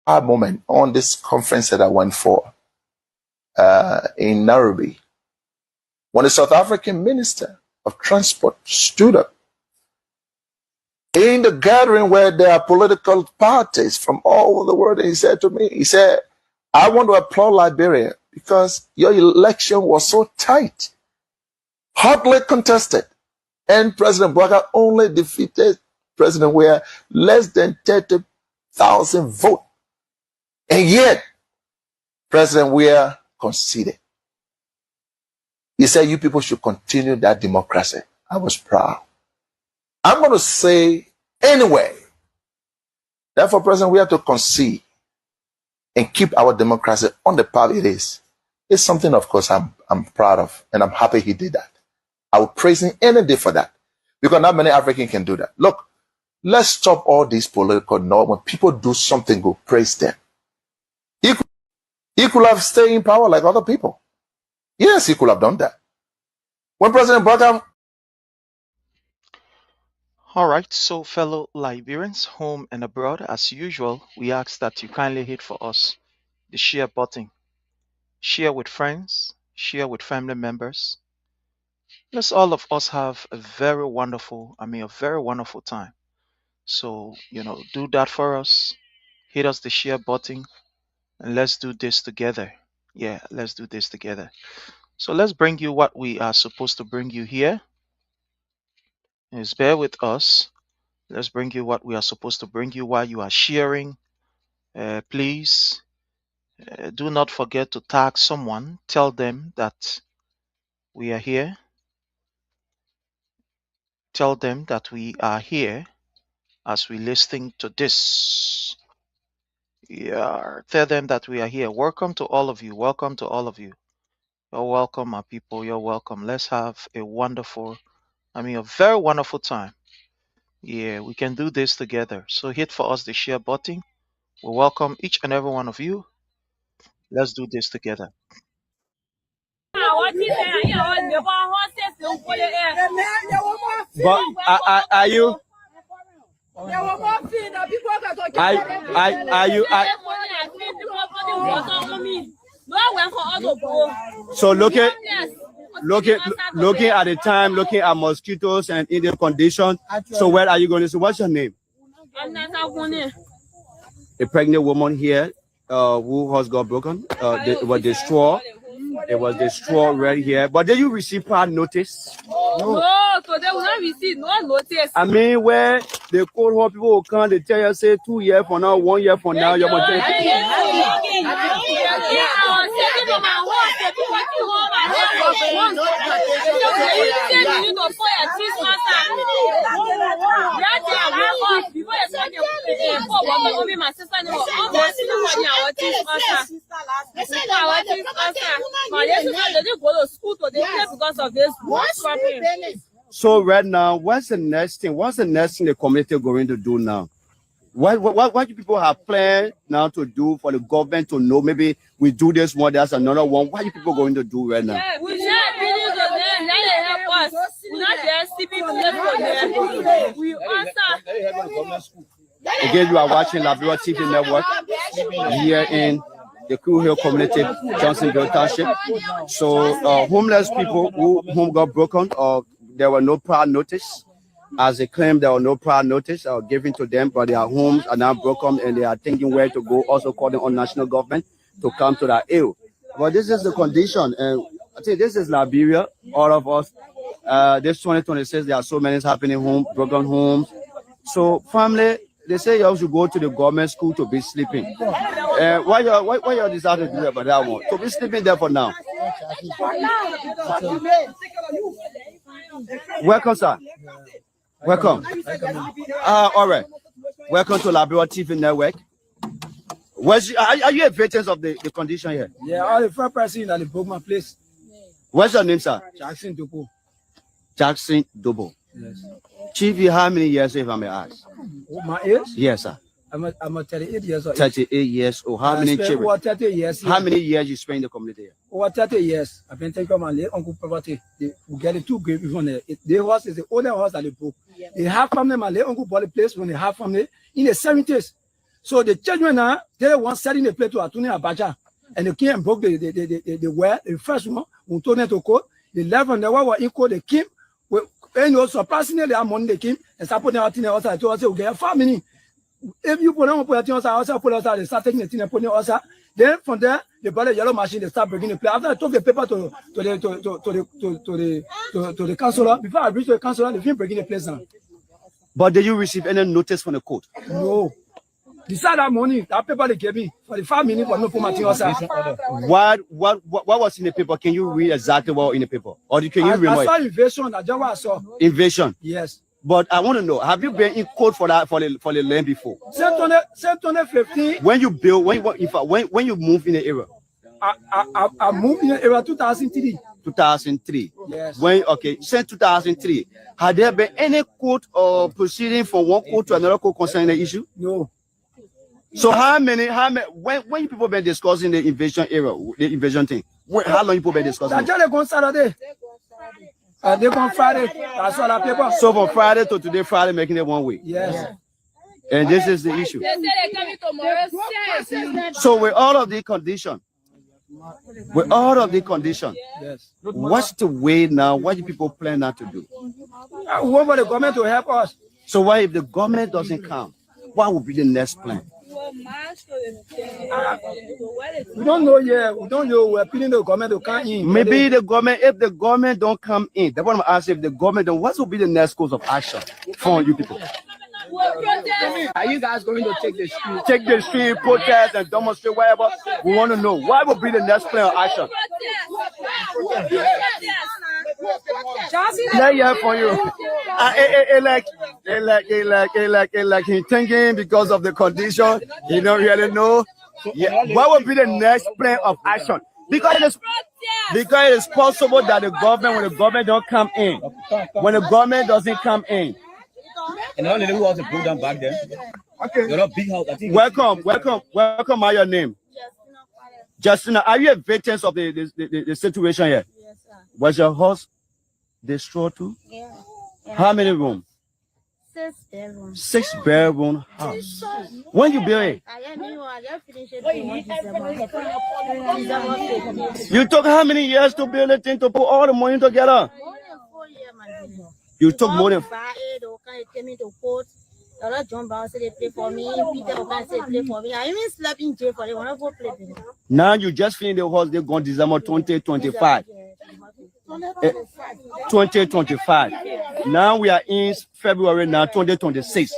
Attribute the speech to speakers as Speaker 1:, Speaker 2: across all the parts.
Speaker 1: moment on this conference that I went for in Nairobi, when the South African Minister of Transport stood up in the gathering where there are political parties from all over the world, and he said to me, he said, I want to applaud Liberia because your election was so tight, hotly contested, and President Boakai only defeated President Weah less than 30,000 votes. And yet, President Weah conceded. He said, you people should continue that democracy. I was proud. I'm going to say anyway, therefore, President, we have to concede and keep our democracy on the path it is. It's something, of course, I'm proud of, and I'm happy he did that. I would praise him any day for that, because not many Africans can do that. Look, let's stop all these political norms. When people do something good, praise them. He could have stayed in power like other people. Yes, he could have done that. When President Boakai...
Speaker 2: All right, so fellow Liberians, home and abroad, as usual, we ask that you kindly hit for us the share button. Share with friends, share with family members. Let's all of us have a very wonderful time. So, do that for us. Hit us the share button and let's do this together. Yeah, let's do this together. So let's bring you what we are supposed to bring you here. Just bear with us. Let's bring you what we are supposed to bring you while you are sharing. Please do not forget to tag someone. Tell them that we are here. Tell them that we are here as we listen to this. Yeah, tell them that we are here. Welcome to all of you. Welcome to all of you. You're welcome, my people. You're welcome. Let's have a very wonderful time. Yeah, we can do this together. So hit for us the share button. We welcome each and every one of you. Let's do this together.
Speaker 3: But
Speaker 4: are you? So looking at the time, looking at mosquitoes and in the condition. So where are you going to say? What's your name? A pregnant woman here who has got broken. It was the straw. It was the straw right here. But did you receive prior notice?
Speaker 3: No, so they will not receive no notice.
Speaker 4: I mean, where the cold hot people will come, they tell you, say 2 years from now, 1 year from now, you're going to take So right now, what's the next thing? What's the next thing the community going to do now? What do people have planned now to do for the government to know? Maybe we do this one, there's another one. What are people going to do right now?
Speaker 3: Yeah, we help us. We not just we answer.
Speaker 4: Again, you are watching Liberia TV Network here in the Crew Hill community, Johnsonville Township. So homeless people whom got broken, or there were no prior notice. As they claim there were no prior notice given to them, but their homes are now broken and they are thinking where to go, also calling on national government to come to their aid. But this is the condition, and I think this is Liberia, all of us. This 2026, there are so many happening broken homes. So family, they say you should go to the government school to be sleeping. Why you decided to do about that one? To be sleeping there for now. Welcome, sir. Welcome. All right. Welcome to Liberia TV Network. Are you a veteran of the condition here?
Speaker 5: Yeah, I'm the first person that broke my place.
Speaker 4: What's your name, sir?
Speaker 5: Jackson Dobo.
Speaker 4: Jackson Dobo.
Speaker 5: Yes.
Speaker 4: Chief, you how many years, if I may ask?
Speaker 5: Oh, my age?
Speaker 4: Yes, sir.
Speaker 5: I'm a 38 years old.
Speaker 4: 38 years old. How many children?
Speaker 5: Over 30 years.
Speaker 4: How many years you spend in the community here?
Speaker 5: Over 30 years. I've been taking my late uncle property. We get it two graves from there. The horse is the only horse that they broke. They have family, my late uncle bought the place when they have family in the 70s. So the children now, they want setting the plate to Atuni Abacha. And they came and broke the well. The first one, Untone to court. The 11, the one were in court, they came. And also, surprisingly, they are money they came and start putting out in the outside to us, okay, family. If you put on put outside, put outside, they start taking the thing and putting outside. Then from there, they brought the yellow machine, they start breaking the plate. After I took the paper to the councillor, before I reached the councillor, they finished breaking the place now.
Speaker 4: But did you receive any notice from the court?
Speaker 5: No. Beside that money, that paper they gave me for the 5 minutes, but no for material.
Speaker 4: What was in the paper? Can you read exactly what was in the paper? Or can you remember?
Speaker 5: I saw invasion. That's what I saw.
Speaker 4: Invasion?
Speaker 5: Yes.
Speaker 4: But I want to know, have you been in court for that for the land before?
Speaker 5: 715.
Speaker 4: When you build, when you move in the area?
Speaker 5: I moved in the area 2003.
Speaker 4: 2003.
Speaker 5: Yes.
Speaker 4: Since 2003, had there been any court or proceeding from one court to another court concerning the issue?
Speaker 5: No.
Speaker 4: So when you people been discussing the invasion area, the invasion thing? How long you people been discussing?
Speaker 5: They go Saturday. They go Friday. I saw that paper.
Speaker 4: So from Friday to today, Friday making it one way.
Speaker 5: Yes.
Speaker 4: And this is the issue. So with all of the conditions,
Speaker 5: yes.
Speaker 4: What's the way now? What do people plan not to do?
Speaker 5: We want for the government to help us.
Speaker 4: So why if the government doesn't come, what will be the next plan?
Speaker 5: We don't know yet. We don't know. We're appealing the government to come in.
Speaker 4: Maybe the government, if the government don't come in, that's what I'm asking. If the government don't, what will be the next course of action for you people?
Speaker 5: Are you guys going to take the street?
Speaker 4: Take the street, protest, and demonstrate, whatever. We want to know what will be the next plan of action. Let hear from you. Like he thinking because of the condition, he don't really know. Yeah. What will be the next plan of action? Because it is possible that the government, when the government don't come in, when the government doesn't come in.
Speaker 6: And the only who was put down back then.
Speaker 5: Okay.
Speaker 6: You're not big house. I think
Speaker 4: Welcome. What's your name? Justina, are you a victim of the situation here?
Speaker 7: Yes, sir.
Speaker 4: Was your house destroyed too?
Speaker 7: Yeah.
Speaker 4: How many rooms?
Speaker 7: 6 bedrooms.
Speaker 4: 6 bedroom house. When you build it?
Speaker 7: I just finished it in December.
Speaker 4: You took how many years to build the thing to put all the money together?
Speaker 7: More than 4 years, my business.
Speaker 4: You took more than.
Speaker 7: They came me to court. The other John Brown said they play for me. Peter Okan said play for me. I even slept in jail for them. I want to go play with them.
Speaker 4: Now you just finished the house. They're going December 2025. 2025. Now we are in February now 2026.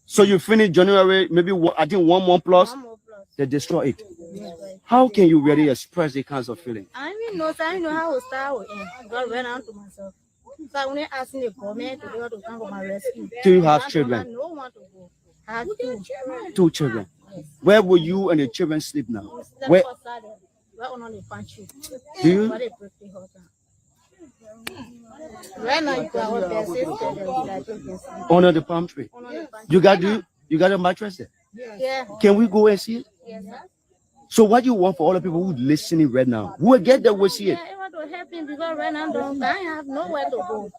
Speaker 4: So you finish January, maybe I think 1 month plus. They destroy it. How can you really express the kinds of feeling?
Speaker 7: I don't know how to start with him. God went on to myself. So I only asking the government to be able to come for my rescue.
Speaker 4: Do you have children?
Speaker 7: No one to go. I have 2.
Speaker 4: 2 children. Yes. Where will you and the children sleep now?
Speaker 7: Where on the pantry.
Speaker 4: Do you?
Speaker 7: Right now, you got our best
Speaker 4: under the palm tree. You got a mattress there?
Speaker 7: Yeah.
Speaker 4: Can we go and see it?
Speaker 7: Yes, sir.
Speaker 4: So what do you want for all the people who listening right now? Who will get there will see it?
Speaker 7: Yeah, I want to help him because right now I have nowhere to go.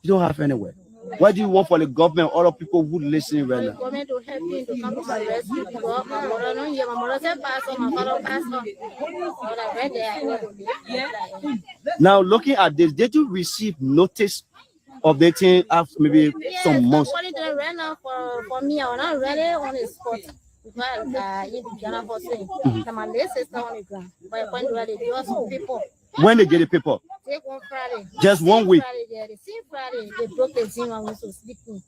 Speaker 4: You don't have anywhere. What do you want for the government, all the people who listening right now?
Speaker 7: The government to help me to come to my rescue because my mother no here. My mother said pass on, my father pass on. But I read there.
Speaker 4: Now looking at this, did you receive notice of the thing after maybe some months?
Speaker 7: Yes, right now for me, I'm not ready on the spot. Because in the Ghana for saying, my late sister on the ground. But when they do some people.
Speaker 4: When they get the paper?
Speaker 7: Take one Friday.
Speaker 4: Just 1 week.
Speaker 7: The same Friday, they broke the zinc and we so sleeping.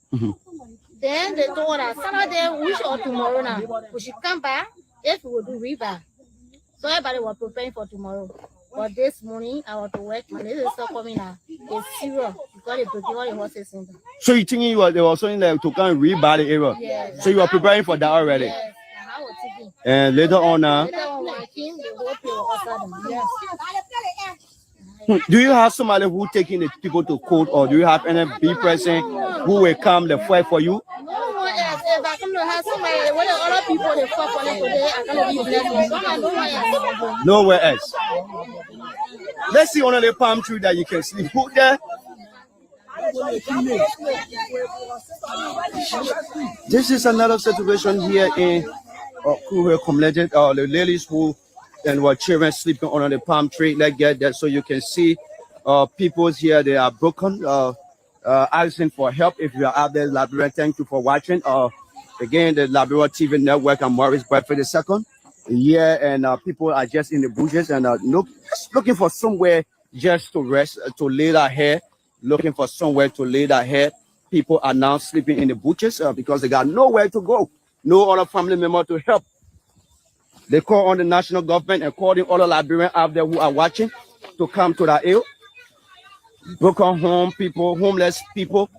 Speaker 7: Then they told us Saturday, we should tomorrow now. We should come back if we will do river. So everybody was preparing for tomorrow. But this morning, I was to work. My little sister coming now. It's serious because they broke all the horses in there.
Speaker 4: So you thinking they were saying like to come and rebuy the area?
Speaker 7: Yes.
Speaker 4: So you were preparing for that already?
Speaker 7: Yes. I was thinking.
Speaker 4: And later on now?
Speaker 7: Later on, when I came, the whole place was outside. Yes.
Speaker 4: Do you have somebody who taking the people to court, or do you have any big person who will come to fight for you?
Speaker 7: No one else. If I come to have somebody, when the other people they fight for them today, I'm gonna be blessed. No one else.
Speaker 4: Nowhere else. Let's see one of the palm tree that you can sleep. Put there. This is another situation here in Kuwe community. The ladies who and what children sleeping under the palm tree. Let's get that so you can see people's here. They are broken. Asking for help. If you are out there, Liberia, thank you for watching. Again, the Liberia TV network. I'm Maurice Bradford II. Yeah, and people are just in the bushes and looking for somewhere just to rest, to lay their head. Looking for somewhere to lay their head. People are now sleeping in the bushes because they got nowhere to go. No other family member to help. They call on the national government and calling all the Liberians out there who are watching to come to the aid. Broken home people, homeless people,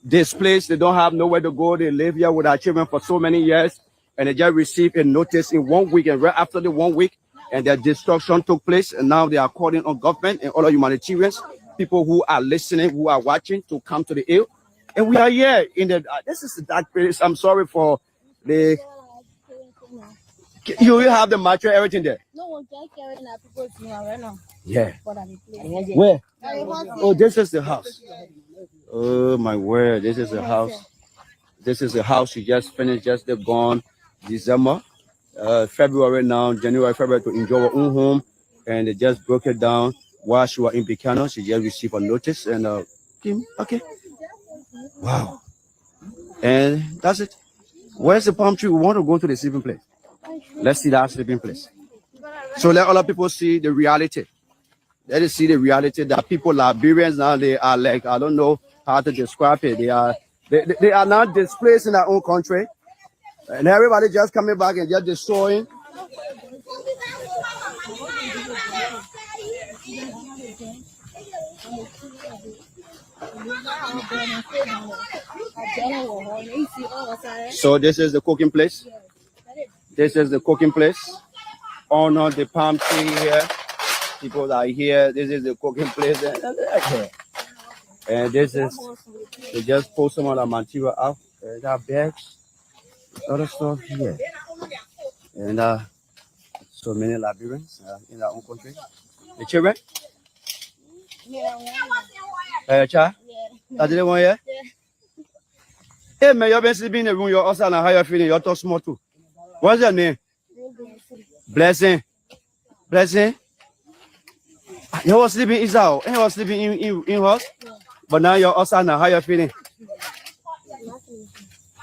Speaker 4: displaced. They don't have nowhere to go. They live here with our children for so many years, and they just received a notice in 1 week, and right after the 1 week, and their destruction took place, and now they are calling on government and all the humanitarians, people who are listening, who are watching, to come to the aid. And we are here in the. This is the dark place. I'm sorry for the. You will have the mattress, everything there.
Speaker 7: No one can carry people's right now.
Speaker 4: Yeah. Where? Oh, this is the house. Oh my word, this is the house. This is the house she just finished, just gone December, February now, January, February to enjoy her own home, and they just broke it down while she was in Buchanan. She just received a notice and okay. Wow. And that's it. Where's the palm tree? We want to go to the sleeping place. Let's see that sleeping place. So let other people see the reality. Let us see the reality that people, Liberians now, they are like, I don't know how to describe it. They are now displaced in their own country. And everybody just coming back and just destroying. So this is the cooking place. This is the cooking place. Honor the palm tree here. People are here. This is the cooking place. And this is, they just pull some of the material out. There are bags, other stuff here. And so many Liberians in our own country. The children? Child? I didn't want here? Hey, man, you've been sleeping in the room. You're also how you're feeling. You're too small too. What's your name? Blessing. Blessing? You was sleeping inside. You was sleeping in house? But now you're outside now. How you feeling?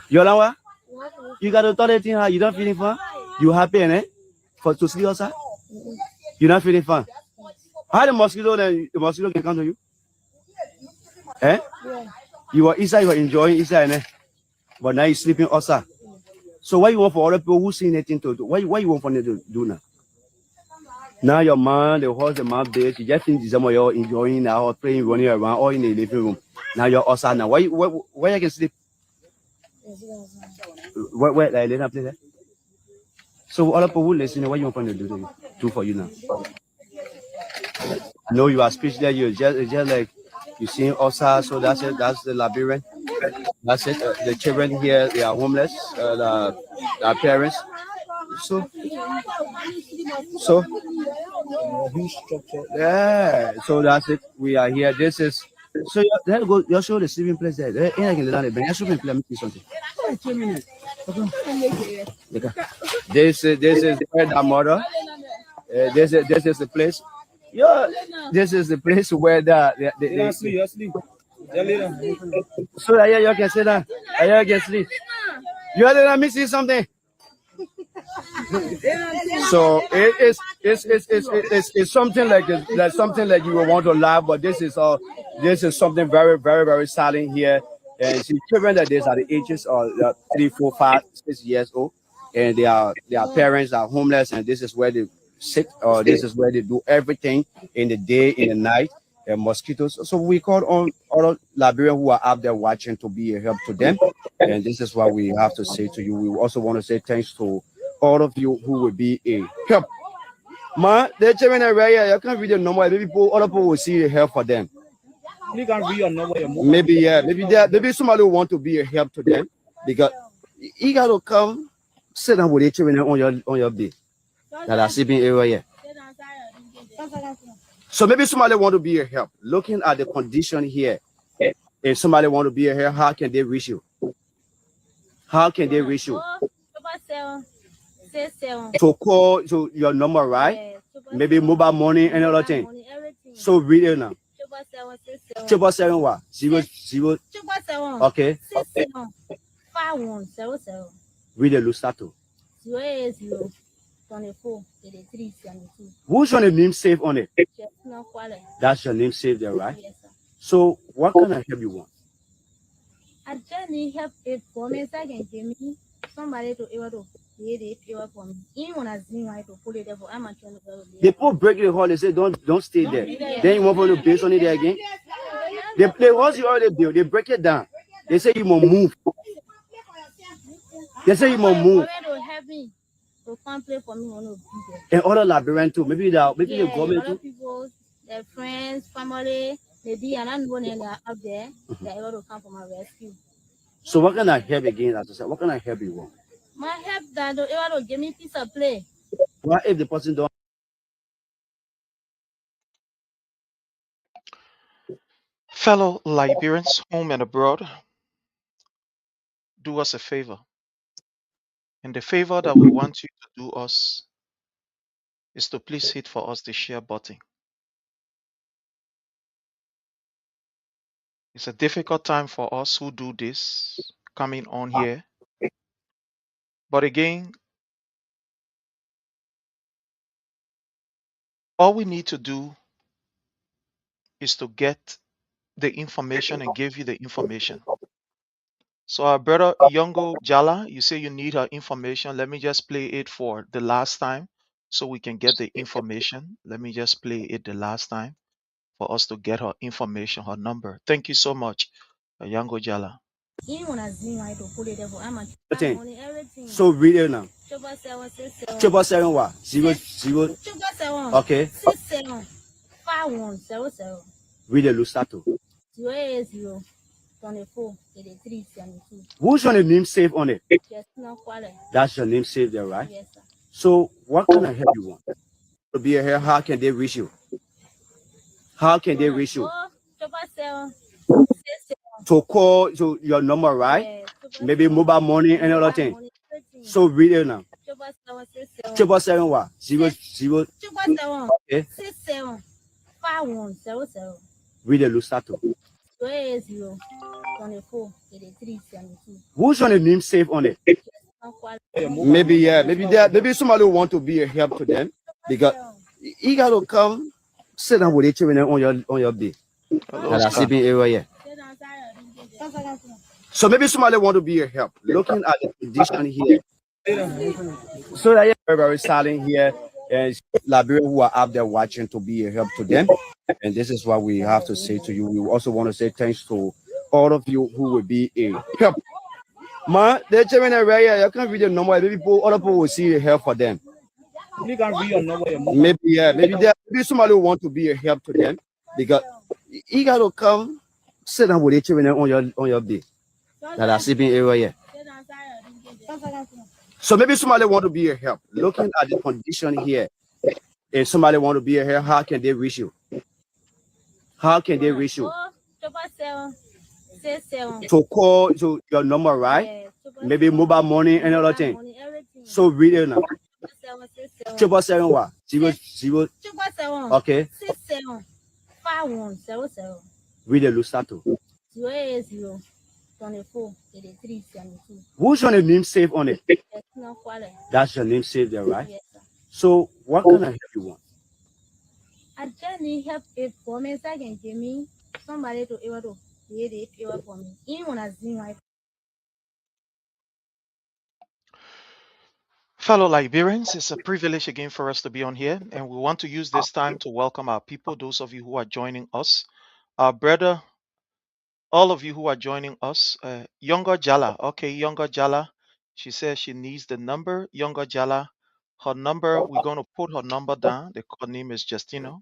Speaker 4: Yola, you got to tell the thing how you don't feeling fun? You happy, eh? For to sleep outside? You're not feeling fun? How the mosquito can come to you? Eh? You were inside, you were enjoying inside, eh? But now you're sleeping outside. So what you want for other people who see anything to do? What you want for them to do now? Now your man, the horse, the man, bitch, you just think December you're enjoying now, playing, running around, or in the living room. Now you're outside now. Where you can sleep? Where like let play there? So other people who listen, what you want for them to do for you now? I know you are speechless. You're just like you seeing outside. So that's it. That's the Liberian. That's it. The children here, they are homeless. Their parents. So yeah. So that's it. We are here. This is. So let's go. You show the sleeping place there. I can let bring. Show me something. This is the mother. This is the place. Yeah, this is the place where the sleep. So that you can sit down. You can sleep. You are let me see something. So it's something like this. That's something like you will want to laugh, but this is something very, very, very silent here. And see children that these are the ages of 3, 4, 5, 6 years old, and their parents are homeless, and this is where they sit, or this is where they do everything in the day, in the night, and mosquitoes. So we call on all Liberians who are out there watching to be a help to them, and this is what we have to say to you. We also want to say thanks to all of you who will be a help. Man, the children are right here. You can't read the number. Maybe other people will see a help for them.
Speaker 6: You can read your number.
Speaker 4: Maybe maybe somebody will want to be a help to them, because you got to come sit down with the children on your bed that are sleeping area here. So maybe somebody want to be a help. Looking at the condition here, If somebody want to be a help, how can they reach you? How can they reach you? To call to your number, right? Maybe mobile money and other thing. So read it now. 777 what? 00. Okay.
Speaker 7: 5100.
Speaker 4: Read the Lustato.
Speaker 7: 080 24 83 72.
Speaker 4: Who's your name saved on it?
Speaker 7: Justina Kwale.
Speaker 4: That's your name saved there, right?
Speaker 7: Yes, sir.
Speaker 4: So what kind of help you want?
Speaker 7: I just need help if for me, so I can give me somebody to able to create it able for me. Even when I see right to pull it there, for I'm trying to go.
Speaker 4: People break the hall, they say don't stay there. Then you want for to base on it there again. They once you already build, they break it down. They say you must move. They say you must move.
Speaker 7: To help me to come play for me, want to be there.
Speaker 4: And other labyrinth too. Maybe the government
Speaker 7: other
Speaker 4: too.
Speaker 7: people, their friends, family, maybe and I'm one and they're out there, they're able to come for my rescue.
Speaker 4: So what can I help again? As I said, what can I help you want?
Speaker 7: My help that they're able to give me piece of play.
Speaker 4: What if the person don't?
Speaker 2: Fellow Liberians, home and abroad, do us a favor. And the favor that we want you to do us is to please hit for us the share button. It's a difficult time for us who do this coming on here. But again, all we need to do is to get the information and give you the information. So our brother Yongo Jala, you say you need her information. Let me just play it for the last time so we can get the information. Let me just play it the last time for us to get her information, her number. Thank you so much, Yongo Jala.
Speaker 7: Even when I see right to pull it there, for I'm everything.
Speaker 4: So read it now.
Speaker 7: 777
Speaker 4: 777 what? 00.
Speaker 7: 777
Speaker 4: Okay.
Speaker 7: 67 5100.
Speaker 4: Read the Lustato.
Speaker 7: 080 24 83 72.
Speaker 4: Who's your name saved on it?
Speaker 7: Justina Kwale.
Speaker 4: That's your name saved there, right?
Speaker 7: Yes, sir.
Speaker 4: So what kind of help you want? To be a help, how can they reach you? How can they reach you?
Speaker 7: 777
Speaker 4: To call to your number, right? Maybe mobile money and other thing. So read it now. 777 what? 00.
Speaker 7: 777
Speaker 4: Okay.
Speaker 7: 67 5100.
Speaker 4: Read the Lustato.
Speaker 7: 080 24 83 72.
Speaker 4: Who's your name saved on it?
Speaker 7: Justina Kwale.
Speaker 4: Maybe somebody want to be a help to them because you gotta come sit down with each other on your bed.
Speaker 2: Hello,
Speaker 4: At a
Speaker 2: Oscar.
Speaker 4: sleeping area. So maybe somebody want to be a help. Looking at the condition here. So that you're very, very silent here. And Liberians who are out there watching to be a help to them. And this is what we have to say to you. We also want to say thanks to all of you who will be a help. Man, they're telling me right here, you can't read the number. Maybe other people will see a help for them.
Speaker 6: You can read your number.
Speaker 4: Maybe somebody want to be a help to them because you gotta come sit down with each other on your bed. That are sleeping area. So maybe somebody want to be a help. Looking at the condition here, if somebody want to be a help, how can they reach you? How can they reach you?
Speaker 7: 777
Speaker 4: To call to your number, right? Maybe mobile money and other thing. So read it now. 777 what? 00.
Speaker 7: 777
Speaker 4: Okay.
Speaker 7: 67 5100.
Speaker 4: Read the Lustato.
Speaker 7: 080 24 83 72.
Speaker 4: Who's your name saved on it?
Speaker 7: Justina Kwale.
Speaker 4: That's your name saved there, right?
Speaker 7: Yes, sir.
Speaker 4: So what kind of help you want?
Speaker 7: I just need help if for me, so I can give me somebody to able to create it able for me. Even when I see right.
Speaker 2: Fellow Liberians, it's a privilege again for us to be on here, and we want to use this time to welcome our people, those of you who are joining us. Our brother, all of you who are joining us, Younger Jala. Okay, Younger Jala, she says she needs the number. Younger Jala, her number, we're going to put her number down. The code name is Justino.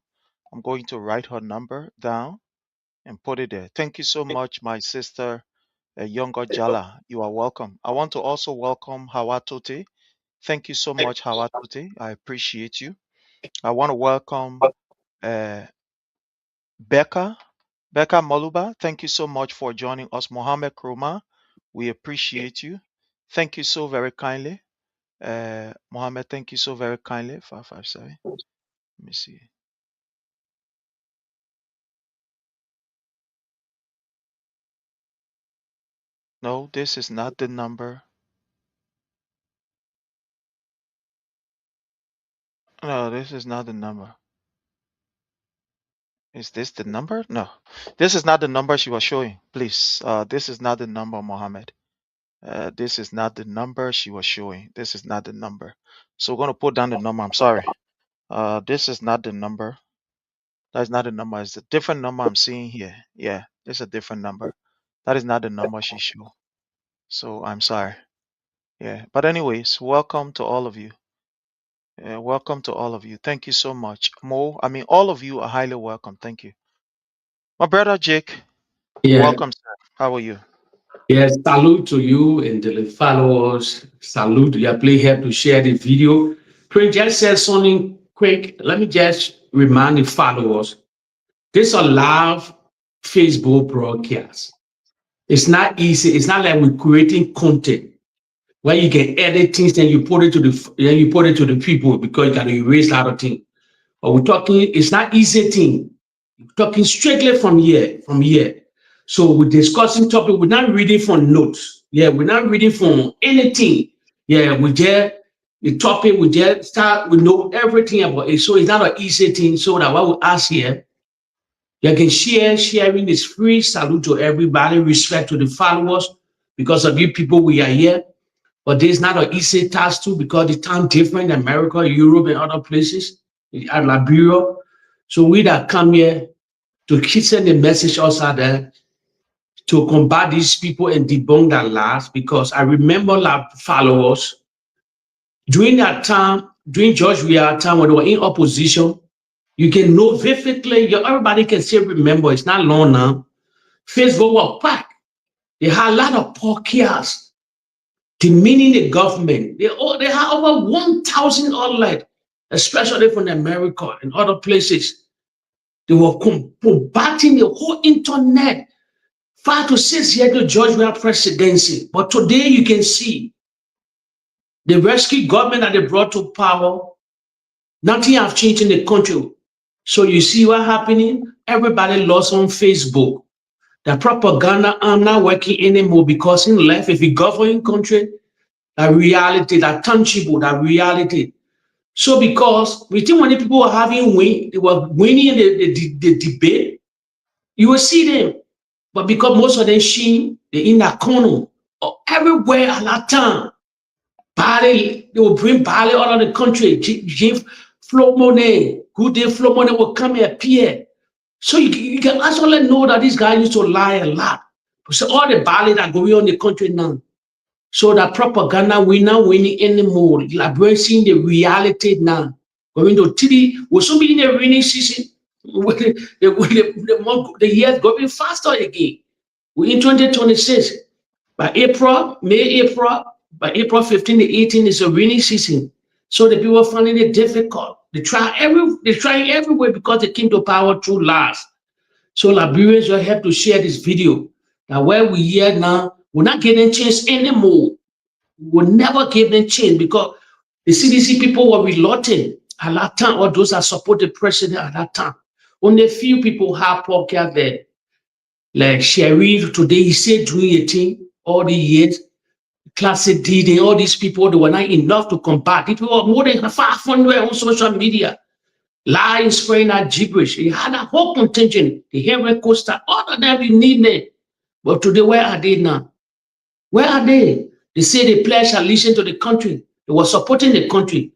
Speaker 2: I'm going to write her number down and put it there. Thank you so much, my sister, Younger Jala. You are welcome. I want to also welcome Hawatote. Thank you so much, Hawatote. I appreciate you. I want to welcome uh, Becca. Becca Moluba, thank you so much for joining us. Mohammed Kroma, we appreciate you. Thank you so very kindly. Mohammed, thank you so very kindly. 557. Let me see. No, this is not the number. No, this is not the number. Is this the number? No, this is not the number she was showing. Please, this is not the number, Mohammed. This is not the number she was showing. This is not the number. So we're gonna put down the number. I'm sorry. This is not the number. That's not the number. It's a different number I'm seeing here. Yeah, it's a different number. That is not the number she showed. So I'm sorry. Yeah, but anyways, welcome to all of you. Welcome to all of you. Thank you so much, Mo. I mean, all of you are highly welcome. Thank you, my brother Jake.
Speaker 8: Yeah,
Speaker 2: Welcome, sir. How are you?
Speaker 8: yes, salute to you and the followers. Salute. Yeah, please help to share the video. Prince just said something quick. Let me just remind the followers. This is a live Facebook broadcast. It's not easy. It's not like we're creating content where you can edit things, then you put it to the people because you got to erase a lot of things. But we're talking, it's not easy thing. Talking strictly from here. So we're discussing topic. We're not reading from notes. Yeah, we're not reading from anything. Yeah, we just the topic. We just start. We know everything about it. So it's not an easy thing. So that what we ask here, you can share. Sharing is free. Salute to everybody. Respect to the followers. Because of you people, we are here. But this is not an easy task too because the time different in America, Europe, and other places, and Liberia. So we that come here to send a message outside there to combat these people and debunk their lies. Because I remember like followers during that time, during George Weah time when they were in opposition, you can know vividly, everybody can still remember, it's not long now. Facebook was packed. They had a lot of podcasts demeaning the government. They had over 1,000 outlets, especially from America and other places. They were combating the whole internet 5 to 6 years to George Weah presidency. But today you can see the rescue government that they brought to power, nothing have changed in the country. So you see what happening? Everybody lost on Facebook. The propaganda are not working anymore because in life, if you govern country, that reality, that tangible, that reality. So because we think when people were they were winning the debate, you will see them. But because most of them they're in that corner or everywhere at that time. Barley, they will bring barley out of the country. Give flow money, good day flow money will come and appear. So you can actually know that this guy used to lie a lot. So all the barley that going on in the country now. So that propaganda, we're not winning anymore. Like we're seeing the reality now. Going to TV, we're so in the rainy season. The years going faster again. We're in 2026. By April 15 to 18 is a rainy season. So the people are finding it difficult. They try everywhere because they came to power through lies. So Liberians will have to share this video. Now where we here now, we're not getting chance anymore. We'll never give them chance because the CDC people were reluctant at that time, or those that support the president at that time. Only a few people have podcast there. Like Sharif today, he said doing a thing all the years. Classic D, all these people, they were not enough to combat. People were more than 500 on social media. Lying, spraying that gibberish. He had a whole contingent, the Henry Costa, all of them we need them. But today, where are they now? Where are they? They say they pledged allegiance to the country. They were supporting the country.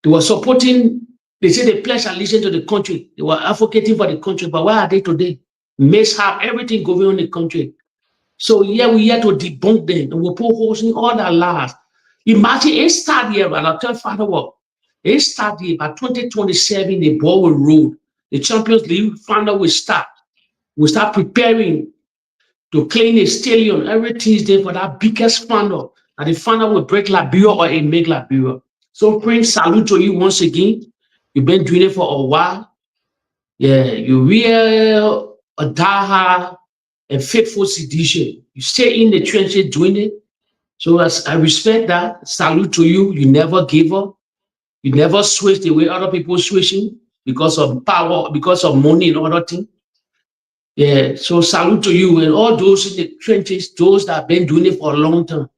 Speaker 8: They say they pledged allegiance to the country. They were advocating for the country. But where are they today? Mishap, everything going on in the country. So yeah, we have to debunk them and we put holes in all their lies. Imagine it start here, but I'll tell Father what. It start here by 2027, the ball will roll. The Champions League final will start. We'll start preparing to clean the stadium every Tuesday for that biggest final. And the final will break Liberia or it make Liberia. So Prince, salute to you once again. You've been doing it for a while. Yeah, you're real a diehard and faithful citizen. You stay in the trenches doing it. So as I respect that, salute to you. You never give up. You never switch the way other people switching because of power, because of money and other things. Yeah. So salute to you and all those in the trenches, those that have been doing it for a long time.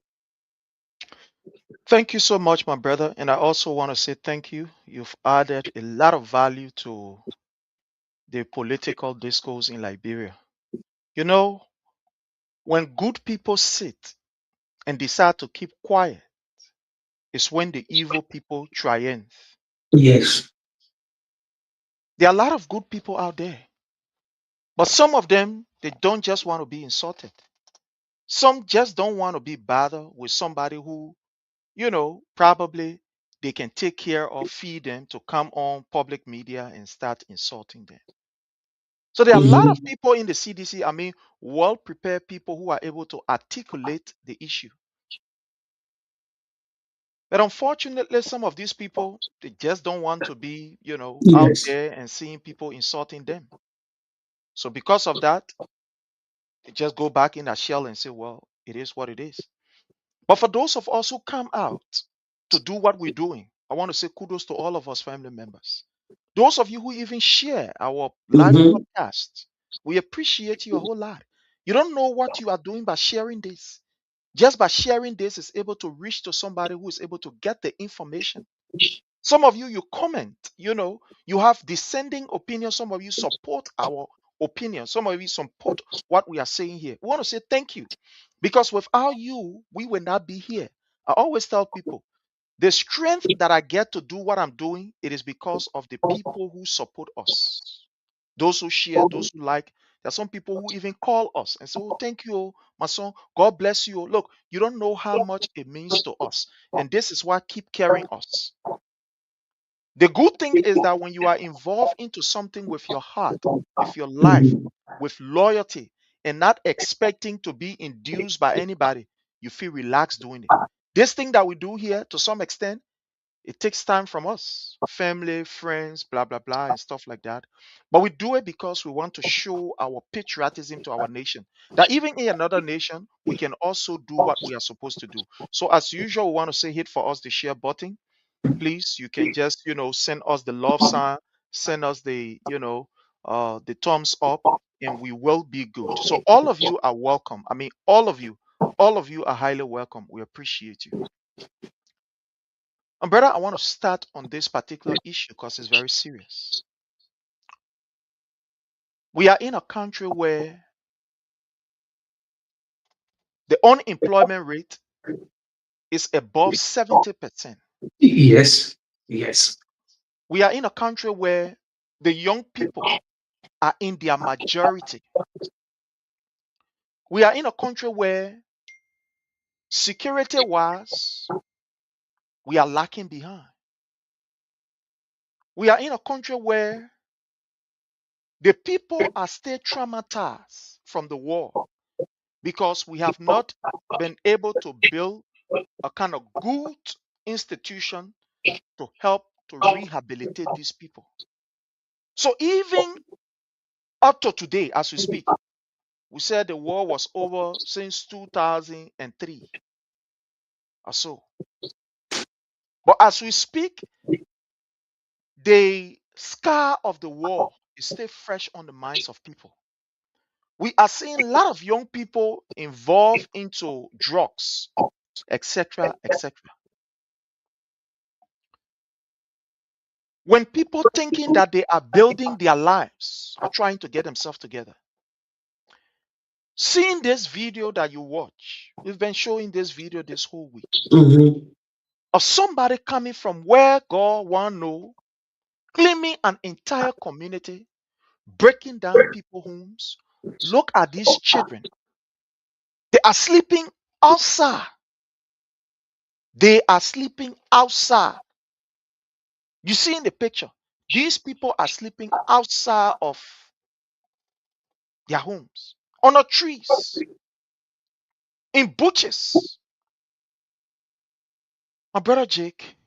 Speaker 2: Thank you so much, my brother. And I also want to say thank you. You've added a lot of value to the political discourse in Liberia. You know, when good people sit and decide to keep quiet, it's when the evil people triumph.
Speaker 8: Yes.
Speaker 2: There are a lot of good people out there, but some of them, they don't just want to be insulted. Some just don't want to be bothered with somebody who, probably they can take care of, feed them to come on public media and start insulting them. So there are a lot of
Speaker 8: Mhm.
Speaker 2: people in the CDC, well prepared people who are able to articulate the issue. But unfortunately, some of these people, they just don't want to be, out
Speaker 8: Yes.
Speaker 2: there and seeing people insulting them. So because of that, they just go back in their shell and say, well, it is what it is. But for those of us who come out to do what we're doing, I want to say kudos to all of us family members. Those of you who even share our live
Speaker 8: Mhm.
Speaker 2: broadcast, we appreciate you a whole lot. You don't know what you are doing by sharing this. Just by sharing this is able to reach to somebody who is able to get the information. Some of you, you comment, you have descending opinions. Some of you support our opinion. Some of you support what we are saying here. We want to say thank you because without you, we will not be here. I always tell people the strength that I get to do what I'm doing, it is because of the people who support us. Those who share, those who like. There are some people who even call us and say, oh, thank you, oh, my son. God bless you. Look, you don't know how much it means to us. And this is why keep carrying us. The good thing is that when you are involved into something with your heart, with your life,
Speaker 8: Mhm.
Speaker 2: with loyalty, and not expecting to be induced by anybody, you feel relaxed doing it. This thing that we do here, to some extent, it takes time from us, family, friends, blah, blah, blah, and stuff like that. But we do it because we want to show our patriotism to our nation. That even in another nation, we can also do what we are supposed to do. So, as usual, we want to say hit for us the share button. Please, you can just, send us the love sign, send us the thumbs up, and we will be good. So, all of you are welcome. All of you are highly welcome. We appreciate you. And brother, I want to start on this particular issue because it's very serious. We are in a country where the unemployment rate is above 70%.
Speaker 8: Yes. Yes.
Speaker 2: We are in a country where the young people are in their majority. We are in a country where security wise, we are lacking behind. We are in a country where the people are still traumatized from the war because we have not been able to build a kind of good institution to help to rehabilitate these people. So even up to today, as we speak, we said the war was over since 2003 or so. But as we speak, the scar of the war is still fresh on the minds of people. We are seeing a lot of young people involved into drugs, etc., etc. When people thinking that they are building their lives or trying to get themselves together, seeing this video that you watch, we've been showing this video this whole week
Speaker 8: Mhm.
Speaker 2: of somebody coming from where God want to know, claiming an entire community, breaking down people's homes. Look at these children. They are sleeping outside. They are sleeping outside. You see in the picture, these people are sleeping outside of their homes, on the trees, in bushes. My brother Jake,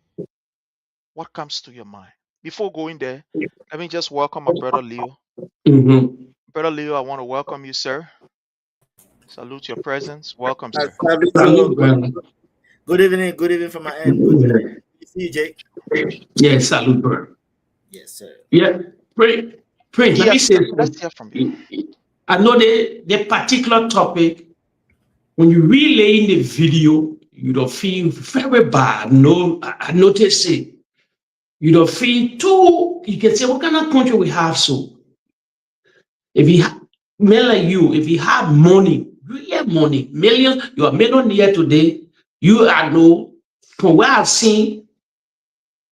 Speaker 2: what comes to your mind? Before going there, let me just welcome my brother Leo.
Speaker 8: Mhm.
Speaker 2: Brother Leo, I want to welcome you, sir. Salute your presence. Welcome, sir.
Speaker 8: Salute, brother.
Speaker 6: Good evening from my end. Good evening. See you, Jake.
Speaker 8: Yes, salute, brother.
Speaker 6: Yes, sir.
Speaker 8: Yeah, pray. Let me
Speaker 2: Yes,
Speaker 8: say
Speaker 2: sir. Let's
Speaker 8: something.
Speaker 2: hear from you.
Speaker 8: I know the particular topic, when you relay in the video, you don't feel very bad. No, I notice it. You don't feel too, you can say, what kind of country we have? So if you have men like you, if you have money, you have money, millions, you are millionaire today, you are no, from what I've seen,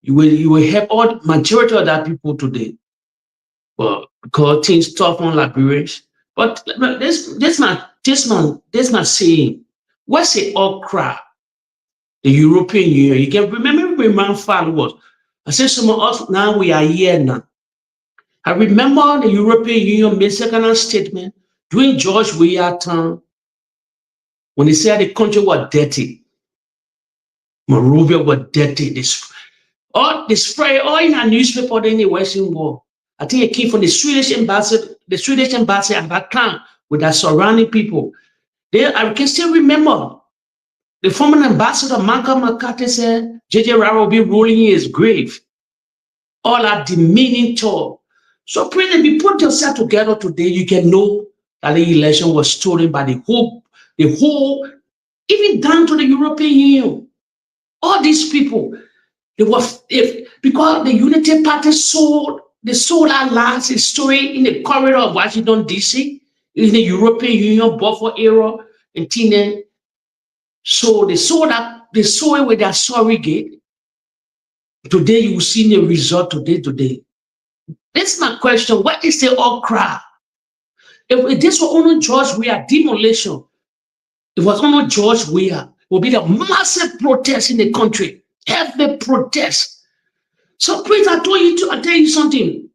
Speaker 8: you will help all majority of that people today. Well, because things tough on Liberians. But this my saying. What's the okra? The European Union. You can remember when my father was. I said some of us now we are here now. I remember the European Union made second statement during George Weah time when they said the country was dirty. Monrovia was dirty. They spray all in a newspaper in the Western world. I think it came from the Swedish embassy at that time with the surrounding people. I can still remember the former ambassador Malcolm McCarthy said J.J. Raro will be rolling in his grave. All that demeaning talk. So President, if you put yourself together today, you can know that the election was stolen by the whole, even down to the European Union. All these people, because the Unity Party sold our last story in the corridor of Washington, D.C., in the European Union buffer era, and then so they sold it with their surrogate. Today you will see the result today. That's my question. What is the okra? If this were only George Weah demolition, it was only George Weah, it would be a massive protest in the country. Every protest. So please, I tell you something.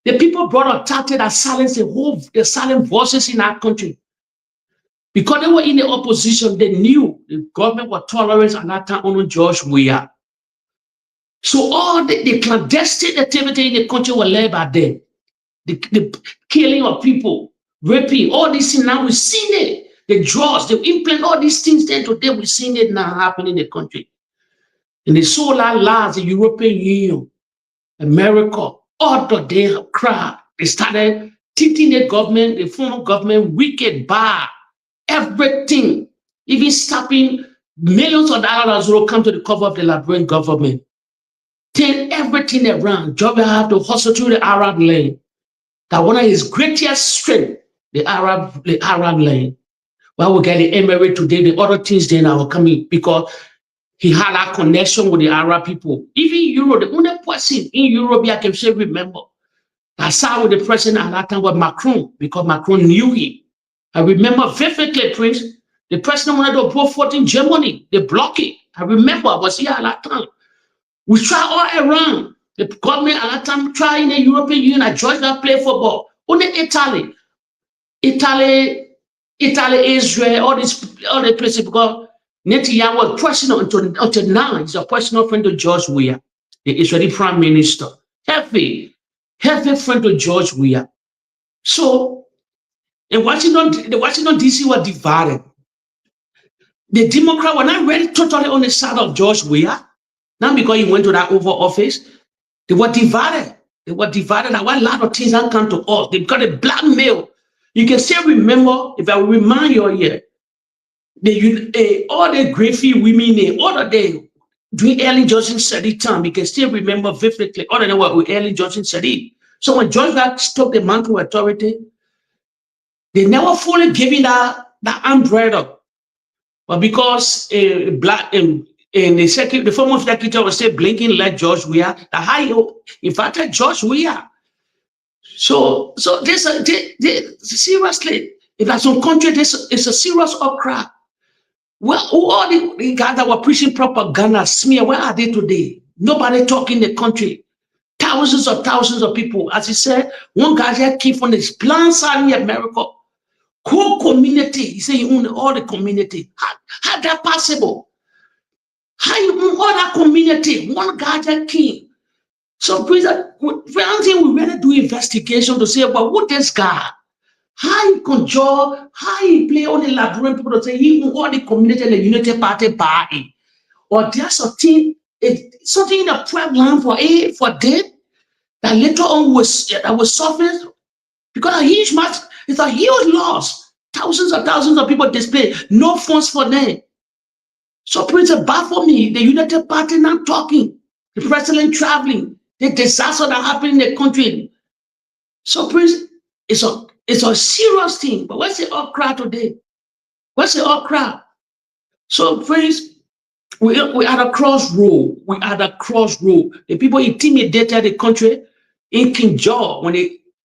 Speaker 8: The people brought a tactic that silenced the silent voices in our country. Because they were in the opposition, they knew the government was tolerant at that time on George Weah. So all the clandestine activity in the country were led by them. The killing of people, raping, all these things now we've seen it. The drugs, they implant all these things then today we've seen it now happening in the country. And the solar lies, the European Union, America, all the damn crowd, they started treating the government, the former government, wicked, bad, everything, even stopping millions of dollars will come to the cover of the Liberian government. Turn everything around. Job have to hustle through the Arab land. That one of his greatest strength, the Arab land. While we get the Emirate today, the other things then are coming because he had a connection with the Arab people. Even Europe, the only person in Europe I can say remember that sat with the president at that time was Macron, because Macron knew him. I remember vividly, Prince, the president wanted to go forth in Germany. They blocked it. I remember I was here at that time. We tried all around. The government at that time tried in the European Union. I joined that play football. Only Italy, Israel, all the places, because Netanyahu was president until now. He's a personal friend of George Weah, the Israeli prime minister. Heavy friend of George Weah. So in Washington, the Washington D.C. was divided. The Democrats were not really totally on the side of George Weah. Not because he went to that Oval Office. They were divided. And why a lot of things have come to us. They got a blackmail. You can still remember, if I remind you here, all the grateful women, all of them, during Ellen Johnson said it time, you can still remember vividly, all of them were with Ellen Johnson said it. So when George Bush took the mantle of authority, they never fully gave in that umbrella. But because the former secretary was still blinking like George Weah, the high invited George Weah. So this seriously, if there's some country, this is a serious okra. Well, all the guys that were preaching propaganda, smear, where are they today? Nobody talking in the country. Thousands of people. As he said, one guy here came from this plan side in America. Whole community. He said he owned all the community. How that possible? How you own all that community? One guy that came. So, we really do investigation to say, well, who this guy? how he conjure, how he play all the labyrinth people to say he all the community and the unity party party. Or there's something in the program for them that later on was surface because it's a huge loss. Thousands and thousands of people displaced, no funds for them. So Prince, for me, the United Party not talking, the president traveling, the disaster that happened in the country. So Prince, it's a serious thing. But what's the all crowd today? What's the all crowd? So Prince, we are at a crossroad. We are at a crossroad. The people intimidated the country in King George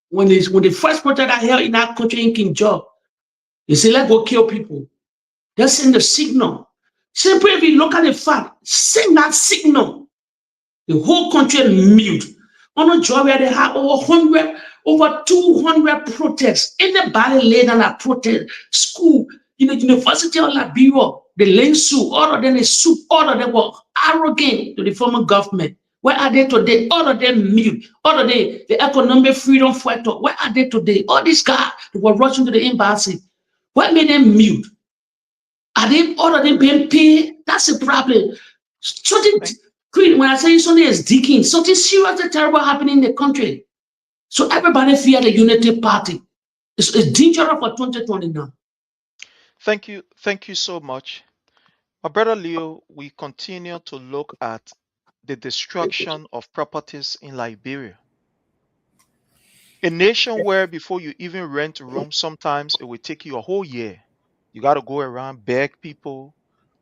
Speaker 8: when the first protest I held in that country in King George, they say let's go kill people. They send the signal. Simply if you look at the fact, send that signal. The whole country mute. On a job where they have over 200 protests. Anybody laid on a protest, school, University of Liberia, the Lensu, all of them is soup, all of them were arrogant to the former government. Where are they today? All of them mute. All of them, the economic freedom fighter, where are they today? All these guys were rushing to the embassy. What made them mute? Are they all of them being paid? That's the problem. Something, when I say something is decaying, something serious and terrible happening in the country. So everybody fear the Unity Party. It's dangerous for 2020 now.
Speaker 2: Thank you so much. My brother Leo, we continue to look at the destruction of properties in Liberia. A nation where before you even rent a room, sometimes it will take you a whole year. You got to go around, beg people,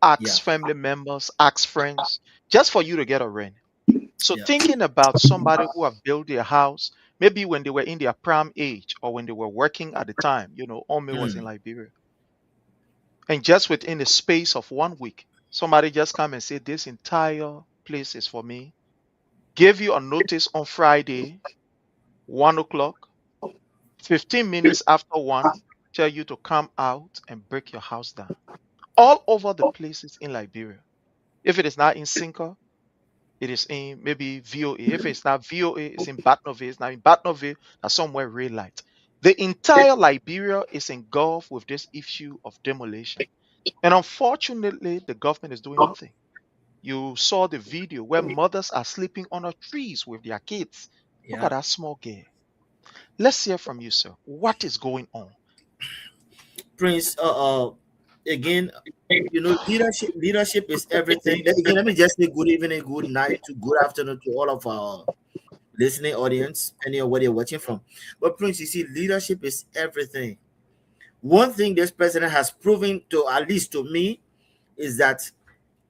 Speaker 6: Yeah.
Speaker 2: ask family members, ask friends, just for you to get a rent. So
Speaker 6: Yeah.
Speaker 2: thinking about somebody who have built their house, maybe when they were in their prime age or when they were working at the time, Ome was in Liberia. And just within the space of 1 week, somebody just come and say, this entire place is for me. Give you a notice on Friday, 1 o'clock, 15 minutes after 1, tell you to come out and break your house down. All over the places in Liberia. If it is not in Sinker, it is in maybe VOA. If it's not VOA, it's in Batnove. It's not in Batnove, that's somewhere real light. The entire Liberia is engulfed with this issue of demolition. And unfortunately, the government is doing nothing. You saw the video where mothers are sleeping under trees with their kids. Look
Speaker 6: Yeah.
Speaker 2: at that small girl. Let's hear from you, sir. What is going on?
Speaker 6: Prince, again, leadership is everything. Again, let me just say good evening, good night, to good afternoon to all of our listening audience, depending on where you're watching from. But Prince, you see, leadership is everything. One thing this president has proven to, at least to me, is that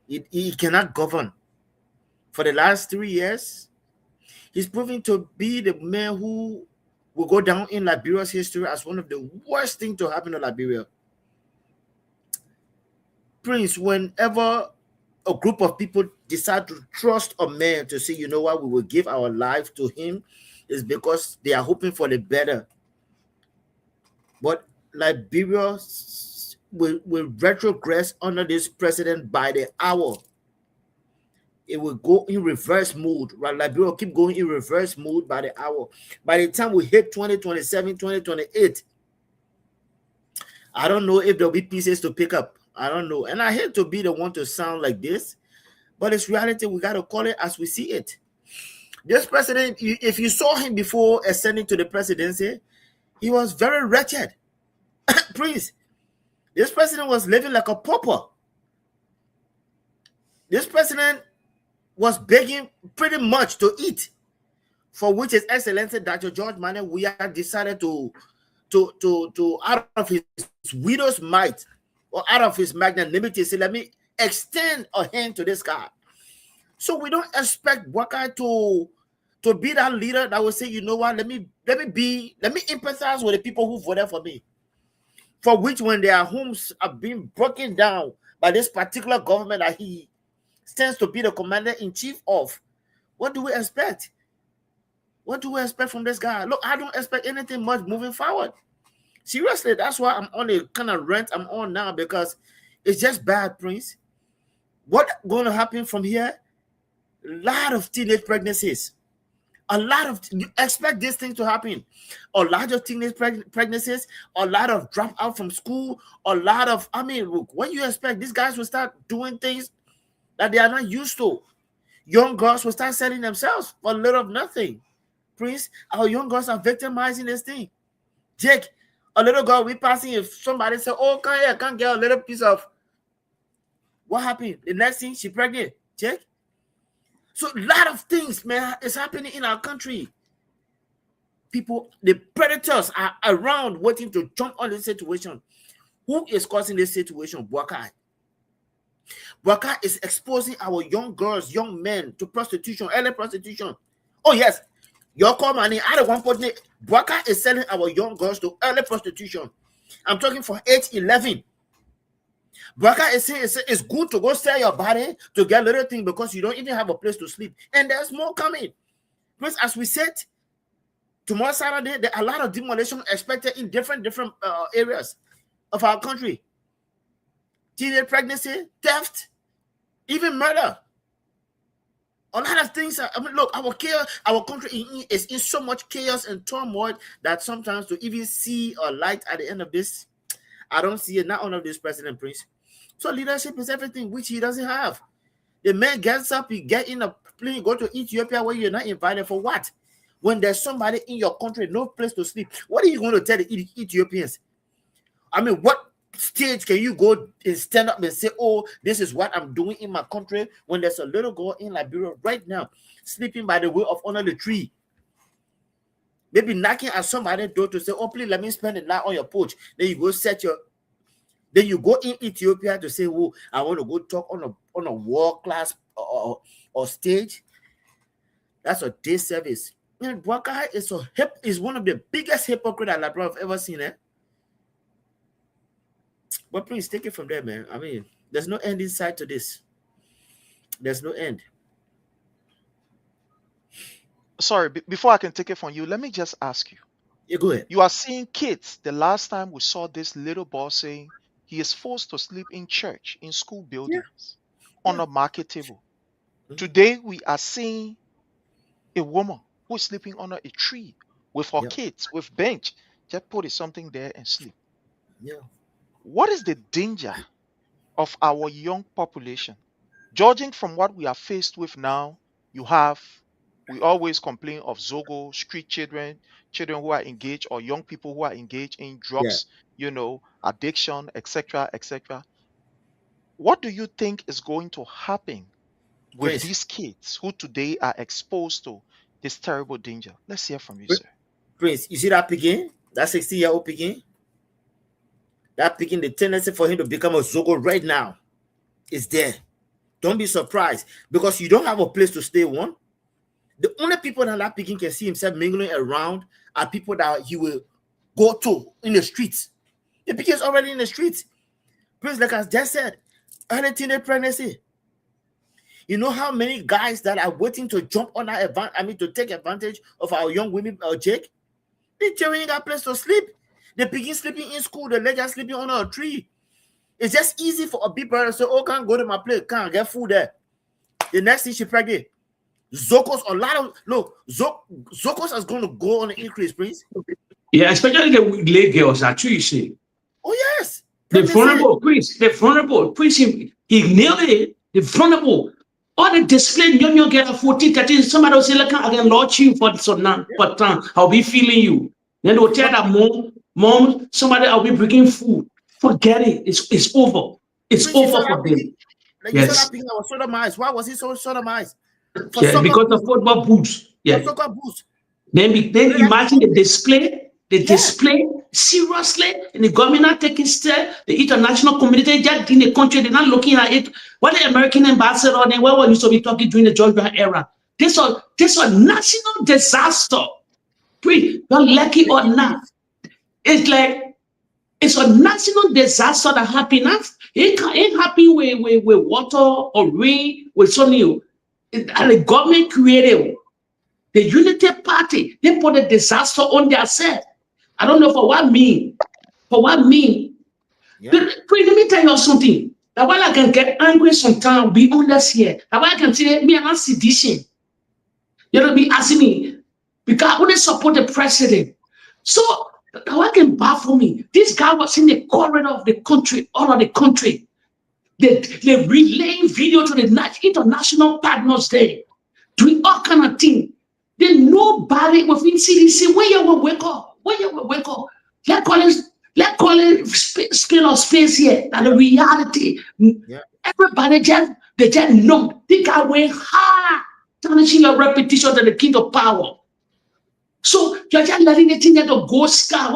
Speaker 6: he cannot govern. For the last 3 years, he's proving to be the man who will go down in Liberia's history as one of the worst things to happen to Liberia. Prince, whenever a group of people decide to trust a man to say, you know what, we will give our life to him, is because they are hoping for the better. But Liberia will retrogress under this president by the hour. It will go in reverse mode, right? Liberia will keep going in reverse mode by the hour. By the time we hit 2027, 2028, I don't know if there'll be pieces to pick up. I don't know. And I hate to be the one to sound like this, but it's reality. We got to call it as we see it. This president, if you saw him before ascending to the presidency, he was very wretched. Please, this president was living like a pauper. This president was begging pretty much to eat, for which His Excellency Dr. George Manneh, we have decided to out of his widow's might or out of his magnanimity, say, let me extend a hand to this guy. So we don't expect Boakai to be that leader that will say, you know what, let me empathize with the people who voted for me. For which, when their homes are being broken down by this particular government that he stands to be the commander-in-chief of, what do we expect? What do we expect from this guy? Look, I don't expect anything much moving forward. Seriously, that's why I'm on the kind of rant I'm on now, because it's just bad, Prince. What's going to happen from here? A lot of teenage pregnancies. A lot of you expect this thing to happen. A lot of teenage pregnancies, a lot of drop out from school, a lot of, I mean, look, what you expect? These guys will start doing things that they are not used to. Young girls will start selling themselves for a little of nothing. Prince, our young girls are victimizing this thing. Jake, a little girl we passing, if somebody say, oh, can't get a little piece of, what happened? The next thing, she pregnant. Jake. So a lot of things, man, is happening in our country. People, the predators are around waiting to jump on this situation. Who is causing this situation? Boakai. Boakai is exposing our young girls, young men to prostitution, early prostitution. Oh, yes. Your call money out of 1.8. Boakai is selling our young girls to early prostitution. I'm talking for age 11. Boakai is saying it's good to go sell your body to get little thing because you don't even have a place to sleep. And there's more coming. Because as we said, tomorrow Saturday, there are a lot of demolition expected in different areas of our country. Teenage pregnancy, theft, even murder. A lot of things. I mean, look, our country is in so much chaos and turmoil that sometimes to even see a light at the end of this, I don't see it. Not under this President Prince. So leadership is everything, which he doesn't have. The man gets up, he get in a plane, go to Ethiopia where you're not invited for what? When there's somebody in your country, no place to sleep. What are you going to tell the Ethiopians? I mean, what stage can you go and stand up and say, oh, this is what I'm doing in my country, when there's a little girl in Liberia right now sleeping by the way of under the tree? Maybe knocking at somebody's door to say, oh, please let me spend the night on your porch. Then you go then you go in Ethiopia to say, oh, I want to go talk on a world class or stage. That's a day service. And Boakai is one of the biggest hypocrites I've ever seen. But please take it from there, man. I mean, there's no end in sight to this. There's no end.
Speaker 2: Sorry, before I can take it from you, let me just ask you.
Speaker 6: Yeah, go ahead.
Speaker 2: You are seeing kids. The last time we saw this little boy saying he is forced to sleep in church, in school buildings, on a market table. Today, we are seeing a woman who is sleeping under a tree with her kids, with bench. Just put something there and sleep.
Speaker 6: Yeah.
Speaker 2: What is the danger of our young population? Judging from what we are faced with now, we always complain of Zogo, street children who are engaged, or young people who are engaged in drugs, addiction, etc., etc. What do you think is going to happen with these kids who today are exposed to this terrible danger? Let's hear from you, sir.
Speaker 6: Prince, you see that Pekin? That 16-year-old Pekin? That Pekin, the tendency for him to become a Zogo right now is there. Don't be surprised, because you don't have a place to stay, one. The only people that Pekin can see himself mingling around are people that he will go to in the streets. The Pekin is already in the streets. Prince, like I just said, early teenage pregnancy. You know how many guys that are waiting to jump on that to take advantage of our young women, Jake? They ain't got a place to sleep. They begin sleeping in school. The leg are sleeping under a tree. It's just easy for a big brother to say, oh, can't go to my place, can't get food there. The next thing she pregnant. Zokos, Zokos is going to go on an increase, please.
Speaker 8: Yeah, especially the late girls, actually, you see.
Speaker 6: Oh, yes.
Speaker 8: The vulnerable, Prince, he nailed it. The vulnerable. All the display, young girl, 14, 13, somebody will say, look, I can launch you for time. I'll be feeling you. Then they'll tell that mom, somebody, I'll be bringing food. Forget it. It's over. It's over for them.
Speaker 6: Like you said, I was sodomized. Why was he so sodomized?
Speaker 8: Because of football boots. Yeah.
Speaker 6: Soccer boots.
Speaker 8: Then imagine the display. Display seriously, and the government not taking steps. The international community just in the country, they're not looking at it. What the American ambassador, then what were you to be talking during the George Bush era? This was national disaster. Please, you're lucky or not. It's like it's a national disaster that happened. It ain't happy with water or rain with something. And the government created the Unity Party. They put a disaster on themselves. I don't know for what mean. Yeah. Let me tell you something. That while I can get angry sometimes, be honest here. That while I can say, me, I'm not sedition. You know, be asking me, because when they support the president. So what can baffle me? This guy was in the corridor of the country, all of the country. They relaying video to the international partners there, doing all kind of things. Then nobody within CDC, where you will wake up, where you will wake up. Let call it spin of space here, that the reality.
Speaker 6: Yeah.
Speaker 8: Everybody they just know. Think I went hard, tarnishing your repetition to the king of power. So you're just letting the thing that go scar.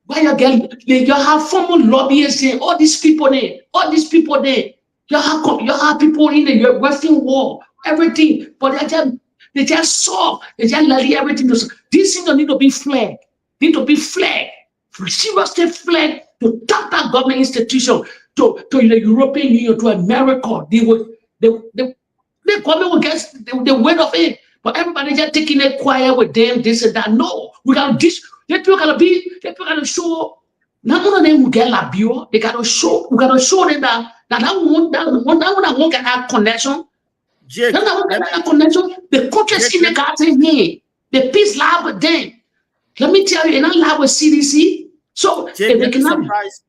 Speaker 8: Why you have former lobbyists there, all these people there, You have people in the Western war, everything, but they just saw, they just letting everything. This thing don't need to be flagged. Need to be flagged. Seriously flagged to top that government institution, to the European Union, to America. The government will get the weight of it. But everybody just taking it quiet with them, this and that. No, we got this. They people gotta show. Not only them will get labio, they gotta show. We gotta show them that won't get that connection.
Speaker 6: Jake,
Speaker 8: That won't get that connection. The country in the garden here. The peace lab with them. Let me tell you, and I lab with CDC. So
Speaker 6: Jake, let me surprise.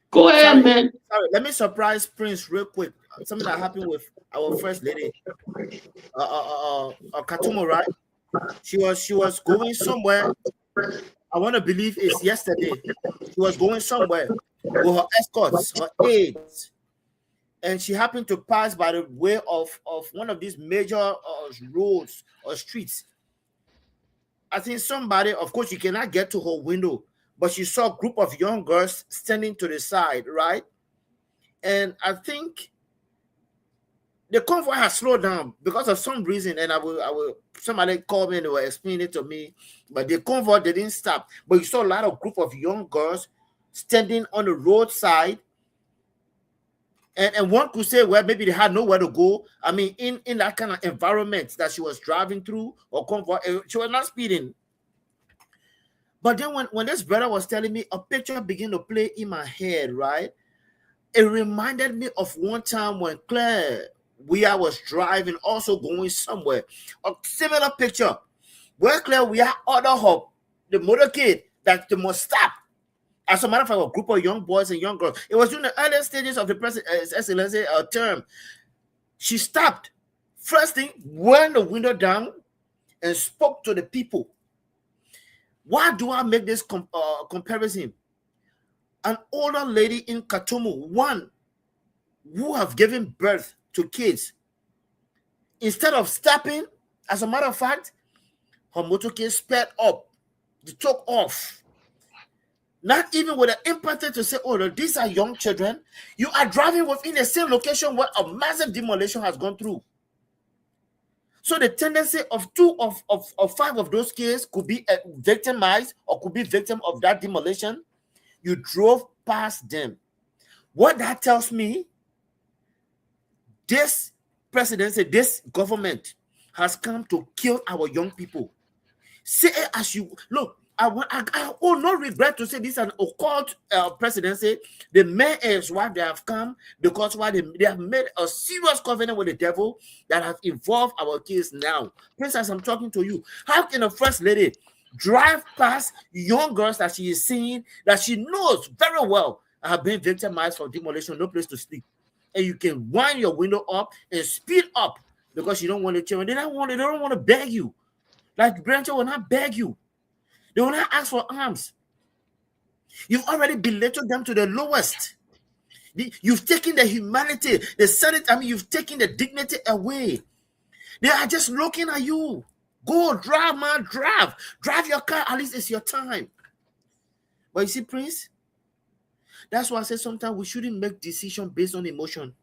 Speaker 8: Go ahead, man.
Speaker 6: Sorry, let me surprise Prince real quick. Something that happened with our first lady, Katumo, right? She was going somewhere. I want to believe it's yesterday. She was going somewhere with her escorts, her aides, and she happened to pass by the way of one of these major roads or streets. I think somebody, of course, you cannot get to her window, but she saw a group of young girls standing to the side, right? And I think the convoy has slowed down because of some reason, and I will somebody called me and they were explaining it to me, but the convoy didn't stop. But you saw a lot of group of young girls standing on the roadside, and one could say, well, maybe they had nowhere to go. I mean, in that kind of environment that she was driving through, or convoy, she was not speeding. But then when this brother was telling me, a picture began to play in my head, right? It reminded me of one time when Claire was driving, also going somewhere. A similar picture where Claire ordered her, the motorcade, that they must stop. As a matter of fact, a group of young boys and young girls. It was during the early stages of the President's Excellency term. She stopped. First thing, went the window down and spoke to the people. Why do I make this comparison? An older lady in Katumu, one who have given birth to kids, instead of stopping, as a matter of fact, her motorcade sped up. They took off. Not even with an empathy to say, oh, these are young children. You are driving within the same location where a massive demolition has gone through. So the tendency of 2 of 5 of those kids could be victimized or could be victim of that demolition. You drove past them. What that tells me, this presidency, this government has come to kill our young people. Say it as you look. I will not regret to say this is an occult presidency. The men is why they have come, because why they have made a serious covenant with the devil that have involved our kids now. Princess, I'm talking to you. How can a first lady drive past young girls that she is seeing, that she knows very well have been victimized for demolition, no place to sleep, and you can wind your window up and speed up because you don't want to children. They don't want to beg you. Like grandchildren will not beg you. They will not ask for alms. You've already belittled them to the lowest. You've taken the humanity, the sanity. I mean, you've taken the dignity away. They are just looking at you. Go drive, man, drive. Drive your car. At least it's your time. But you see, Prince, that's why I say sometimes we shouldn't make decisions based on emotion.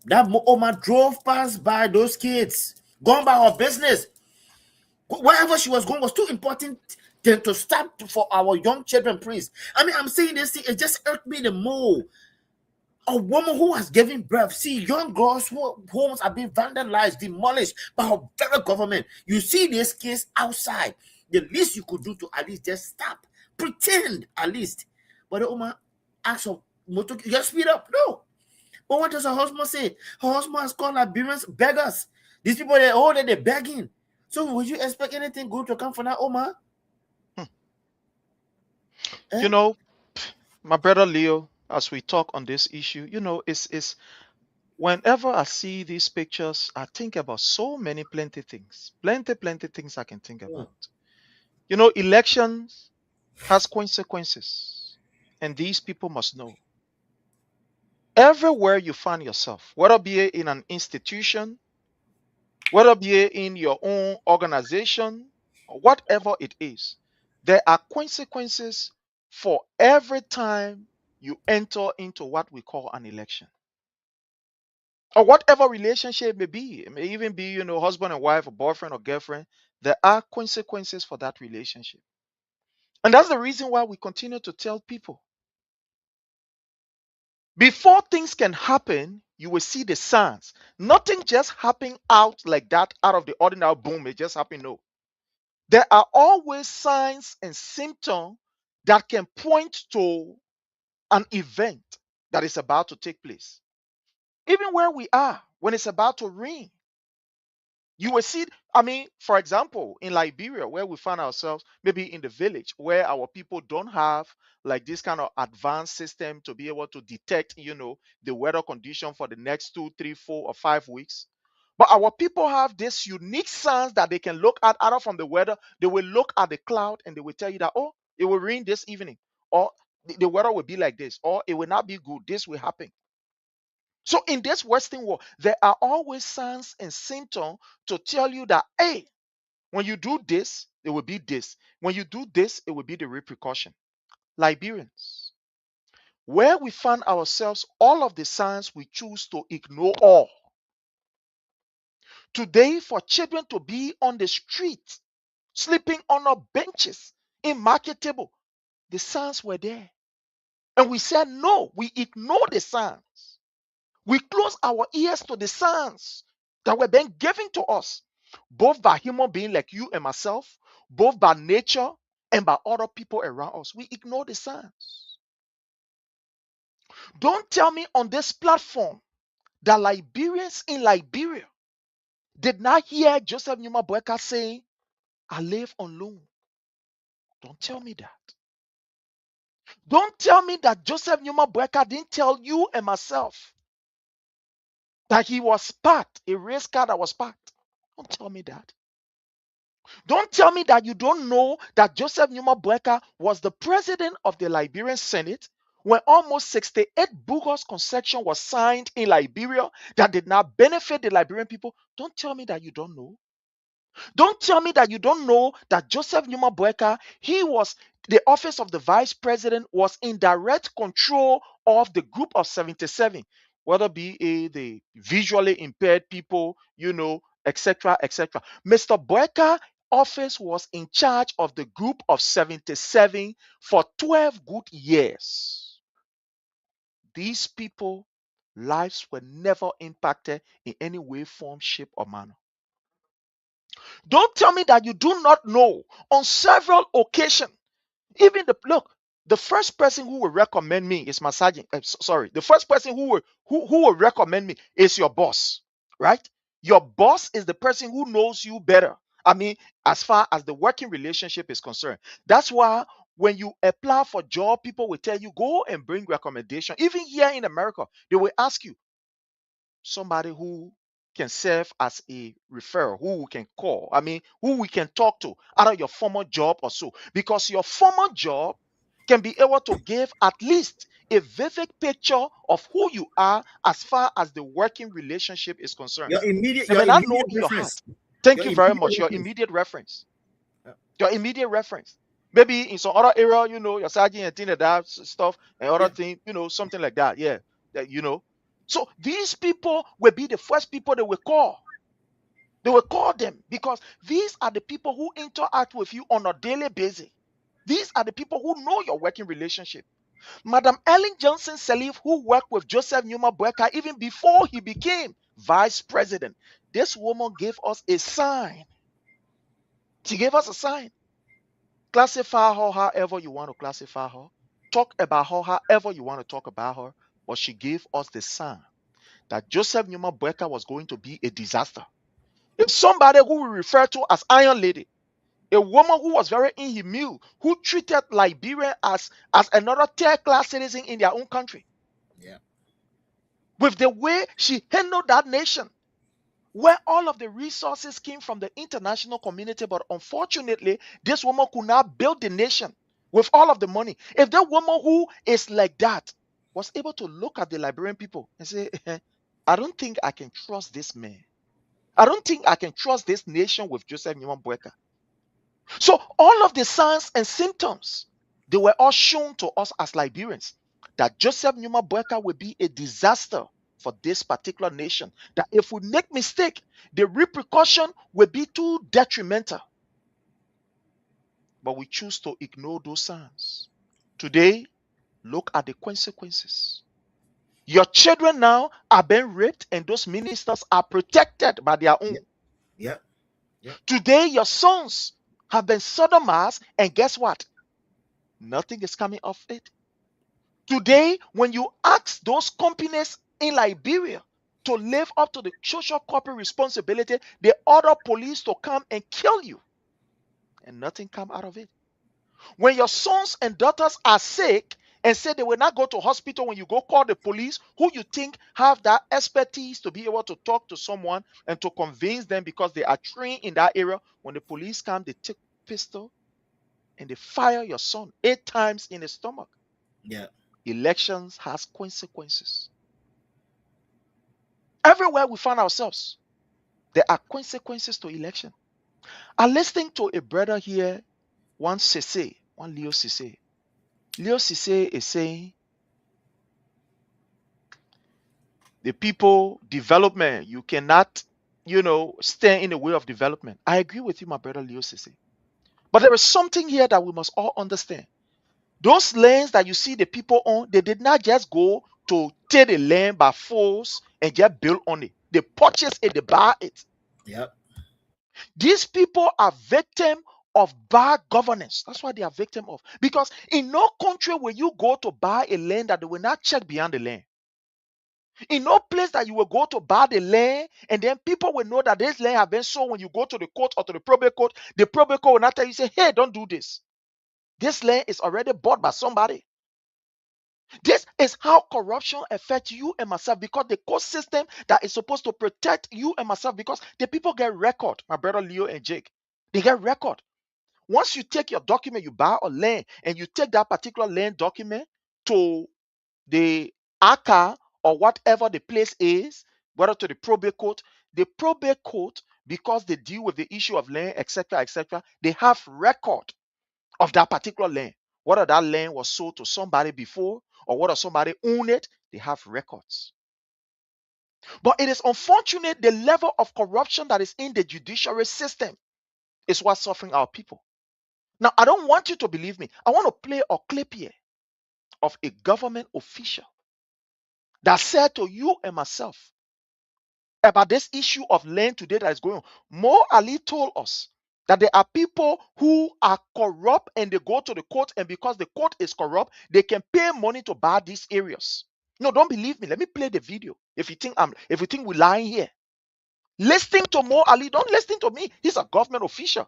Speaker 6: That Oma drove past by those kids, gone by her business. Wherever she was going was too important than to stop for our young children, Prince. I mean, I'm saying this thing, it just irked me the more. A woman who has given birth, see young girls whose homes are being vandalized, demolished by her very government. You see this case outside. The least you could do to at least just stop, pretend at least. But the woman asks her motor, just speed up. No. But what does her husband say? Her husband has called Liberians beggars. These people, they're begging. So would you expect anything good to come from that, Omar?
Speaker 2: You know, my brother Leo, as we talk on this issue, it's whenever I see these pictures, I think about so many plenty things. Plenty things I can think about. Elections has consequences, and these people must know. Everywhere you find yourself, whether be it in an institution, whether be it in your own organization, or whatever it is, there are consequences for every time you enter into what we call an election. Or whatever relationship it may be. It may even be, husband and wife, or boyfriend or girlfriend. There are consequences for that relationship. And that's the reason why we continue to tell people before things can happen, you will see the signs. Nothing just happen out like that, out of the ordinary, boom, it just happened. No. There are always signs and symptoms that can point to an event that is about to take place. Even where we are, when it's about to rain, you will see, for example, in Liberia, where we find ourselves, maybe in the village, where our people don't have like this kind of advanced system to be able to detect, the weather condition for the next 2, 3, 4, or 5 weeks. But our people have this unique signs that they can look at either from the weather. They will look at the cloud and they will tell you that, oh, it will rain this evening, or the weather will be like this, or it will not be good. This will happen. So in this Western world, there are always signs and symptoms to tell you that, hey, when you do this, it will be this. When you do this, it will be the repercussion. Liberians, where we find ourselves, all of the signs we choose to ignore all. Today, for children to be on the street, sleeping on our benches, in market table, the signs were there. And we said, no, we ignore the signs. We close our ears to the signs that were being given to us, both by human beings like you and myself, both by nature and by other people around us. We ignore the signs. Don't tell me on this platform that Liberians in Liberia did not hear Joseph Numa Boakai saying, I live on loan. Don't tell me that. Don't tell me that Joseph Numa Boakai didn't tell you and myself that he was packed, a race car that was packed. Don't tell me that. Don't tell me that you don't know that Joseph Numa Boakai was the president of the Liberian Senate when almost 68 bogus concession was signed in Liberia that did not benefit the Liberian people. Don't tell me that you don't know. Don't tell me that you don't know that Joseph Numa Boakai, the office of the vice president was in direct control of the group of 77, whether be the visually impaired people, etc., etc. Mr. Boakai office was in charge of the group of 77 for 12 good years. These people lives were never impacted in any way, form, shape, or manner. Don't tell me that you do not know on several occasions. Even the first person who will recommend me is my sergeant. Sorry, the first person who will recommend me is your boss, right? Your boss is the person who knows you better. As far as the working relationship is concerned. That's why when you apply for job, people will tell you go and bring recommendation. Even here in America, they will ask you somebody who can serve as a referral, who we can call, who we can talk to out of your former job or so. Because your former job can be able to give at least a vivid picture of who you are as far as the working relationship is concerned.
Speaker 6: Your immediate,
Speaker 2: They
Speaker 6: your
Speaker 2: may not know
Speaker 6: immediate
Speaker 2: in your
Speaker 6: reference.
Speaker 2: heart. Thank
Speaker 6: Your
Speaker 2: you very
Speaker 6: immediate
Speaker 2: much. Your
Speaker 6: reference.
Speaker 2: immediate reference.
Speaker 6: Yeah.
Speaker 2: Your immediate reference. Maybe in some other area, your sergeant and things like that stuff and other
Speaker 6: Yeah.
Speaker 2: thing, something like that. Yeah. So these people will be the first people they will call. They will call them because these are the people who interact with you on a daily basis. These are the people who know your working relationship. Madam Ellen Johnson Sirleaf, who worked with Joseph Numa Boakai even before he became vice president, this woman gave us a sign. She gave us a sign. Classify her however you want to classify her. Talk about her however you want to talk about her. But she gave us the sign that Joseph Numa Boakai was going to be a disaster. If somebody who we refer to as Iron Lady, a woman who was very inhuman, who treated Liberia as another third-class citizen in their own country,
Speaker 6: Yeah.
Speaker 2: with the way she handled that nation, where all of the resources came from the international community, but unfortunately, this woman could not build the nation with all of the money. If that woman who is like that was able to look at the Liberian people and say, I don't think I can trust this man. I don't think I can trust this nation with Joseph Newman Boakai. So all of the signs and symptoms, they were all shown to us as Liberians, that Joseph Newman Boakai will be a disaster for this particular nation. That if we make mistake, the repercussion will be too detrimental. But we choose to ignore those signs. Today, look at the consequences. Your children now are being raped, and those ministers are protected by their own.
Speaker 6: Yeah. Yeah.
Speaker 2: Today, your sons have been sodomized, and guess what? Nothing is coming of it. Today, when you ask those companies in Liberia to live up to the social corporate responsibility, they order police to come and kill you, and nothing come out of it. When your sons and daughters are sick and say they will not go to hospital, when you go call the police, who you think have that expertise to be able to talk to someone and to convince them because they are trained in that area, when the police come, they take pistol and they fire your son 8 times in the stomach.
Speaker 6: Yeah.
Speaker 2: Elections has consequences. Everywhere we find ourselves, there are consequences to election. I listened to a brother here, one Leo Sise. Leo Sise is saying, the people, development, you cannot, stand in the way of development. I agree with you, my brother Leo Sise. But there is something here that we must all understand. Those lands that you see the people on, they did not just go to take the land by force and just build on it. They purchase it, they buy it.
Speaker 6: Yep.
Speaker 2: These people are victim of bad governance. That's what they are victim of. Because in no country will you go to buy a land that they will not check beyond the land. In no place that you will go to buy the land, and then people will know that this land have been sold. When you go to the court or to the probate court, the probate court will not tell you, say, hey, don't do this. This land is already bought by somebody. This is how corruption affects you and myself, because the court system that is supposed to protect you and myself, because the people get record, my brother Leo and Jake, they get record. Once you take your document, you buy a land, and you take that particular land document to the ACA or whatever the place is, whether to the probate court, because they deal with the issue of land, etc., they have record of that particular land. Whether that land was sold to somebody before or whether somebody owned it, they have records. But it is unfortunate the level of corruption that is in the judiciary system is what's suffering our people. Now, I don't want you to believe me. I want to play a clip here of a government official that said to you and myself about this issue of land today that is going on. Mo Ali told us that there are people who are corrupt and they go to the court, and because the court is corrupt, they can pay money to buy these areas. No, don't believe me. Let me play the video. If you think we're lying here, listening to Mo Ali, don't listen to me. He's a government official.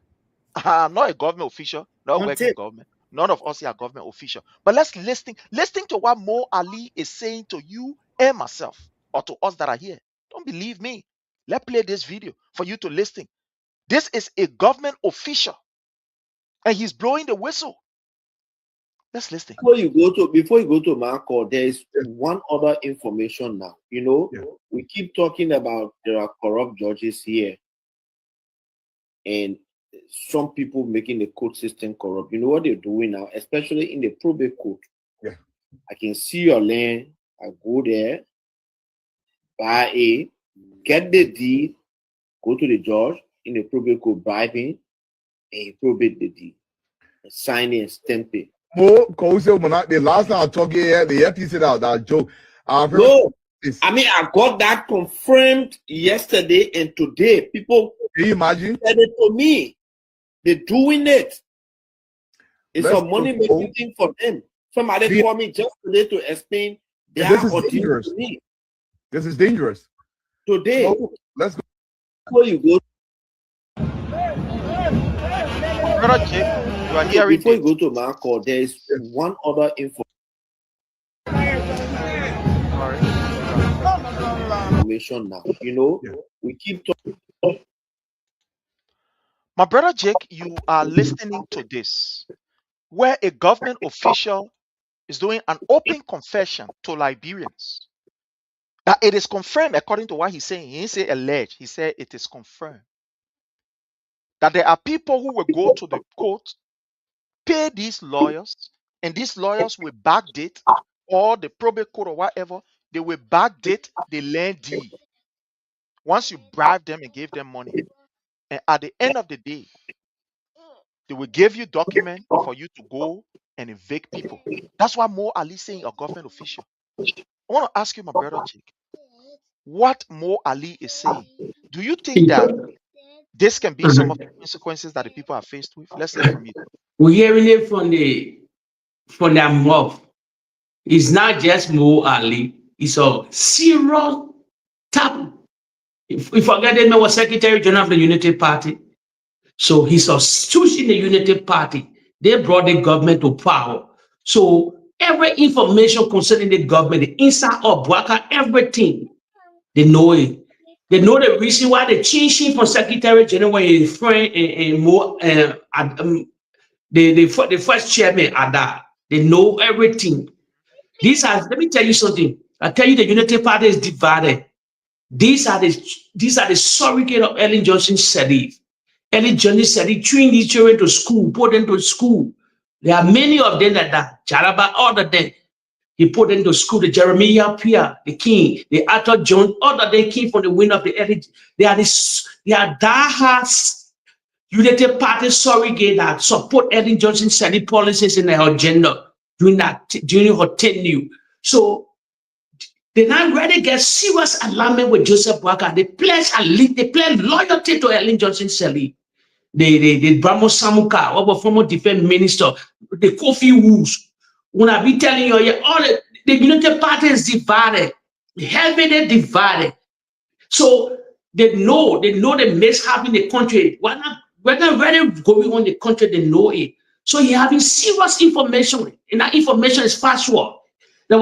Speaker 2: I'm not a government official, not working in government. None of us here are government official. But let's listen to what Mo Ali is saying to you and myself, or to us that are here. Don't believe me. Let's play this video for you to listen. This is a government official, and he's blowing the whistle. Let's listen.
Speaker 9: Before you go to Marco, there is one other information now. We keep talking about there are corrupt judges here, and some people making the court system corrupt. You know what they're doing now, especially in the probate court.
Speaker 10: Yeah.
Speaker 9: I can see your land. I go there, buy it, get the deed, go to the judge in the probate court, bribe him, and he probate the deed, sign it and stamp it.
Speaker 10: The last time I talked here, the FTC that joke.
Speaker 9: No, I mean, I got that confirmed yesterday and today. People,
Speaker 10: can you imagine?
Speaker 9: Said it to me. They're doing it. It's a money making thing for them. Somebody called me just today to explain.
Speaker 10: This is dangerous. This is dangerous.
Speaker 9: Today,
Speaker 10: let's go.
Speaker 9: Before you go
Speaker 2: Brother Jake, you are
Speaker 9: So
Speaker 2: hearing
Speaker 9: before you
Speaker 2: this.
Speaker 9: go to my call, there is one other information now. You know, we keep talking.
Speaker 2: My brother Jake, you are listening to this, where a government official is doing an open confession to Liberians. That it is confirmed according to what he's saying. He didn't say alleged, he said it is confirmed. That there are people who will go to the court, pay these lawyers, and these lawyers will backdate, or the probate court or whatever, they will backdate the land deed. Once you bribe them and give them money, and at the end of the day, they will give you document for you to go and evict people. That's why Mo Ali saying a government official. I want to ask you, my brother Jake, what Mo Ali is saying. Do you think that this can be some of the consequences that the people are faced with? Let's hear from you.
Speaker 8: We're hearing it from their mouth. It's not just Mo Ali. It's a serious tap. If we forget that man was Secretary General of the Unity Party, so he's a stooge in the Unity Party. They brought the government to power. So every information concerning the government, the inside of Boakai, everything, they know it. They know the reason why they changed him from Secretary General when his friend and more the first chairman at that. They know everything. Let me tell you something. I tell you the Unity Party is divided. These are the surrogate of Ellen Johnson Sirleaf. Ellen Johnson Sirleaf trained these children to school, put them to school. There are many of them like that. Jaraba, all of them. He put them to school. The Jeremiah Pierre, the king, the Arthur John, all of them came from the wing of the Ellen. They are diehard Unity Party surrogate that support Ellen Johnson Sirleaf policies in her agenda during her tenure. So they now ready get serious alignment with Joseph Boakai. They pledge loyalty to Ellen Johnson Sirleaf. The Brahmo Samuka, our former defense minister, the Kofi Woods. When I be telling you, all the Unity Party is divided, heavily divided. So they know the mishap in the country. We're not ready going on the country, they know it. So you're having serious information, and that information is factual. They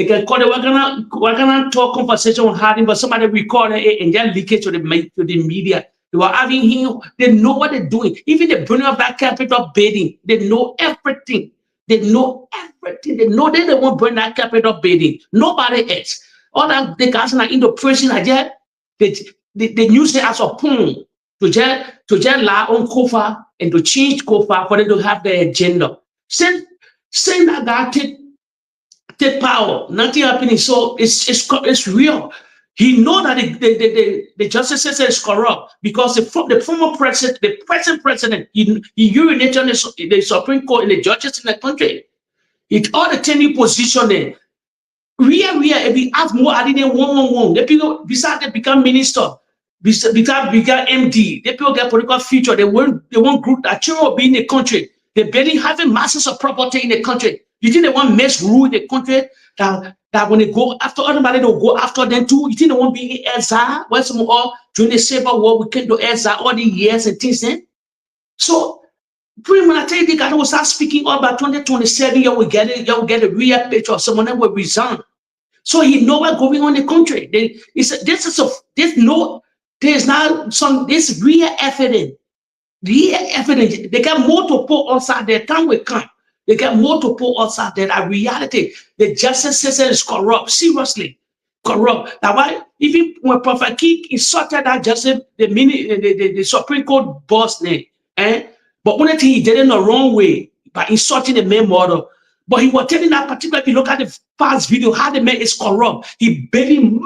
Speaker 8: can call it, we're gonna talk conversation on having, but somebody record it and then leak it to the media. They were having him, they know what they're doing. Even the burning of that Capitol building, they know everything. They know everything. They know they don't want to burn that Capitol building. Nobody else. All that the guys are in the prison, they use it as a pawn to just lie on Kofa and to change Kofa for them to have their agenda. Saying that guy take power, nothing happening. So it's real. He know that the justice system is corrupt because the former president, the present president, he urinated on the Supreme Court and the judges in the country. It all the tenure position there. If we have more, I didn't one. The people besides they become minister, become MD. The people get political future. They want group that will be in the country. They barely having masses of property in the country. You think they want mess rule in the country that when they go after everybody, they'll go after them too? You think they won't be in exile? When some all during the Civil War, we came to exile all the years and things then. So pretty when I tell you the guy will start speaking all about 2027, you will get a real picture of someone that will resign. So he know what's going on in the country. There's not this real evidence. Real evidence. They got more to put outside there. Time will come. They got more to put outside there. That reality, the justice system is corrupt. Seriously, corrupt. That's why even when Prophet King insulted that justice, the Supreme Court boss name, but one thing he did it in the wrong way by insulting the main model. But he was telling that particular, if you look at the past video, how the man is corrupt. He building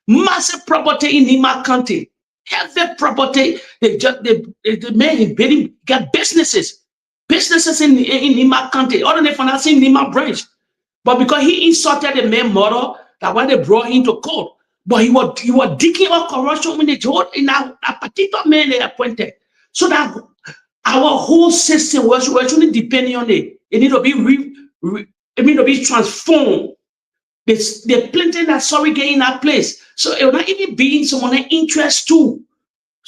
Speaker 8: massive property in Nima County. Heavy property. The man he building got businesses in Nima County, other than financing Nima branch. But because he insulted the main model, that's why they brought him to court. But he was digging up corruption in that particular man they appointed. So that our whole system was actually depending on it. It need to be transformed. The plenty that sorry getting in that place. So it will not even be in someone's interest too.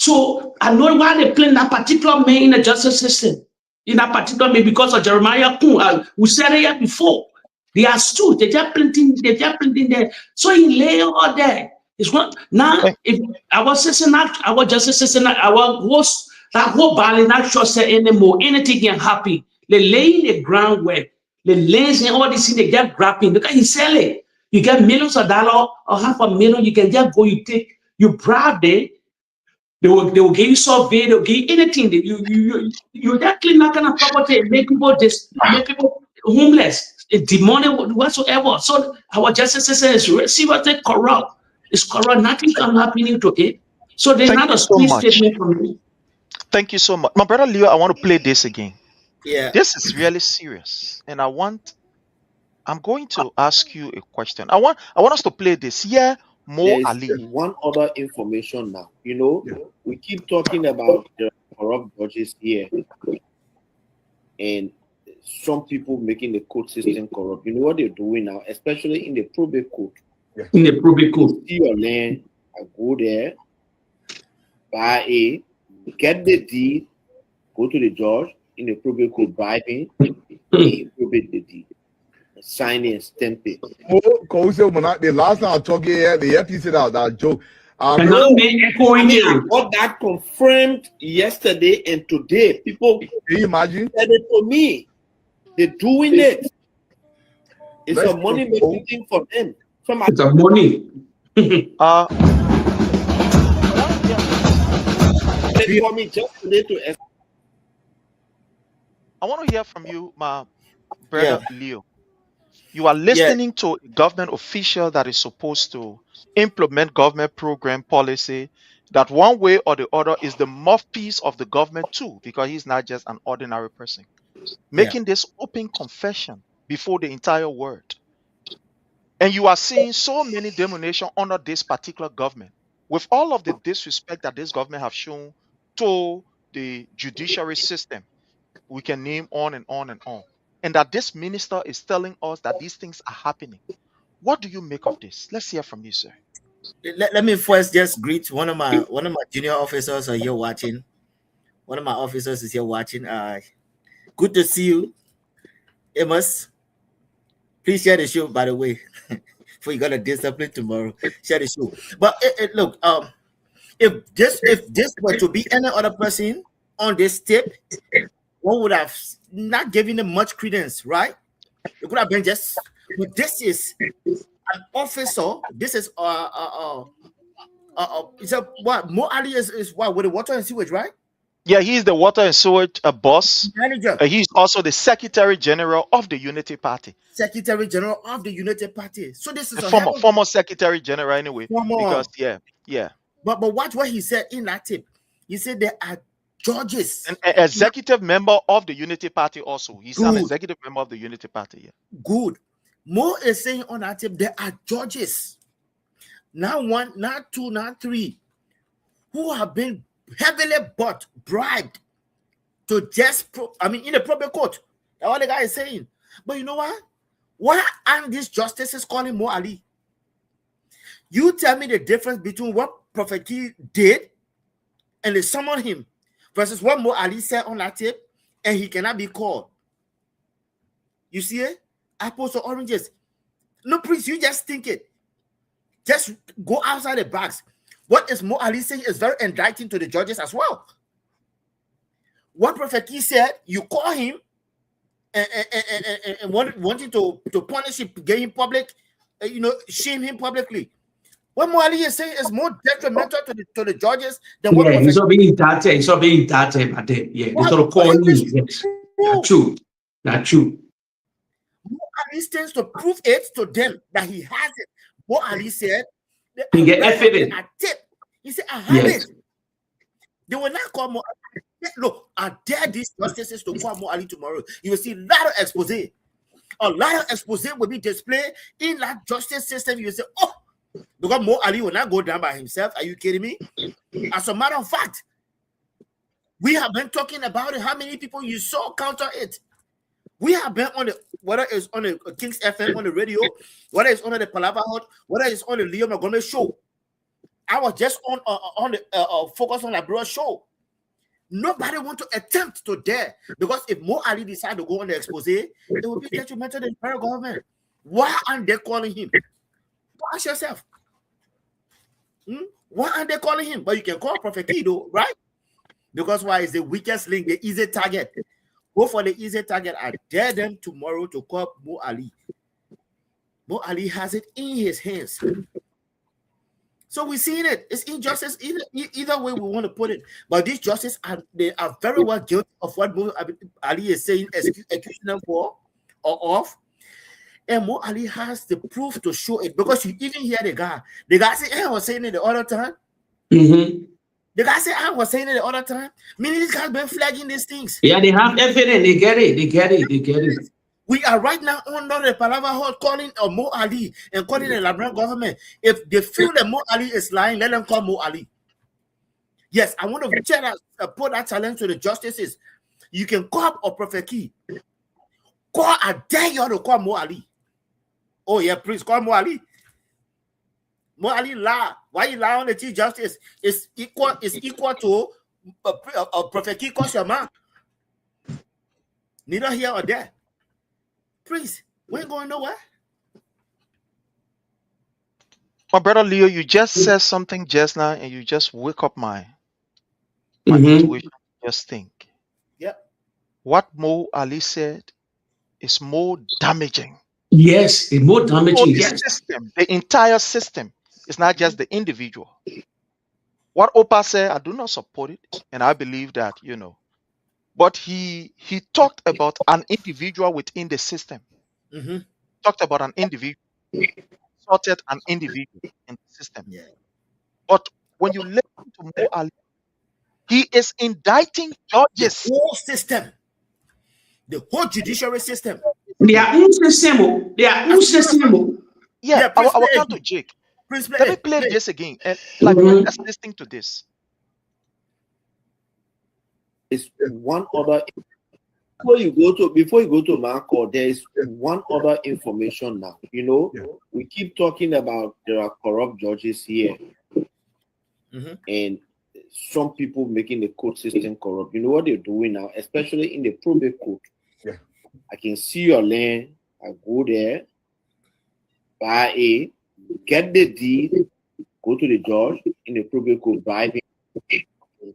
Speaker 8: So I know why they claim that particular man in the justice system, in that particular man, because of Jeremiah Kun. We said it here before. They are stood. They're just printing there. So he lay all there. It's one now. If I was assistant, I was just assistant, I was that whole bally not trust anymore. Anything can happen. They lay in the groundwork. The lays and all this thing they get grabbing. Look at he sell it. You get millions of dollars or $500,000. You can just go. You bribe them. They will give you survey, they'll give you anything. You just clean that kind of property and make people homeless, demonic whatsoever. So our justice system is seriously corrupt. It's corrupt, nothing can happen to it. So there's not a sweet statement from me.
Speaker 2: Thank you so much. My brother Leo, I want to play this again.
Speaker 6: Yeah.
Speaker 2: This is really serious. And I'm going to ask you a question. I want us to play this. Yeah, Mo
Speaker 9: There is
Speaker 2: Ali.
Speaker 9: one other information now. We keep talking about the corrupt judges here, and some people making the court system corrupt. You know what they're doing now, especially in the probate court.
Speaker 8: In the probate court,
Speaker 9: see your land, I go there, buy it, get the deed, go to the judge in the probate court, bribing, probate the deed. Sign it and stamp it.
Speaker 10: The last time I talked here, the FTC that joke.
Speaker 9: I got that confirmed yesterday and today. People,
Speaker 10: can you imagine?
Speaker 9: Said it to me. They're doing it. It's a money making thing for them.
Speaker 8: It's a money.
Speaker 9: They call me just today to.
Speaker 2: I want to hear from you, my brother Leo. You are listening to a government official that is supposed to implement government program policy that one way or the other is the mouthpiece of the government too, because he's not just an ordinary person. Making this open confession before the entire world. And you are seeing so many denomination under this particular government, with all of the disrespect that this government have shown to the judiciary system. We can name on and on and on. And that this minister is telling us that these things are happening. What do you make of this? Let's hear from you, sir.
Speaker 6: Let me first just greet one of my junior officers are here watching. One of my officers is here watching. Good to see you, Amos. Please share the show, by the way. Before you got a discipline tomorrow, share the show. But look, if this were to be any other person on this tip, one would have not given them much credence, right? It could have been just. But this is an officer. This is it's a what? Mo Ali is what with the water and sewage, right?
Speaker 2: Yeah, he's the water and sewage boss.
Speaker 6: Manager.
Speaker 2: He's also the Secretary General of the Unity Party.
Speaker 6: Secretary General of the Unity Party. So this is a
Speaker 2: former Secretary General anyway. Because yeah.
Speaker 6: But watch what he said in that tip. He said there are judges.
Speaker 2: An executive member of the Unity Party also. He's an executive member of the Unity Party. Yeah.
Speaker 6: Good. Mo is saying on that tip there are judges. Not one, not two, not three, who have been heavily bribed to just in the probate court. That's what the guy is saying. But you know what? Why aren't these justices calling Mo Ali? You tell me the difference between what Prophet Key did and they summoned him versus what Mo Ali said on that tape and he cannot be called. You see it? Apples or oranges. No, please, you just think it. Just go outside the box. What is Mo Ali saying is very indicting to the judges as well. What Prophet Key said, you call him and wanting to punish him, get him public, shame him publicly. What Mo Ali is saying is more detrimental to the judges than what
Speaker 8: Prophet Key. He's not being indicted. He's not being indicted. Yeah, he's not calling him. Yes. Not true. Not true.
Speaker 6: Mo Ali stands to prove it to them that he has it. Mo Ali said,
Speaker 8: he get evidence.
Speaker 6: He said, I have it. They will not call Mo Ali. Look, I dare these justices to call Mo Ali tomorrow. You will see a lot of expose. A lot of expose will be displayed in that justice system. You will say, oh, because Mo Ali will not go down by himself. Are you kidding me? As a matter of fact, we have been talking about it. How many people you saw counter it? We have been on whether it's on the King's FM on the radio, whether it's on the Palava Hut, whether it's on the Leo Magome show. I was just on the focus on Labrador show. Nobody want to attempt to dare, because if Mo Ali decide to go on the expose, it will be detrimental to the federal government. Why aren't they calling him? Ask yourself. Why aren't they calling him? But you can call Prophet Kido, right? Because why is the weakest link, the easy target? Go for the easy target. I dare them tomorrow to call Mo Ali. Mo Ali has it in his hands. So we're seeing it. It's injustice either way we want to put it. But these justices they are very well guilty of what Mo Ali is saying, accusing them for or of. And Mo Ali has the proof to show it, because you even hear the guy. The guy said, I was saying it the other time. The guy said, I was saying it the other time. Meaning this guy's been flagging these things.
Speaker 8: Yeah, they have evidence. They get it.
Speaker 6: We are right now under the Palava Hall calling Mo Ali and calling the Labrador government. If they feel that Mo Ali is lying, let them call Mo Ali. Yes, I want to put that challenge to the justices. You can call up a Prophet Key. I dare you to call Mo Ali. Oh yeah, please call Mo Ali. Mo Ali lie. Why you lie on the Chief Justice? It's equal to a Prophet Key calls your man. Neither here or there. Please, we ain't going nowhere.
Speaker 2: My brother Leo, you just said something just now, and you just wake up my intuition. Just think.
Speaker 6: Yep.
Speaker 2: What Mo Ali said is more damaging.
Speaker 8: Yes, it's more damaging.
Speaker 2: The system, the entire system. It's not just the individual. What Opa said, I do not support it, and I believe that, but he talked about an individual within the system. Talked about an individual, sorted an individual in the system.
Speaker 6: Yeah.
Speaker 2: But when you listen to Mo Ali, he is indicting judges.
Speaker 6: The whole system, the whole judiciary system.
Speaker 8: Their own system.
Speaker 2: Yeah, I will come to Jake. Let me play this again. And let's listening to this.
Speaker 9: It's one other. Before you go to Marco, there is one other information now. We keep talking about there are corrupt judges here, and some people making the court system corrupt. You know what they're doing now, especially in the probate court.
Speaker 10: Yeah.
Speaker 9: I can see your land. I go there, get the deed, go to the judge in the probate court, buy it,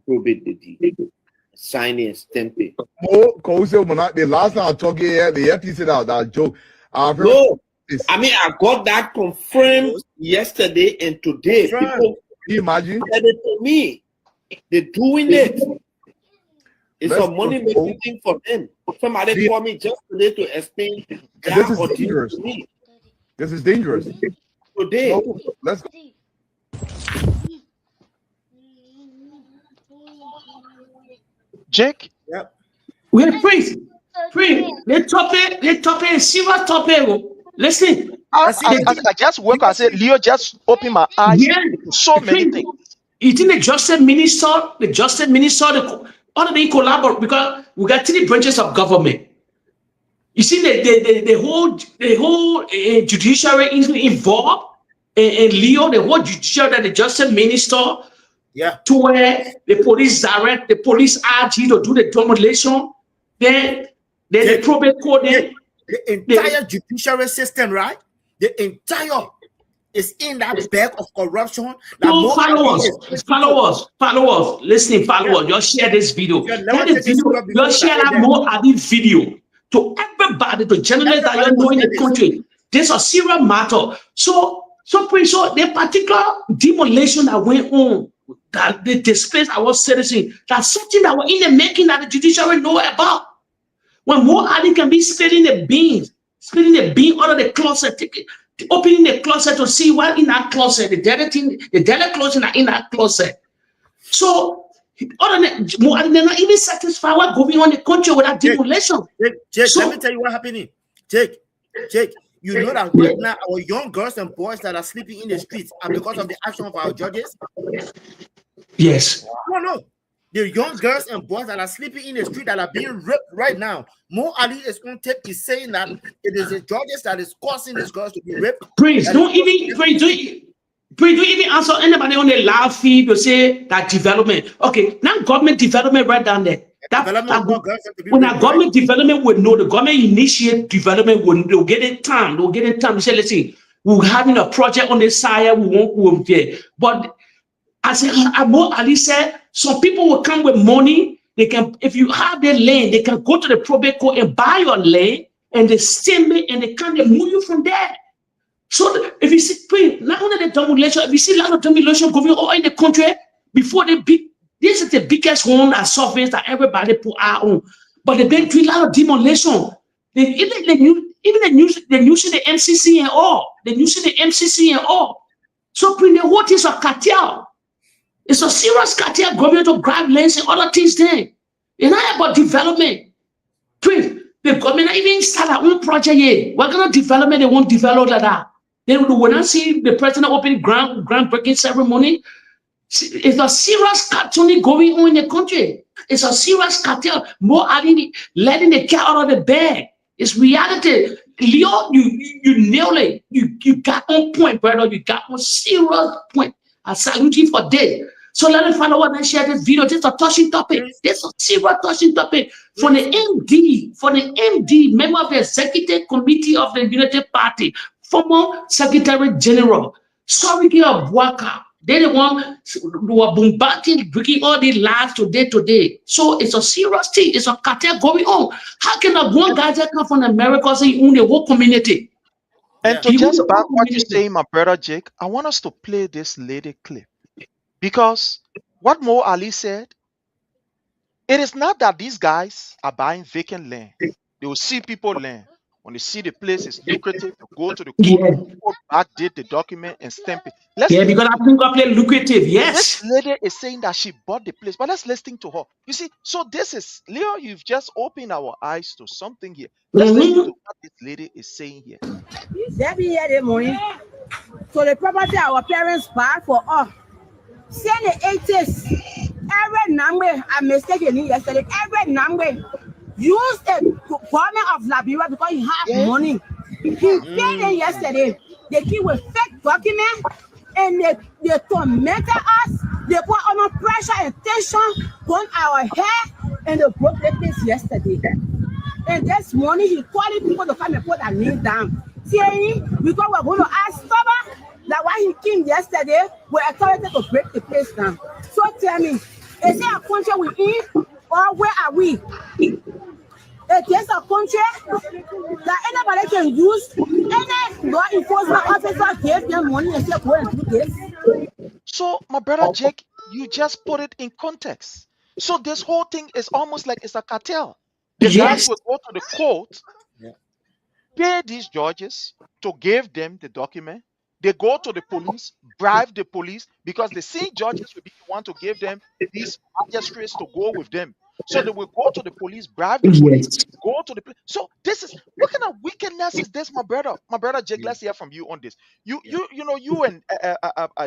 Speaker 9: probate the deed. Sign it and stamp it.
Speaker 10: The last time I talked here, the FTC that joke.
Speaker 9: No, I mean I got that confirmed yesterday and today. People,
Speaker 10: can you imagine?
Speaker 9: Said it to me. They're doing it. It's a money making thing for them. Somebody called me just today to explain
Speaker 10: this is dangerous. This is dangerous.
Speaker 9: Today,
Speaker 10: let's go.
Speaker 2: Jake?
Speaker 6: Yep.
Speaker 8: We have Prince. They topic, serious topic. Listen.
Speaker 2: I just woke up. I said, Leo just opened my eyes to so many things.
Speaker 8: It's in the justice minister, all of them collaborate, because we got 3 branches of government. You see, the whole judiciary is involved, and Leo, the whole judiciary, the justice minister, to where the police direct, the police RG to do the demolition, then the probate court,
Speaker 6: the entire judiciary system, right? The entire is in that bag of corruption.
Speaker 8: Followers, listening, followers, just share this video. Just share that Mo Ali video to everybody, to journalists that you know in the country. This is a serious matter. So the particular demolition that went on, that they displaced our citizens, that's something that were in the making that the judiciary know about. When Mo Ali can be spilling the bean out of the closet, opening the closet to see what in that closet, the dirty clothes in that closet. So, other than Mo Ali, they're not even satisfied what's going on in the country with that demolition.
Speaker 6: Jake, let me tell you what happening. Jake, you know that right now our young girls and boys that are sleeping in the streets are because of the action of our judges?
Speaker 8: Yes.
Speaker 6: No. The young girls and boys that are sleeping in the street that are being raped right now. Mo Ali is on tape is saying that it is the judges that is causing these girls to be raped.
Speaker 8: Prince, Please do even answer anybody on the live feed to say that development. Okay, now government development right down there. When a government development would know, the government initiate development would they'll get it time. They'll get it time. They say, listen, we're having a project on the side, we won't get. But as Ali said, some people will come with money. They can, if you have their land, they can go to the probate court and buy your land, and they stamp it, and they move you from there. So if you see, not only the demolition, if you see a lot of demolition going on in the country, before they big, this is the biggest one that surface that everybody put out on. But they've been doing a lot of demolition. Even they're using the MCC and all. They're using the MCC and all. So the whole thing is a cartel. It's a serious cartel going to grab lands and other things there. It's not about development. The government even start their own project here. What kind of development they won't develop like that? They will not see the president opening groundbreaking ceremony. It's a serious cartel going on in the country. It's a serious cartel. More letting the cat out of the bag. It's reality. Leo, you nail it. You got on point, brother. You got on serious point. I salute you for that. So let me find out what I share this video. This is a touching topic. This is a serious touching topic. For the MD, member of the Executive Committee of the United Party, former Secretary General, sorry, Boakai. They're the one who are bombarding, breaking all these lives today. So it's a serious thing. It's a cartel going on. How can one guy that come from America say he own the whole community?
Speaker 2: And to just back what you're saying, my brother Jake, I want us to play this lady clip. Because what Mo Ali said, it is not that these guys are buying vacant land. They will see people land. When they see the place is lucrative, they go to the court, backdate the document and stamp it.
Speaker 8: Because I think I play lucrative, yes.
Speaker 2: This lady is saying that she bought the place, but let's listen to her. You see, so this is, Leo, you've just opened our eyes to something here. Let's listen to what this lady is saying here.
Speaker 11: They be here the morning. So the property our parents bought for us. Since the 80s, every number, I mistaken yesterday, every number use the government of Liberia because you have money. He paid it yesterday. They keep with fake documents and they tormented us. They put on pressure and tension on our head and they broke the place yesterday. And this morning he called people to come and put their name down. Saying because we're going to ask stubborn that why he came yesterday with authority to break the place down. So tell me, is it a country we in or where are we? It is a country that anybody can use. Any law enforcement officer gave them money and said, go and do this.
Speaker 2: So, my brother Jake, you just put it in context. So this whole thing is almost like it's a cartel. The guys will go to the court, pay these judges to give them the document. They go to the police, bribe the police, because the same judges will be the one to give them these magistrates to go with them. So they will go to the police, bribe the police, go to the police. So this is, what kind of wickedness is this, my brother? My brother Jake, let's hear from you on this. You know, you and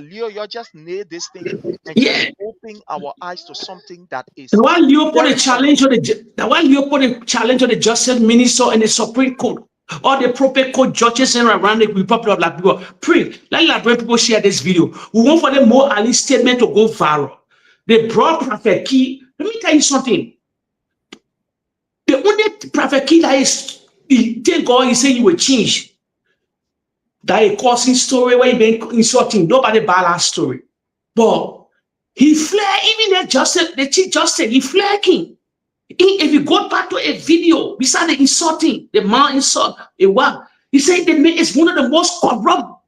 Speaker 2: Leo, you're just near this thing and just opening our eyes to something that is.
Speaker 8: While Leo put a challenge on the Justice Minister and the Supreme Court, all the proper court judges around the Republic of Liberia, pray. Let Liberian people share this video. We want for them more Ali statement to go viral. They brought Prophet Key. Let me tell you something. The only Prophet Key that is, thank God, he said he will change. That a causing story where he been insulting. Nobody buy that story. But he fled, even the Chief Justice, he fled him. If you go back to a video, beside the insulting, the man insult, he said the man is one of the most corrupt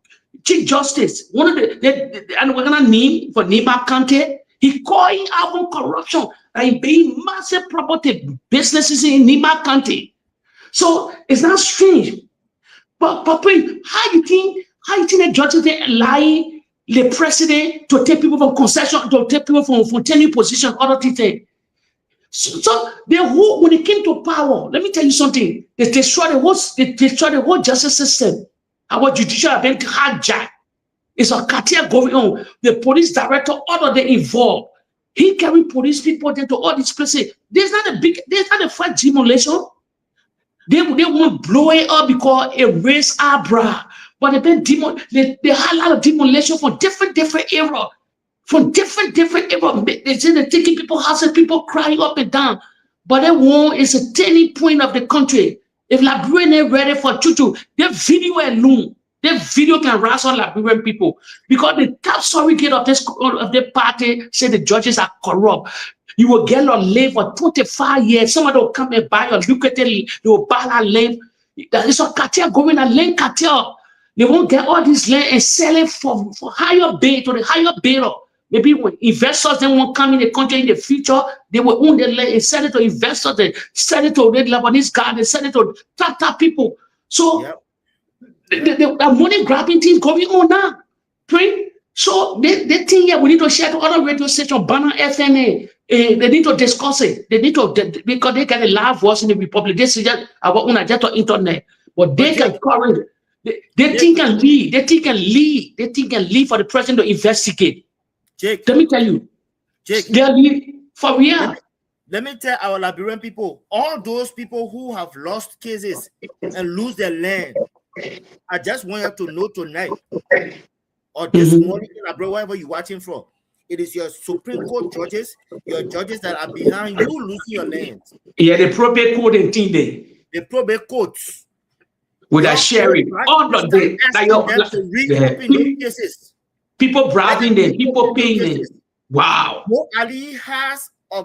Speaker 8: Chief Justice. One of and we're gonna name for Nima County. He called it out on corruption and being massive property businesses in Nima County. So it's not strange. But how you think the judges they allow the president to take people from concession, to take people from tenure position, other things? So when it came to power, let me tell you something. They destroyed the whole justice system. Our judicial have been hijacked. It's a cartel going on. The police director, all of them involved. He carried police people into all these places. There's not a fight demolition. They won't blow it up because it raised our brow. but they had a lot of demolition from different era. From different era. They say they're taking people's houses, people crying up and down. But that one is a turning point of the country. If Liberian ain't ready for Chuchu, their video alone, their video can rise on Liberian people. Because the top surrogate of the party said the judges are corrupt. You will get your land for 25 years. Somebody will come and buy your lucrative, they will buy that land. There is a cartel going, a land cartel. They won't get all this land and sell it for higher bid to the higher bidder. Maybe when investors then won't come in the country in the future, they will own the land and sell it to investors, and sell it to red Lebanese guys, and sell it to Tata people. So the money grabbing things going on now. Right? So they think, yeah, we need to share to other radio stations, Banner FNA. They need to discuss it. They need to, because they get a live voice in the Republic. They say just about just on internet, but they can cover it. They think and lead. They think and lead. They think and lead for the president to investigate.
Speaker 6: Jake,
Speaker 8: let me tell you,
Speaker 6: Jake,
Speaker 8: they're lead for real.
Speaker 6: Let me tell our Liberian people, all those people who have lost cases and lose their land, I just want you to know tonight, or this morning, wherever you're watching from, it is your Supreme Court judges, your judges that are behind you losing your land.
Speaker 8: Yeah, the probate court and thing there.
Speaker 6: The probate courts.
Speaker 8: With a sharing. All of them. People bribing them, people paying them. Wow.
Speaker 6: Mo Ali has a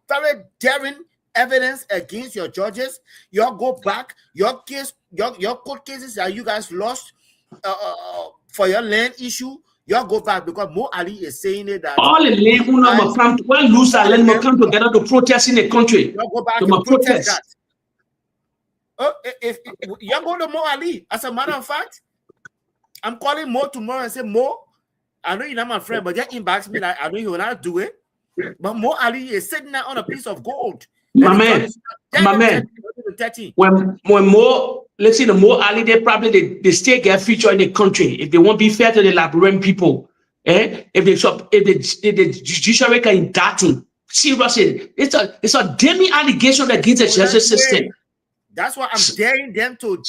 Speaker 6: very daring evidence against your judges. You go back, your case, your court cases that you guys lost for your land issue, you go back because Mo Ali is saying it that
Speaker 8: all the land will come come together to protest in the country.
Speaker 6: You go back and protest that. If you're going to Mo Ali, as a matter of fact, I'm calling Mo tomorrow and say, Mo, I know you're not my friend, but just inbox me like I know you will not do it. But Mo Ali is sitting there on a piece of gold.
Speaker 8: My man. When Mo, let's see, the Mo Ali, they still get featured in the country. If they won't be fair to the Liberian people, if the judiciary can indict him, seriously, it's a damning allegation against the justice system.
Speaker 6: That's why I'm daring them to.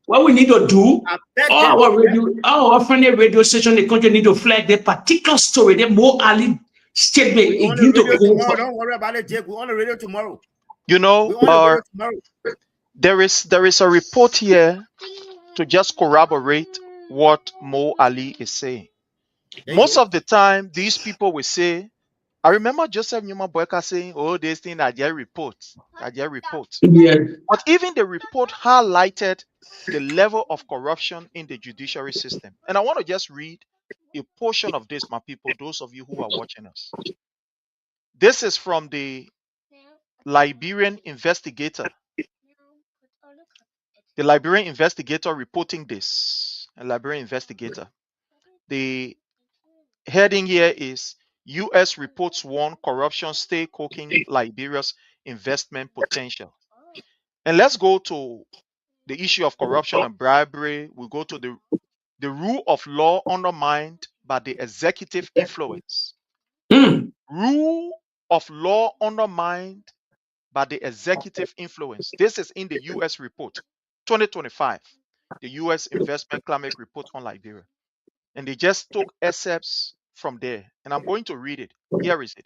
Speaker 8: What we need to do, our friendly radio station in the country need to flag the particular story, the Mo Ali statement.
Speaker 6: Don't worry about it, Jake. We're on the radio tomorrow.
Speaker 2: You know, there is a report here to just corroborate what Mo Ali is saying. Most of the time, these people will say, I remember Joseph Newman Boakai saying, oh, this thing are their reports.
Speaker 8: Yeah.
Speaker 2: But even the report highlighted the level of corruption in the judiciary system. And I want to just read a portion of this, my people, those of you who are watching us. This is from the Liberian investigator. The Liberian investigator reporting this. A Liberian investigator. The heading here is U.S. reports warn corruption stay cooking Liberia's investment potential. And let's go to the issue of corruption and bribery. We go to the rule of law undermined by the executive influence. Rule of law undermined by the executive influence. This is in the U.S. report 2025, the U.S. Investment Climate Report on Liberia. And they just took excerpts from there. And I'm going to read it. Here is it.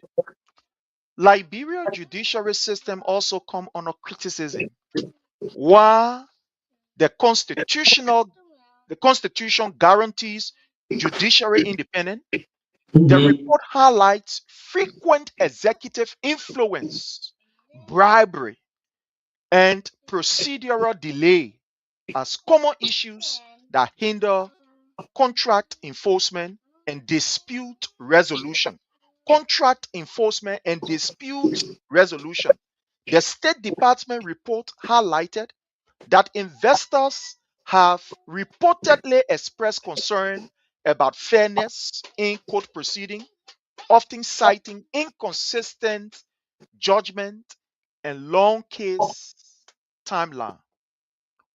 Speaker 2: Liberia judiciary system also come under criticism. While the Constitution guarantees judiciary independence, the report highlights frequent executive influence, bribery, and procedural delay as common issues that hinder contract enforcement and dispute resolution. Contract enforcement and dispute resolution. The State Department report highlighted that investors have reportedly expressed concern about fairness in court proceeding, often citing inconsistent judgment and long case timeline.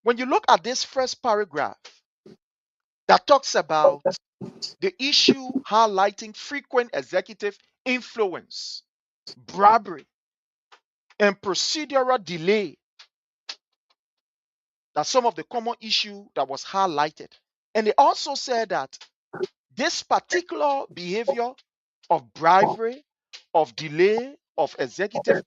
Speaker 2: When you look at this first paragraph that talks about the issue highlighting frequent executive influence, bribery, and procedural delay That's some of the common issue that was highlighted. And they also said that this particular behavior of bribery, of delay, of executive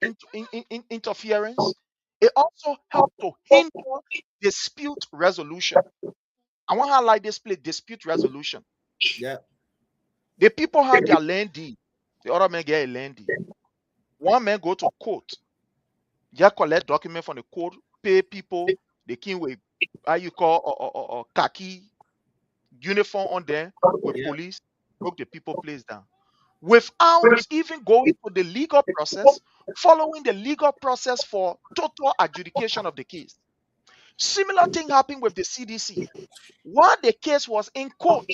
Speaker 2: interference, it also helped to hinder dispute resolution. I want to highlight this place, dispute resolution.
Speaker 6: Yeah.
Speaker 2: The people have their land deed. The other man get a land deed. One man go to court, just collect document from the court, pay people, they came with how you call or khaki uniform on there with
Speaker 6: Yeah.
Speaker 2: police, broke the people place down. Without even going to the legal process, following the legal process for total adjudication of the case. Similar thing happened with the CDC. While the case was in court,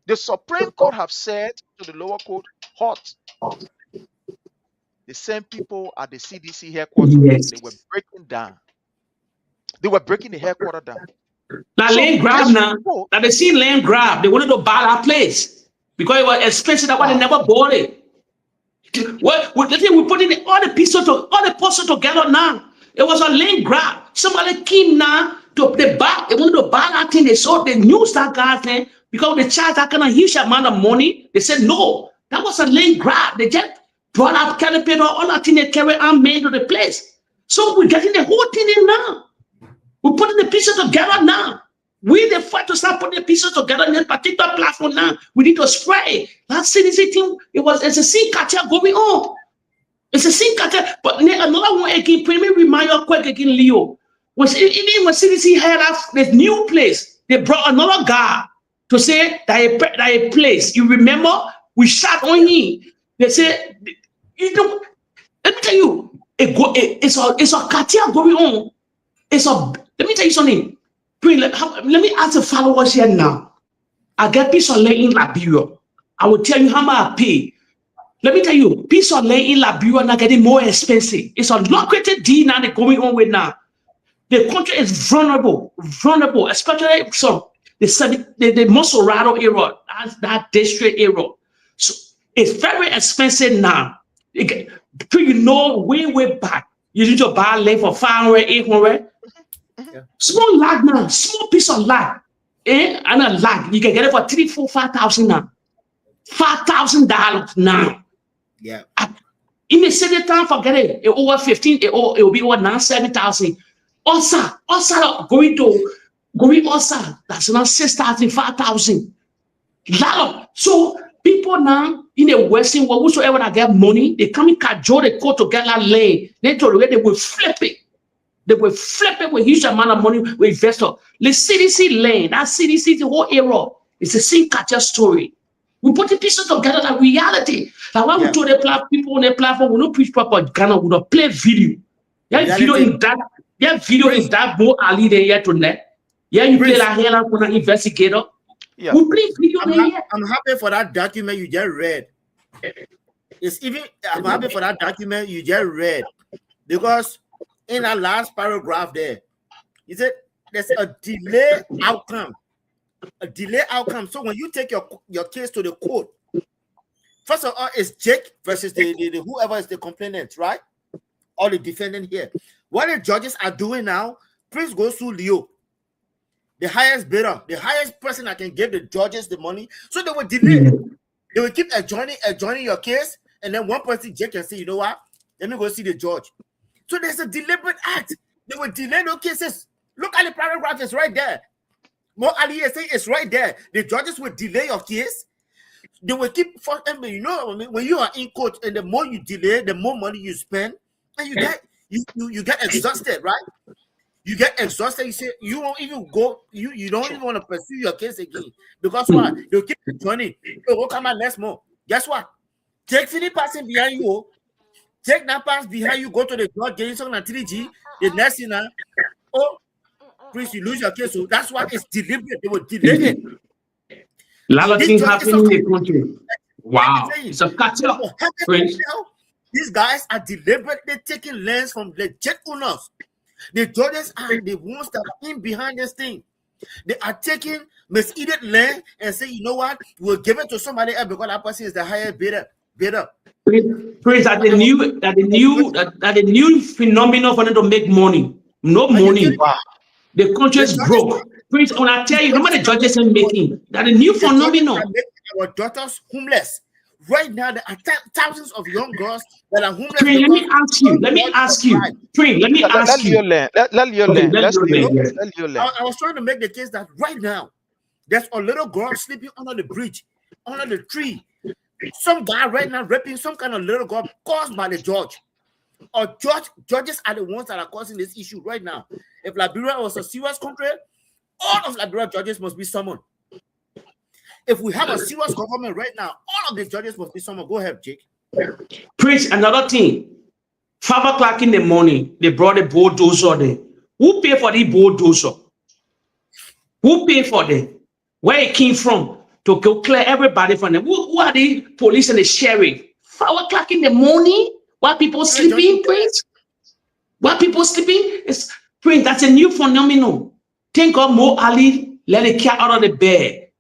Speaker 2: the Supreme Court have said to the lower court, hot, the same people at the CDC headquarters,
Speaker 8: Yes.
Speaker 2: they were breaking down. They were breaking the headquarters down.
Speaker 8: Now
Speaker 2: So
Speaker 8: land grab
Speaker 2: this
Speaker 8: now.
Speaker 2: report,
Speaker 8: Now they see land grab. They wanted to buy that place because it was expensive. That's why they
Speaker 2: wow,
Speaker 8: never bought it. What the thing we put in all the puzzle together now. It was a land grab. Somebody came now to the back. They wanted to buy that thing. They saw the news that guy's thing because they charged that kind of huge amount of money. They said no, that was a land grab. They just brought up caterpillar, all that thing they carry and made to the place. So we're getting the whole thing in now. We're putting the pieces together now. We the fight to start putting the pieces together in a particular platform now. We need to spray. That CDC thing, it's a sin cartel going on. It's a sin cartel. But another one again, let me remind you quick again, Leo. Even when CDC had this new place, they brought another guy to say that a place. You remember, we shot on him. They said, you know, let me tell you, it's a cartel going on. Let me tell you something. Let me ask the followers here now. I get piece of land in Liberia. I will tell you how much I pay. Let me tell you, piece of land in Liberia now getting more expensive. It's a lucrative deal now they're going on with now. The country is vulnerable, especially the Mosorado area, that district area. So it's very expensive now. You know, way back, you need to buy land for 500, 800.
Speaker 6: Yeah.
Speaker 8: Small land now, small piece of land, and a land you can get it for 3, 4, 5,000 now, $5,000 now.
Speaker 6: Yeah.
Speaker 8: In the city town, forget it. Over 15, it will be over 9, 7,000. Also going also. That's now 6,000, 5,000. So people now in the Western world, whosoever that get money, they come in cajole, they go to get that land. They will flip it. They will flip it with huge amount of money with investor. The CDC land, that CDC, the whole era, it's a same cartel story. We put the pieces together, that reality. Like when we told the people on the platform, we don't preach proper Ghana, we don't play video. Video in that Bo Ali there yet tonight. Yeah, you play like hell for an investigator.
Speaker 2: yeah.
Speaker 8: We play video there.
Speaker 6: I'm happy for that document you just read. I'm happy for that document you just read because in that last paragraph there, he said there's a delay outcome. A delay outcome. So when you take your case to the court, first of all, it's Jake versus the whoever is the complainant, right? Or the defendant here. What the judges are doing now, Prince goes to Leo, the highest bidder, the highest person that can give the judges the money. So they will delay. They will keep adjoining your case, and then one person, Jake, can say, you know what? Let me go see the judge. So there's a deliberate act. They will delay no cases. Look at the paragraph, it's right there. More Ali is saying it's right there. The judges will delay your case. They will keep you know what I mean? When you are in court and the more you delay, the more money you spend, and you get exhausted, right? You get exhausted. You say you won't even go, you don't even want to pursue your case again. Because what? They'll keep joining. It will come out next month. Guess what? Take 3 passing behind you. Take that pass behind you, go to the judge, getting something at 3G. The next thing now, Prince, you lose your case. So that's why it's deliberate. They will delay it.
Speaker 8: A lot of things happening in the country. Wow. It's a cartel.
Speaker 6: These guys are deliberately taking lands from legit owners. The judges are the ones that are in behind this thing. They are taking misceeded land and say, you know what, we'll give it to somebody else because that person is the highest bidder. bitter.
Speaker 8: Praise that the new phenomenon for them to make money. No
Speaker 6: Are you
Speaker 8: money.
Speaker 6: kidding me?
Speaker 8: The country
Speaker 6: The
Speaker 8: is
Speaker 6: judges,
Speaker 8: broke. Praise when I
Speaker 6: the
Speaker 8: tell you, how much the
Speaker 6: judges
Speaker 8: judges
Speaker 6: are
Speaker 8: are
Speaker 6: making
Speaker 8: making? That the new
Speaker 6: the judges
Speaker 8: phenomenon.
Speaker 6: are making our daughters homeless. Right now, there are thousands of young girls that are homeless
Speaker 8: Praise, let me
Speaker 6: because
Speaker 8: ask you. Let me ask you. Praise, let me
Speaker 2: Let
Speaker 8: ask
Speaker 2: Leo
Speaker 8: you.
Speaker 2: learn. Let Leo
Speaker 8: Okay,
Speaker 2: learn.
Speaker 8: let's
Speaker 2: Let's
Speaker 8: go
Speaker 2: Leo.
Speaker 8: there.
Speaker 2: Let Leo learn.
Speaker 6: I was trying to make the case that right now, there's a little girl sleeping under the bridge, under the tree. Some guy right now raping some kind of little girl caused by the judge. Or judges are the ones that are causing this issue right now. If Liberia was a serious country, all of Liberia judges must be summoned. If we have a serious government right now, all of the judges must be summoned. Go ahead, Jake.
Speaker 8: Preach another thing. 5 o'clock in the morning, they brought a bulldozer there. Who paid for the bulldozer? Who paid for them? Where it came from? To go clear everybody from them. Who are the police and the sheriff? 5 o'clock in the morning? While people sleeping, Prince? While people sleeping? It's Prince, that's a new phenomenon. Think of Mo Ali, let the cat out of the bed.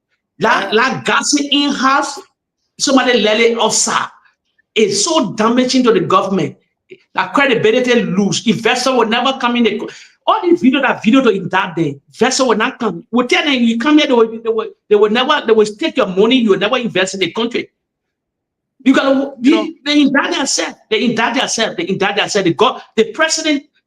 Speaker 8: Like gassing in house, somebody let it outside. It's so damaging to the government. That credibility lose. Investor will never come in. All the video to in that day, investor will not come. We tell them you come here, they will never, they will take your money, you will never invest in the country. You gotta they indict themselves. They indict themselves. They indict themselves. The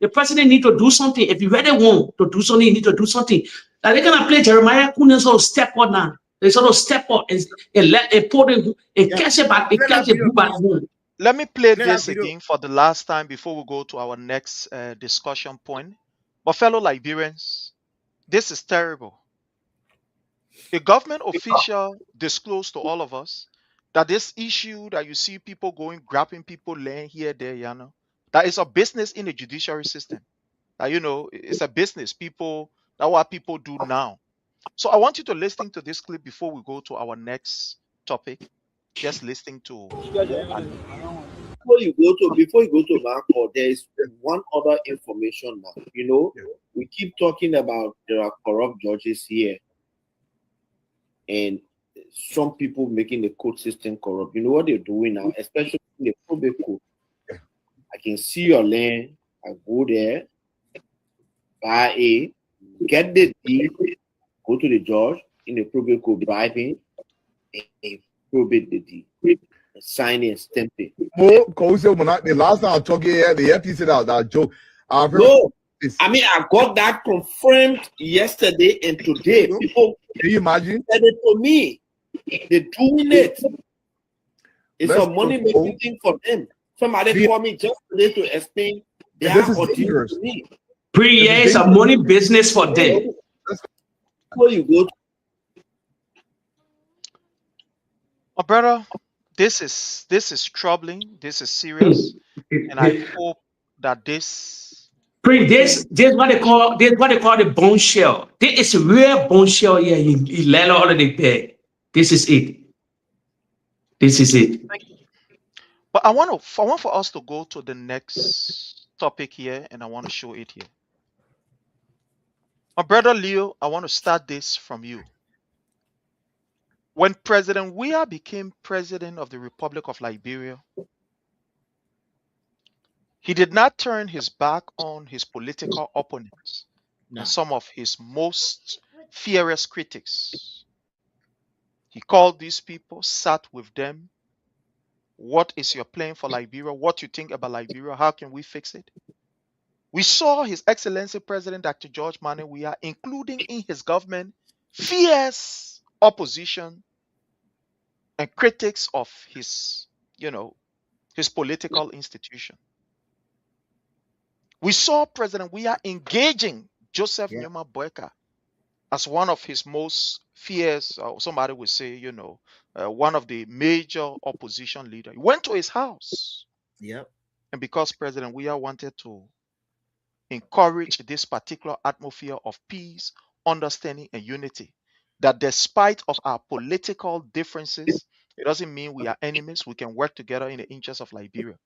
Speaker 8: president need to do something. If you really want to do something, you need to do something. Like they're gonna play Jeremiah Kuhn sort of step on now. They sort of step up and let a put a catch it back, a catch a boot back home.
Speaker 2: Let me play this again for the last time before we go to our next discussion point. But fellow Liberians, this is terrible. A government official disclosed to all of us that this issue that you see people going, grabbing people, laying here, there, that is a business in the judiciary system. That, it's a business. That's what people do now. So I want you to listen to this clip before we go to our next topic. Just listening to Mo Ali.
Speaker 9: Before you go to Marco, there is one other information now. We keep talking about there are corrupt judges here, and some people making the court system corrupt. You know what they're doing now, especially in the probate court. I can see your land. I go there, buy get the deed, go to the judge in the probate court, bribe him, and probate the deed. Sign it and stamp it.
Speaker 10: The last time I talked here, the FTC that joke.
Speaker 9: No, I mean I got that confirmed yesterday and today. People,
Speaker 10: can you imagine?
Speaker 9: Said it to me. They're doing it. It's a money making thing for them. Somebody called me just today to explain their audience to me.
Speaker 8: It's a money business for them.
Speaker 9: Where you go to.
Speaker 2: Oh, brother, this is troubling. This is serious, and I hope that this
Speaker 8: what they call the bone shell. This is real bone shell here. You let all of the bed. This is it. This is it.
Speaker 2: But I want for us to go to the next topic here, and I want to show it here. My brother Leo, I want to start this from you. When President Weah became president of the Republic of Liberia, he did not turn his back on his political opponents and some of his most fierce critics. He called these people, sat with them. What is your plan for Liberia? What you think about Liberia? How can we fix it? We saw His Excellency President Dr. George Manneh Weah, including in his government, fierce opposition and critics of his political institution. We saw President Weah engaging Joseph Nyoma Boakai as one of his most fierce, or somebody would say, one of the major opposition leaders. He went to his house.
Speaker 6: Yep.
Speaker 2: And because President Weah wanted to encourage this particular atmosphere of peace, understanding, and unity, that despite of our political differences, it doesn't mean we are enemies. We can work together in the interest of Liberia.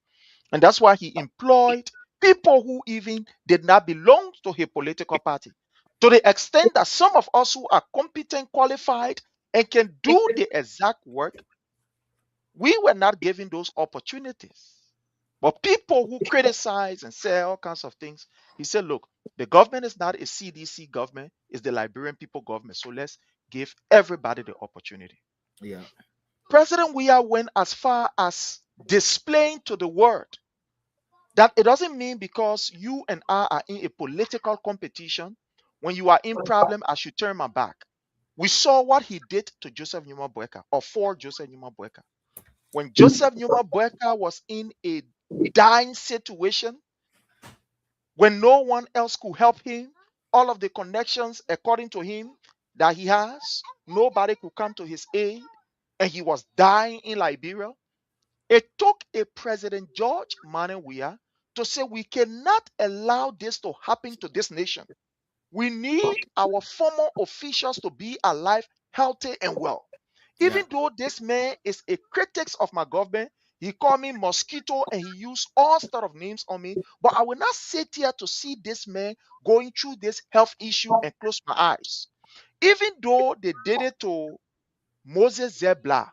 Speaker 2: And that's why he employed people who even did not belong to his political party, to the extent that some of us who are competent, qualified, and can do the exact work We were not given those opportunities. But people who criticize and say all kinds of things, he said, look, the government is not a CDC government, it's the Liberian people government. So let's give everybody the opportunity.
Speaker 6: Yeah.
Speaker 2: President Weah went as far as displaying to the world that it doesn't mean because you and I are in a political competition, when you are in problem, I should turn my back. We saw what he did to Joseph Numa Boakai, or for Joseph Numa Boakai. When Joseph Numa Boakai was in a dying situation, when no one else could help him, all of the connections, according to him, that he has, nobody could come to his aid, and he was dying in Liberia. It took a President George Manneh Weah to say we cannot allow this to happen to this nation. We need our former officials to be alive, healthy, and well. Even though this man is a critic of my government, he called me mosquito and he used all sort of names on me. But I will not sit here to see this man going through this health issue and close my eyes. Even though they did it to Moses Zebla,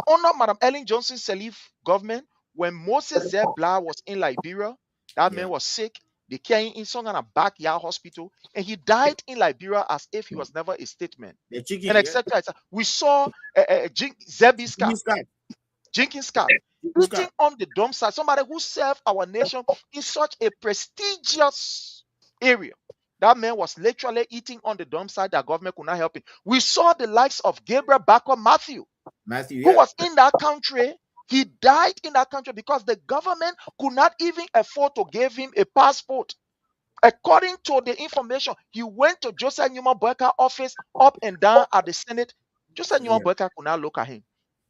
Speaker 2: under Madam Ellen Johnson Sirleaf government, when Moses Zebla was in Liberia, that man was sick. They carried him in some kind of backyard hospital, and he died in Liberia as if he was never a statesman,
Speaker 6: The chicken,
Speaker 2: and etc. We saw Jenkins Scott eating on the dump site, somebody who served our nation in such a prestigious area. That man was literally eating on the dump site that government could not help him. We saw the likes of Gabriel Backer Matthew, who was in that country. He died in that country because the government could not even afford to give him a passport. According to the information, he went to Joseph Numa Boakai office up and down at the Senate. Joseph Numa Boakai could not look at him.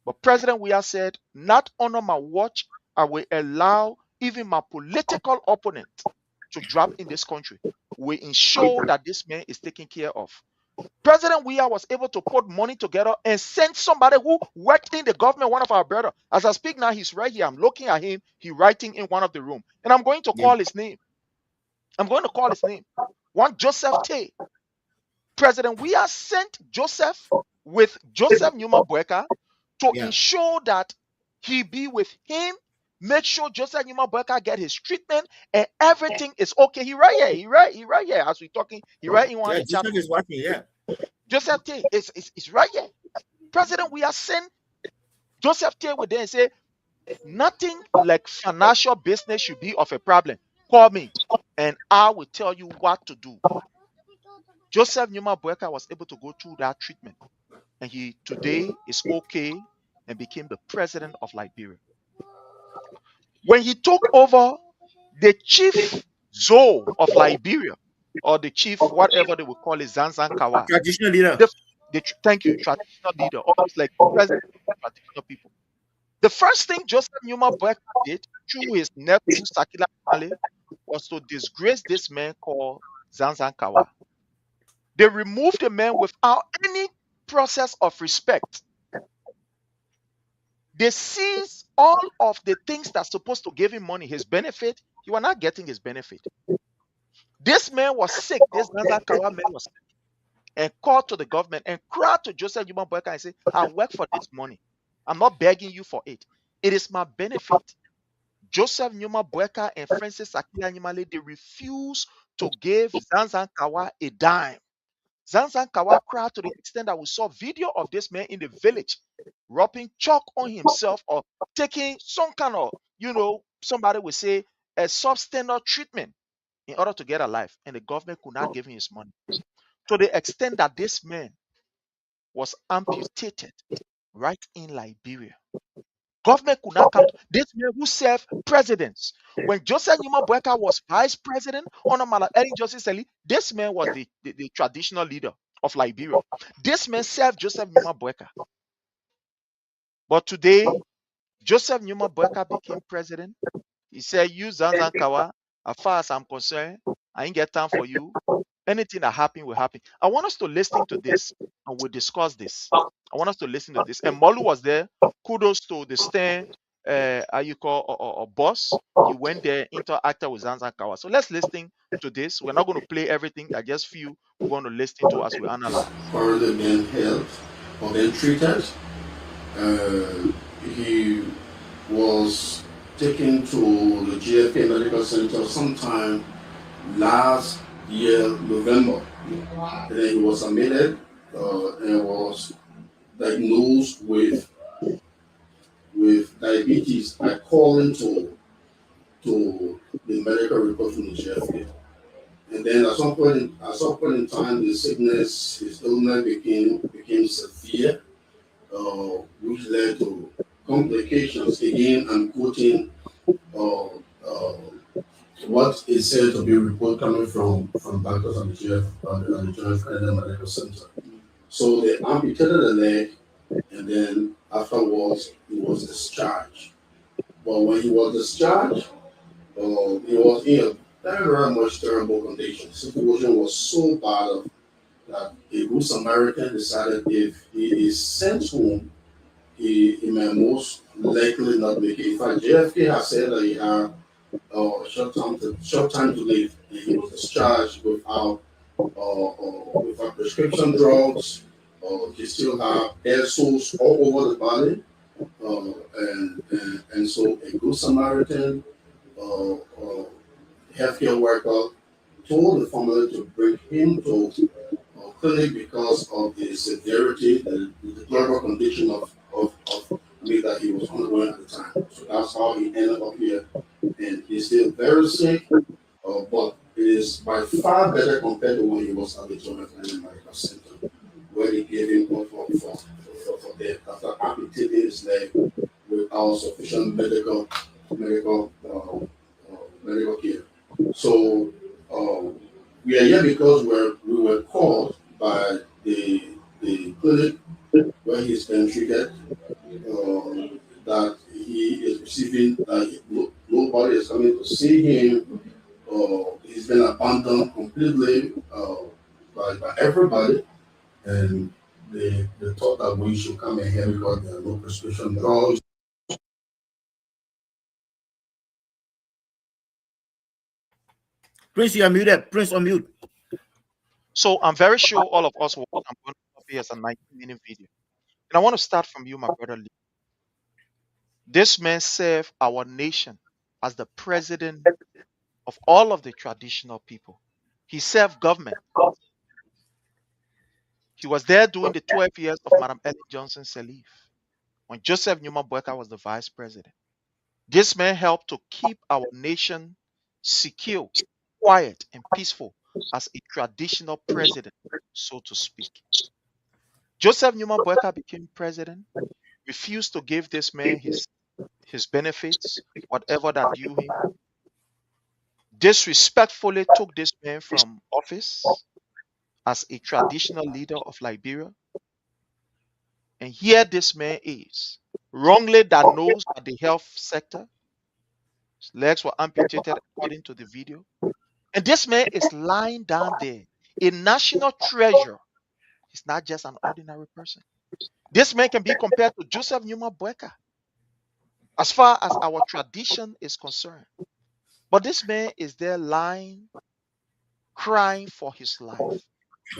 Speaker 2: But President Weah said, not under my watch, I will allow even my political opponent to drop in this country. We ensure that this man is taken care of. President Weah was able to put money together and send somebody who worked in the government, one of our brothers. As I speak now, he's right here. I'm looking at him. He's writing in one of the room. And I'm going to call his name. I'm going to call his name. One Joseph Tay. President Weah sent Joseph with Joseph Numa Boakai to ensure that he be with him, make sure Joseph Numa Boakai get his treatment and everything is okay. He right here. He right here. As we talking, he right in one of the chapters.
Speaker 6: Joseph is working,
Speaker 2: Joseph Tay is right here. President Weah sent Joseph Tay with them and say, nothing like financial business should be of a problem. Call me and I will tell you what to do. Joseph Numa Boakai was able to go through that treatment, and he today is okay and became the president of Liberia. When he took over, the chief Zoe of Liberia, or the chief, whatever they would call it, Zanzan Kawa,
Speaker 6: traditional leader.
Speaker 2: Thank you, traditional leader, almost like president of traditional people. The first thing Joseph Numa Boakai did through his nephew Sakila Male was to disgrace this man called Zanzan Kawa. They removed the man without any process of respect. They seized all of the things that's supposed to give him money, his benefit. He was not getting his benefit. This man was sick. This Zanzan Kawa man was sick, and called to the government and cried to Joseph Numa Boakai and said, I work for this money. I'm not begging you for it. It is my benefit. Joseph Numa Boakai and Francis Akila Nimale, they refused to give Zanzan Kawa a dime. Zanzan Kawa cried to the extent that we saw video of this man in the village rubbing chalk on himself or taking some kind of, somebody would say a substandard treatment in order to get alive. And the government could not give him his money. To the extent that this man was amputated right in Liberia. Government could not come to this man who served presidents. When Joseph Numa Boakai was vice president under Madam Ellen Johnson Sirleaf, this man was the traditional leader of Liberia. This man served Joseph Numa Boakai. But today, Joseph Numa Boakai became president. He said, you Zanzan Kawa, as far as I'm concerned, I ain't get time for you. Anything that happen will happen. I want us to listen to this and we'll discuss this. I want us to listen to this. And Molu was there. Kudos to the Stan, boss. He went there, interacted with Zanzan Kawa. So let's listen to this. We're not going to play everything. I just few we're going to listen to as we analyze.
Speaker 12: For the men health or being treated, he was taken to the JFK Medical Center sometime last year, November. And then he was admitted and was diagnosed with diabetes according to the medical report from the JFK. And then at some point in time, his illness became severe, which led to complications. Again, I'm quoting what is said to be a report coming from doctors at the Joint Canadian Medical Center. So they amputated the leg, and then afterwards he was discharged. But when he was discharged, he was in a very, very much terrible condition. The situation was so bad that a good Samaritan decided if he is sent home, he may most likely not make it. In fact, JFK has said that he had short time to live, and he was discharged without prescription drugs. He still have air source all over the body, and so a good Samaritan healthcare worker told the family to bring him to a clinic because of the severity, the deplorable condition of me that he was undergoing at the time. So that's how he ended up here, and he's still very sick, but it is by far better compared to when he was at the Joint Canadian Medical Center, where they gave him for death after amputating his leg without sufficient medical care. So we are here because we were called by the clinic where he's been treated, that he is receiving, nobody is coming to see him. He's been abandoned completely by everybody, and they thought that we should come in here because there are no prescription drugs.
Speaker 6: Prince, you are muted. Prince, on mute.
Speaker 2: So I'm very sure all of us will. I'm going to copy as a 19-minute video. And I want to start from you, my brother Lee. This man served our nation as the president of all of the traditional people. He served government. He was there during the 12 years of Madam Ellen Johnson Sirleaf, when Joseph Newman Boakai was the vice president. This man helped to keep our nation secure, quiet, and peaceful as a traditional president, so to speak. Joseph Newman Boakai became president, refused to give this man his benefits, whatever that due him, disrespectfully took this man from office as a traditional leader of Liberia. And here this man is, wrongly diagnosed at the health sector. His legs were amputated according to the video. And this man is lying down there, a national treasure. He's not just an ordinary person. This man can be compared to Joseph Newman Boakai as far as our tradition is concerned. But this man is there lying, crying for his life,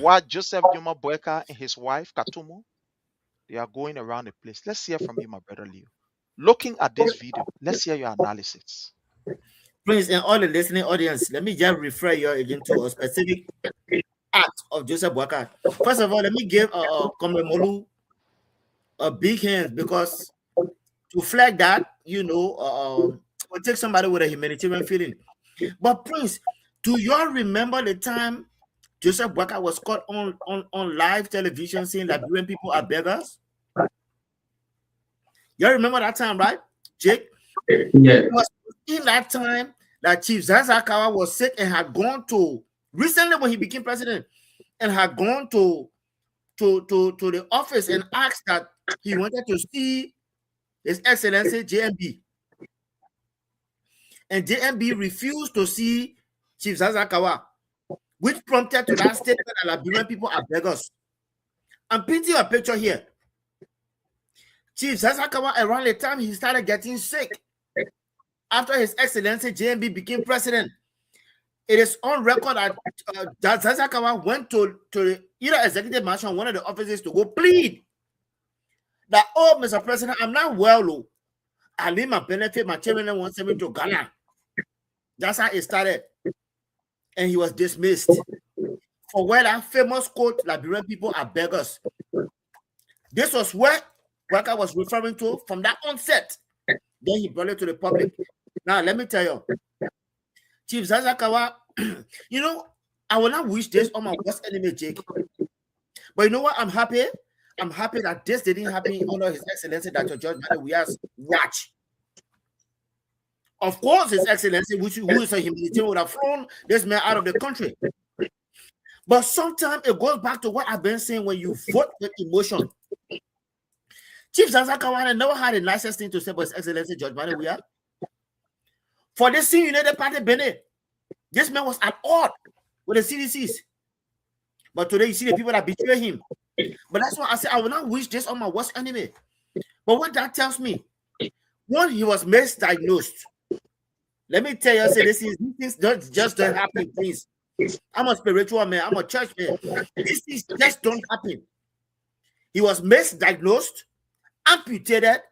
Speaker 2: while Joseph Newman Boakai and his wife, Katumo, they are going around the place. Let's hear from you, my brother Leo. Looking at this video, let's hear your analysis.
Speaker 6: Prince, and all the listening audience, let me just refer you again to a specific act of Joseph Boakai. First of all, let me give Comrade Molu a big hand, because to flag that, will take somebody with a humanitarian feeling. But Prince, do you all remember the time Joseph Boakai was caught on live television saying that Liberian people are beggars? You all remember that time, right, Jake?
Speaker 8: Yeah.
Speaker 6: It was in that time that Chief Zazakawa was sick and had gone to, recently when he became president, and had gone to the office and asked that he wanted to see His Excellency JMB. And JMB refused to see Chief Zazakawa, which prompted to that statement that Liberian people are beggars. I'm painting a picture here. Chief Zazakawa, around the time he started getting sick, after His Excellency JMB became president, it is on record that Zazakawa went to the either executive mansion, one of the offices, to go plead that, oh, Mr. President, I'm not well, oh. I leave my benefit, my children want me to Ghana. That's how it started. And he was dismissed. For where that famous quote, Liberian people are beggars. This was what Boakai was referring to from that onset. Then he brought it to the public. Now, let me tell you, Chief Zazakawa, you know, I will not wish this on my worst enemy, Jake. But you know what? I'm happy. I'm happy that this didn't happen under His Excellency Dr. George Weah's watch. Of course, His Excellency, who is a humanitarian, would have thrown this man out of the country. But sometimes it goes back to what I've been saying when you vote with emotion. Chief Zazakawa never had the nicest thing to say about His Excellency George Weah. For this same United Party, Benin, this man was at odds with the CDCs. But today you see the people that betray him. But that's why I say I will not wish this on my worst enemy. But what that tells me, one, he was misdiagnosed. Let me tell you, say these things just don't happen, please. I'm a spiritual man, I'm a church man. These things just don't happen. He was misdiagnosed, amputated,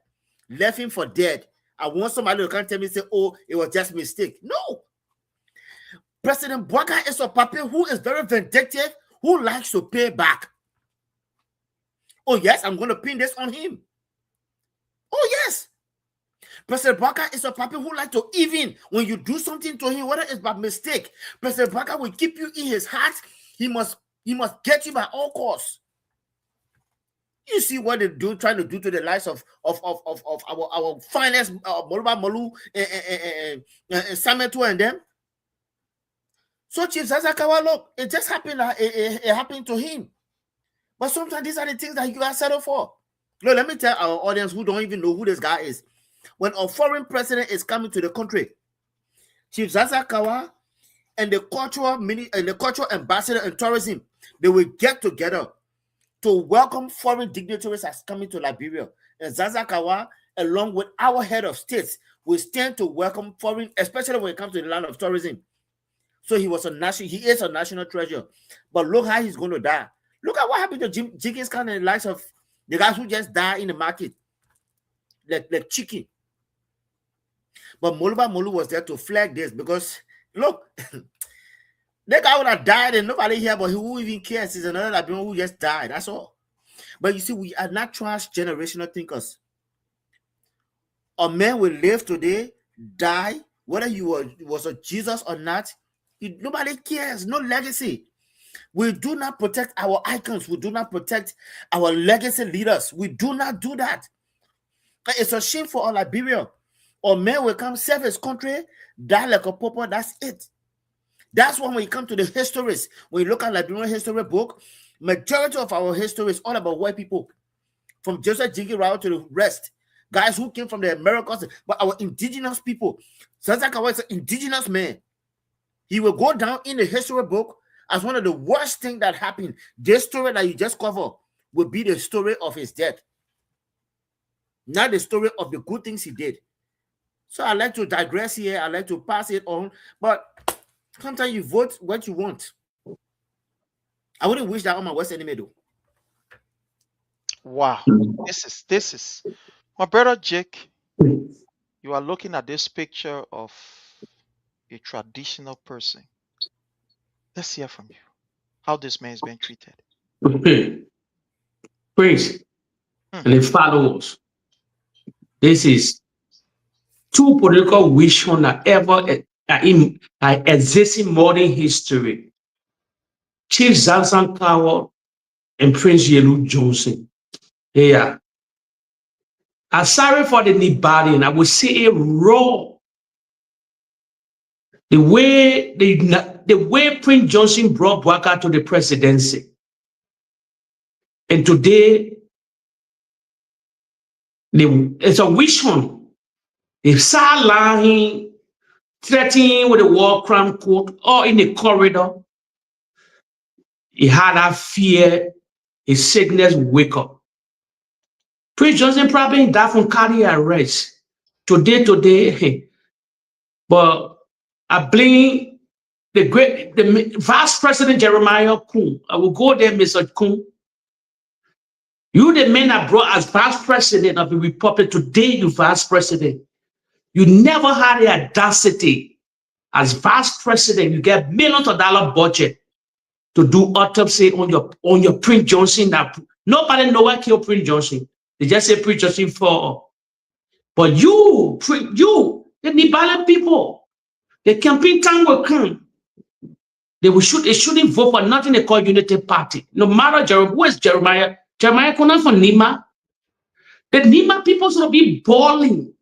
Speaker 6: left him for dead. I want somebody who can tell me, say, oh, it was just a mistake. No. President Boakai is a puppet who is very vindictive, who likes to pay back. Oh, yes, I'm going to pin this on him. Oh, yes. President Boakai is a puppet who likes to even, when you do something to him, whether it's by mistake, President Boakai will keep you in his heart. He must get you by all costs. You see what they do, trying to do to the lives of our finest Moluba Molu and Sametu and them. So Chief Zazakawa, look, it just happened. It happened to him. But sometimes these are the things that you are settled for. Look, let me tell our audience who don't even know who this guy is. When a foreign president is coming to the country, Chief Zazakawa and the cultural ambassador and tourism, they will get together to welcome foreign dignitaries as coming to Liberia. And Zazakawa, along with our head of states, will stand to welcome foreign, especially when it comes to the land of tourism. So he is a national treasure. But look how he's going to die. Look at what happened to Jenkins Khan and the likes of the guys who just died in the market. Like chicken. But Moluba Molu was there to flag this because, look, that guy would have died and nobody here, but who even cares? He's another Liberian who just died. That's all. But you see, we are not transgenerational thinkers. A man will live today, die, whether you was a Jesus or not. Nobody cares. No legacy. We do not protect our icons. We do not protect our legacy leaders. We do not do that. It's a shame for all Liberia. Or man will come, serve his country, die like a pauper. That's it. That's why when you come to the histories, when you look at Liberian history book, majority of our history is all about white people. From Joseph Jiggy Rao to the rest. Guys who came from the Americas, but our indigenous people. Zazakawa is an indigenous man. He will go down in the history book as one of the worst things that happened. This story that you just covered will be the story of his death. Not the story of the good things he did. So I like to digress here. I like to pass it on. But sometimes you vote what you want. I wouldn't wish that on my worst enemy though.
Speaker 2: Wow. This is my brother Jake. You are looking at this picture of a traditional person. Let's hear from you how this man is being treated.
Speaker 8: Prince and the followers. This is two political visions that ever exist in modern history. Chief Zazakawa and Prince Yelu Johnson. Yeah. I'm sorry for the nibadi, and I will say it raw. The way Prince Johnson brought Boakai to the presidency. And today, it's a vision. If start lying, threatening with a war crime court, or in the corridor, he had that fear, his sickness wake up. Prince Johnson probably died from cardiac arrest. Today, but I blame the Vice President Jeremiah Kuhn. I will go there, Mr. Kuhn. You, the man that brought as vice president of the republic, today you vice president. You never had the audacity as vice president. You get millions of dollar budget to do autopsy on your Prince Johnson. That nobody know what killed Prince Johnson. They just say Prince Johnson for. But you, the Nibala people, the campaign time will come. They shouldn't vote for nothing they call Unity Party. No matter who is Jeremiah? Jeremiah Conan for Nima. The Nima people should be balling.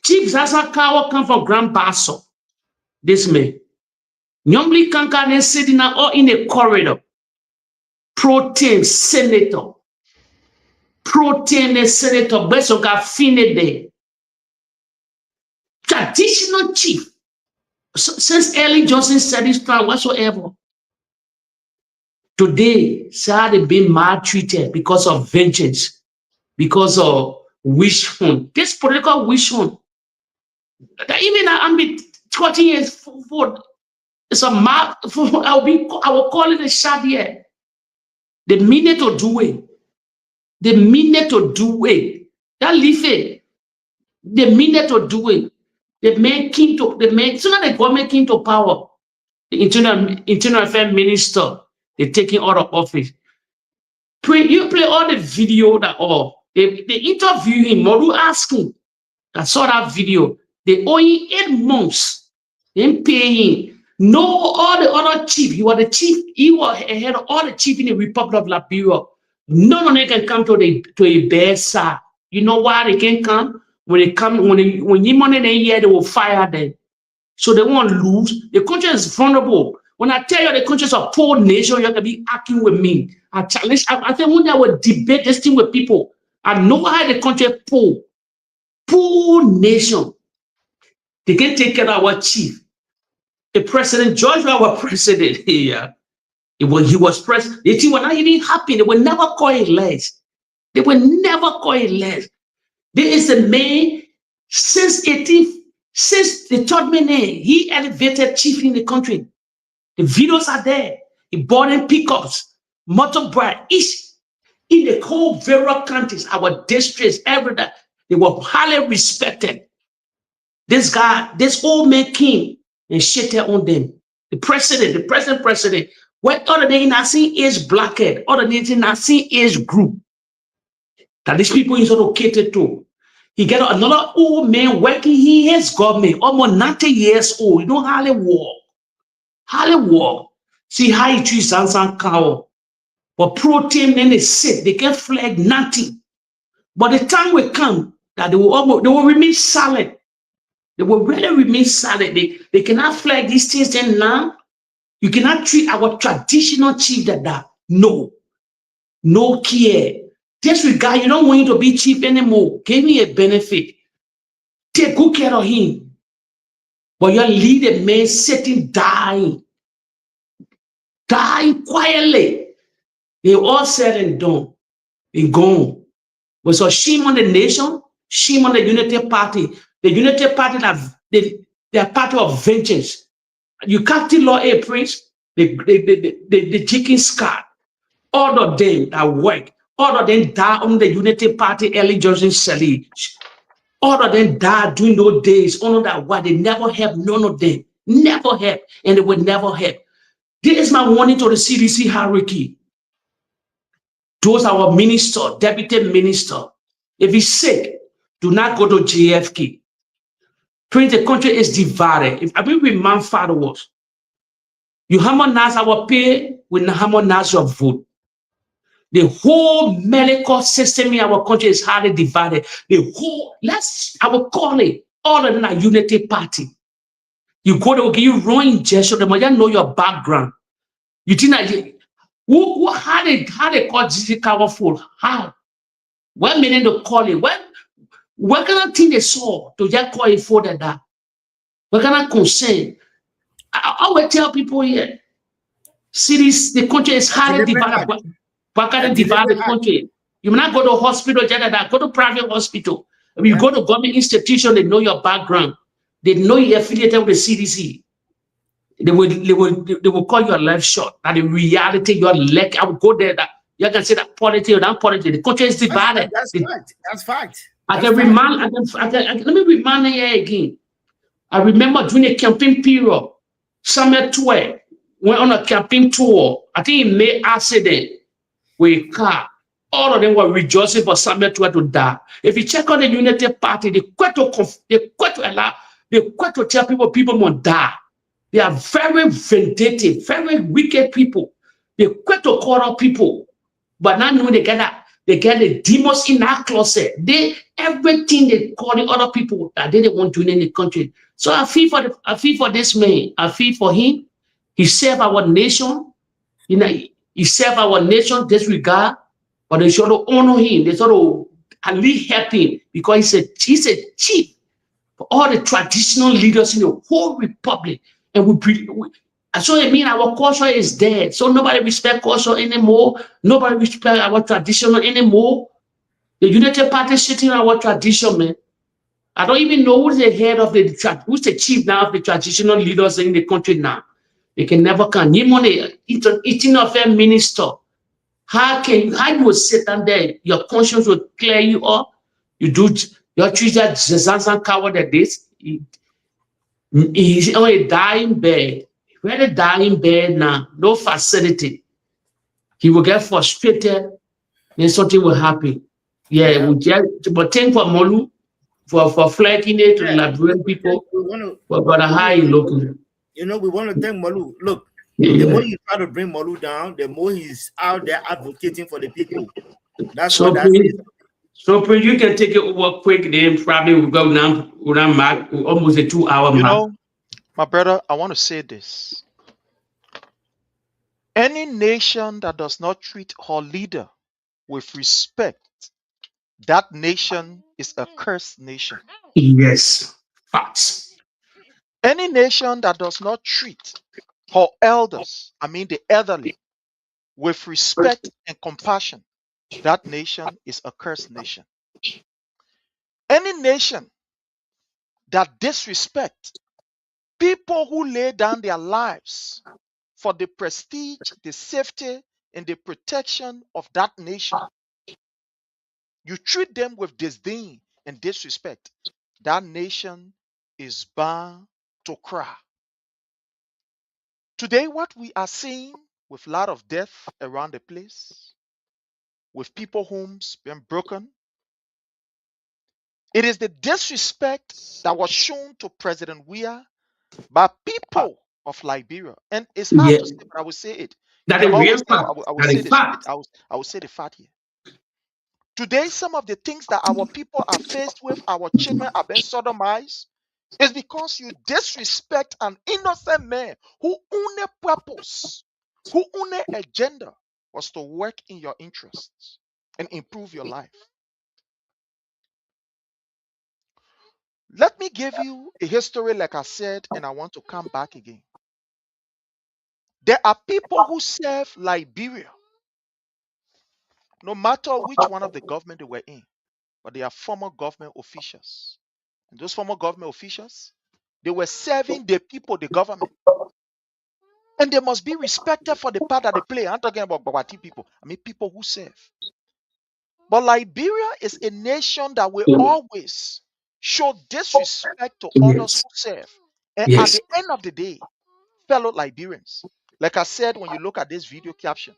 Speaker 8: Chief Zaza Kawa come from Grand Basso. This man. Nyomli Kankan is sitting or in a corridor. Protein senator. Protein senator. Besoka Finede. Traditional chief. Since Ellen Johnson said this plan whatsoever. Today, Sad had been maltreated because of vengeance, because of wish hunt. This political wish hunt. Even I'm 20 years forward. It's a mark. I will call it a shot here. The minute to do it. The minute to do it. That leave it. The minute to do it. The man came to the man. Soon as the government came to power, the internal affairs minister, they're taking out of office. You play all the video that all they interview him, Moru asking. I saw that video. They owe him 8 months. They pay him. No, all the other chief. He was the chief. He was ahead of all the chief in the Republic of Liberia. None of them can come to a bear side. You know why they can't come? When they come, when you money they hear, they will fire them. So they won't lose. The country is vulnerable. When I tell you the country is a poor nation, you're gonna be acting with me. I challenge. I think one day I will debate this thing with people. I know how the country is poor nation. They can take care of our chief. The president, George, our president here. He was president. The thing was not even happy. They will never call it less. They will never call it less. There is a man since the third man, he elevated chief in the country. The videos are there. He bought in pickups, motorbike, each in the whole various counties, our districts, everything. They were highly respected. This guy, this old man came and shitted on them. The president. What other than not seeing age blockade, other than not seeing age group that these people is allocated to. He got another old man working in his government, almost 90 years old. You know how they walk. See how he treats Zansan cow. But protein then they sit, they can flag nothing. But the time will come that they will remain silent. They will really remain silent. They cannot flag these things then now. You cannot treat our traditional chief like that. No care. Disregard, you don't want him to be chief anymore. Give me a benefit. Take good care of him. But you lead a man sitting dying quietly. They all said and done. They gone. But so shame on the nation, shame on the Unity Party. The Unity Party they are party of vengeance. You can't tell law a prince, the chicken scar. All of them that work, all of them die on the Unity Party, Ellen Johnson Sally. All of them died during those days. All of that why they never help none of them. Never help, and they will never help. This is my warning to the CDC hierarchy. Those are our minister, deputy minister. If he's sick, do not go to JFK. Prince, the country is divided. If I mean we man followers, you harmonize our pay, we harmonize your vote. The whole medical system in our country is highly divided. I will call it all of them a Unity Party. You go to give you wrong injection, they must know your background. You think that how they call GG powerful? How? What meaning to call it? What kind of thing they saw to just call it for that? What kind of concern? I will tell people here, cities, the country is highly divided. What kind of divided country? You may not go to hospital, go to private hospital. If you go to government institution, they know your background. They know you're affiliated with the CDC. They will call your life short. That in reality, your leg, I will go there. You can say that politics or that politics. The country is divided.
Speaker 6: That's fact. That's fact.
Speaker 8: I can remind, let me remind you again. I remember during the campaign period, Samuel 12 went on a campaign tour. I think he made accident with a car. All of them were rejoicing for Samuel 12 to die. If you check on the United Party, they quit to tell people must die. They are very vindictive, very wicked people. They quit to call out people, but not knowing they get the demons in that closet. Everything they call the other people that they didn't want to in the country. So I feel for this man. I feel for him. He served our nation. You know, he served our nation disregard, but they should honor him. They should at least help him because he's a chief for all the traditional leaders in the whole republic. And so it means our culture is dead. So nobody respect culture anymore. Nobody respect our traditional anymore. The United Party is sitting on our tradition, man. I don't even know who's the head of who's the chief now of the traditional leaders in the country now. They can never come. You money eating of a minister. How you will sit down there? Your conscience will clear you up. You treat that Zanzan coward like this. He's on a dying bed. When a dying bed now, no facility. He will get frustrated, then something will happen. Yeah. But thank for Molu for flagging it to the Liberian people. But how you looking?
Speaker 6: You know, we want to thank Molu. Look, the more you try to bring Molu down, the more he's out there advocating for the people. That's
Speaker 8: so
Speaker 6: what that is.
Speaker 8: So you can take it over quick, then probably we'll go now mark almost a 2-hour mark.
Speaker 2: You know, my brother, I want to say this. Any nation that does not treat her leader with respect, that nation is a cursed nation.
Speaker 8: Yes, facts.
Speaker 2: Any nation that does not treat her elders, I mean the elderly, with respect and compassion, that nation is a cursed nation. Any nation that disrespect people who lay down their lives for the prestige, the safety, and the protection of that nation, you treat them with disdain and disrespect, that nation is bound to cry. Today, what we are seeing with a lot of death around the place, with people homes being broken, it is the disrespect that was shown to President Weah by people of Liberia. And it's hard to say, but I will say it.
Speaker 8: That is real fact.
Speaker 2: I will say this. I will say the fact here. Today, some of the things that our people are faced with, our children are being sodomized, is because you disrespect an innocent man who only purpose, who only agenda was to work in your interests and improve your life. Let me give you a history, like I said, and I want to come back again. There are people who serve Liberia, no matter which one of the government they were in, but they are former government officials. And those former government officials, they were serving the people, the government. And they must be respected for the part that they play. I'm talking about Bawati people. I mean, people who serve. But Liberia is a nation that will always show disrespect to others who serve. And at the end of the day, fellow Liberians, like I said, when you look at this video caption,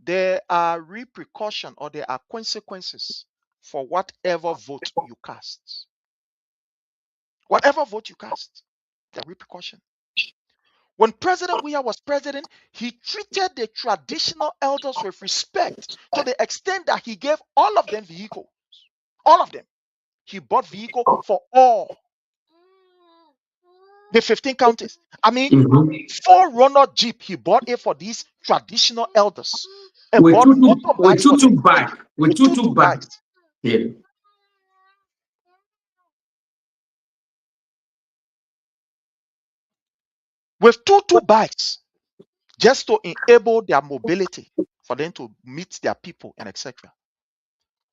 Speaker 2: there are repercussions or there are consequences for whatever vote you cast. Whatever vote you cast, there are repercussions. When President Weah was president, he treated the traditional elders with respect to the extent that he gave all of them vehicles. All of them. He bought vehicle for all the 15 counties. I mean, 4-runner Jeep, he bought it for these traditional elders. And bought motorbikes for them.
Speaker 8: With two bikes. Yeah.
Speaker 2: With two bikes, just to enable their mobility for them to meet their people and etc.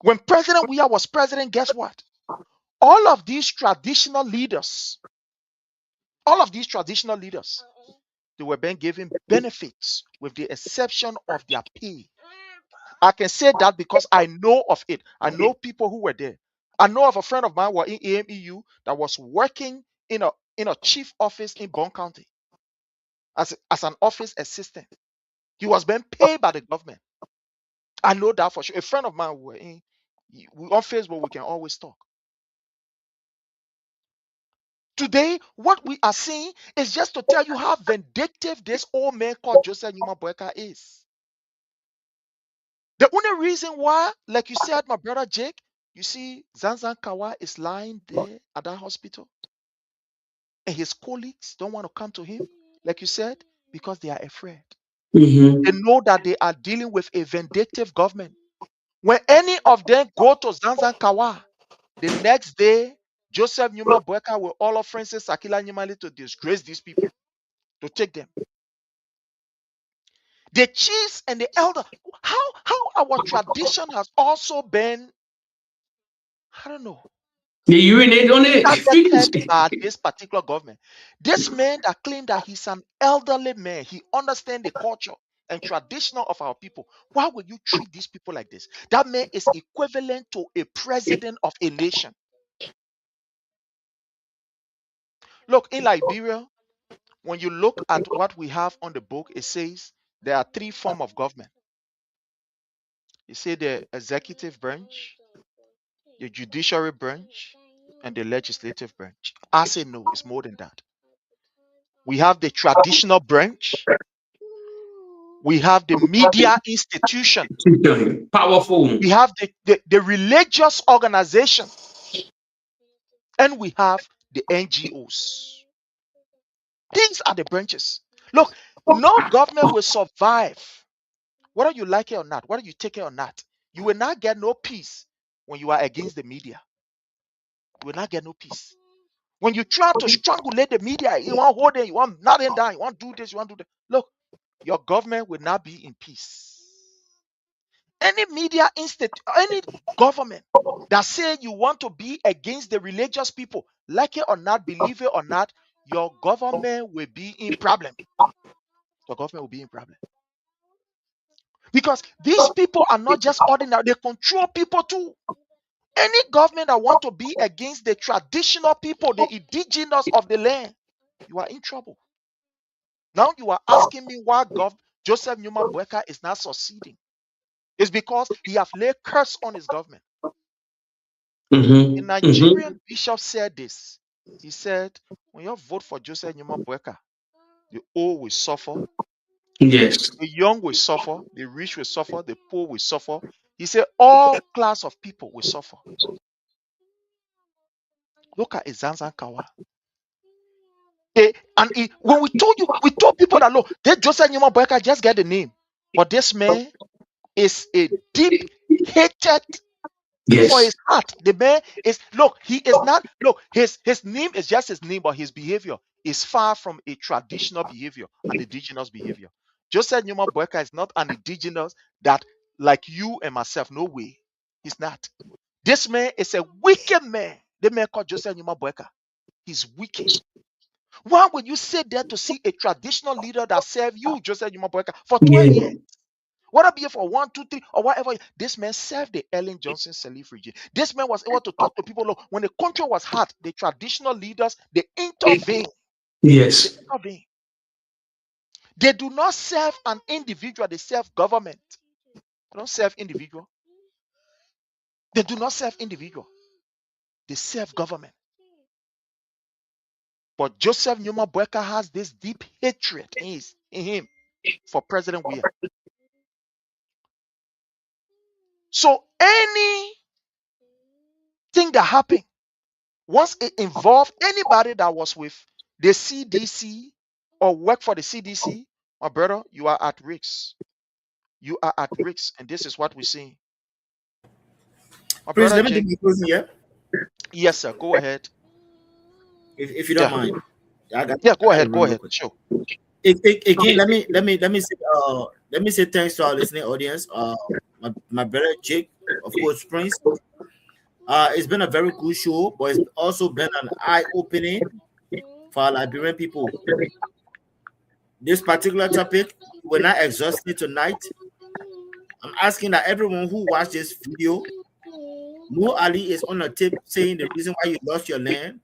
Speaker 2: When President Weah was president, guess what? All of these traditional leaders, they were being given benefits with the exception of their pay. I can say that because I know of it. I know people who were there. I know of a friend of mine who was in AMEU that was working in a chief office in Bond County as an office assistant. He was being paid by the government. I know that for sure. A friend of mine who were in on Facebook, we can always talk. Today, what we are seeing is just to tell you how vindictive this old man called Joseph Numa Boakai is. The only reason why, like you said, my brother Jake, you see, Zanzan Kawa is lying there at that hospital, and his colleagues don't want to come to him, like you said, because they are afraid. They know that they are dealing with a vindictive government. When any of them go to Zanzan Kawa, the next day, Joseph Numa Boakai will all of Francis Akila Nimali to disgrace these people, to take them. The chiefs and the elder, how our tradition has also been, I don't know,
Speaker 8: They urinate on it. Finish.
Speaker 2: targeted by this particular government. This man that claimed that he's an elderly man, he understands the culture and traditional of our people. Why would you treat these people like this? That man is equivalent to a president of a nation. Look, in Liberia, when you look at what we have on the book, it says there are three forms of government. You say the executive branch, the judiciary branch, and the legislative branch. I say no, it's more than that. We have the traditional branch, we have the media institution,
Speaker 8: Powerful.
Speaker 2: we have the religious organization, and we have the NGOs. These are the branches. Look, no government will survive, whether you like it or not, whether you take it or not. You will not get no peace when you are against the media. You will not get no peace. When you try to strangulate the media, you want hold it, you want nothing down, you want to do this, you want to do that. Look, your government will not be in peace. Any media institute, any government that say you want to be against the religious people, like it or not, believe it or not, your government will be in problem. Your government will be in problem. Because these people are not just ordinary, they control people too. Any government that want to be against the traditional people, the indigenous of the land, you are in trouble. Now you are asking me why Joseph Numa Boakai is not succeeding. It's because he have laid curse on his government. A Nigerian bishop said this. He said, when you vote for Joseph Numa Boakai, the old will suffer,
Speaker 8: Yes.
Speaker 2: the young will suffer, the rich will suffer, the poor will suffer. He said all class of people will suffer. Look at Zanzan Kawa. When we told people that look, that Joseph Numa Boakai just get the name, but this man is a deep hated for his heart. The man is he is not his name is just his name, but his behavior is far from a traditional behavior, an indigenous behavior. Joseph Numa Boakai is not an indigenous that like you and myself. No way, he's not. This man is a wicked man. The man called Joseph Numa Boakai. He's wicked. Why would you sit there to see a traditional leader that served you, Joseph Numa Boakai, for 12 years? Whether be it for 1, 2, 3, or whatever, this man served the Ellen Johnson Sirleaf regime. This man was able to talk to people. Look, when the country was hot, the traditional leaders, they intervene.
Speaker 8: Yes.
Speaker 2: They intervene. They do not serve an individual, they serve government. They don't serve individual. They do not serve individual. They serve government. But Joseph Numa Boakai has this deep hatred in him for President Weah. So anything that happened, once it involved anybody that was with the CDC or work for the CDC, my brother, you are at risk. You are at risk, and this is what we're seeing. My
Speaker 6: Please,
Speaker 2: brother
Speaker 6: let me
Speaker 2: Jake.
Speaker 6: do my closing, yeah?
Speaker 2: Yes, sir. Go ahead.
Speaker 6: If you don't mind. I got
Speaker 2: Go
Speaker 6: to
Speaker 2: ahead.
Speaker 6: run
Speaker 2: Go
Speaker 6: real
Speaker 2: ahead.
Speaker 6: quick.
Speaker 2: Sure.
Speaker 6: Again, let me say thanks to our listening audience. My brother Jake, of course, Prince. It's been a very good show, but it's also been an eye-opening for our Liberian people. This particular topic, we're not exhausting tonight, I'm asking that everyone who watched this video, Mo Ali is on a tape saying the reason why you lost your land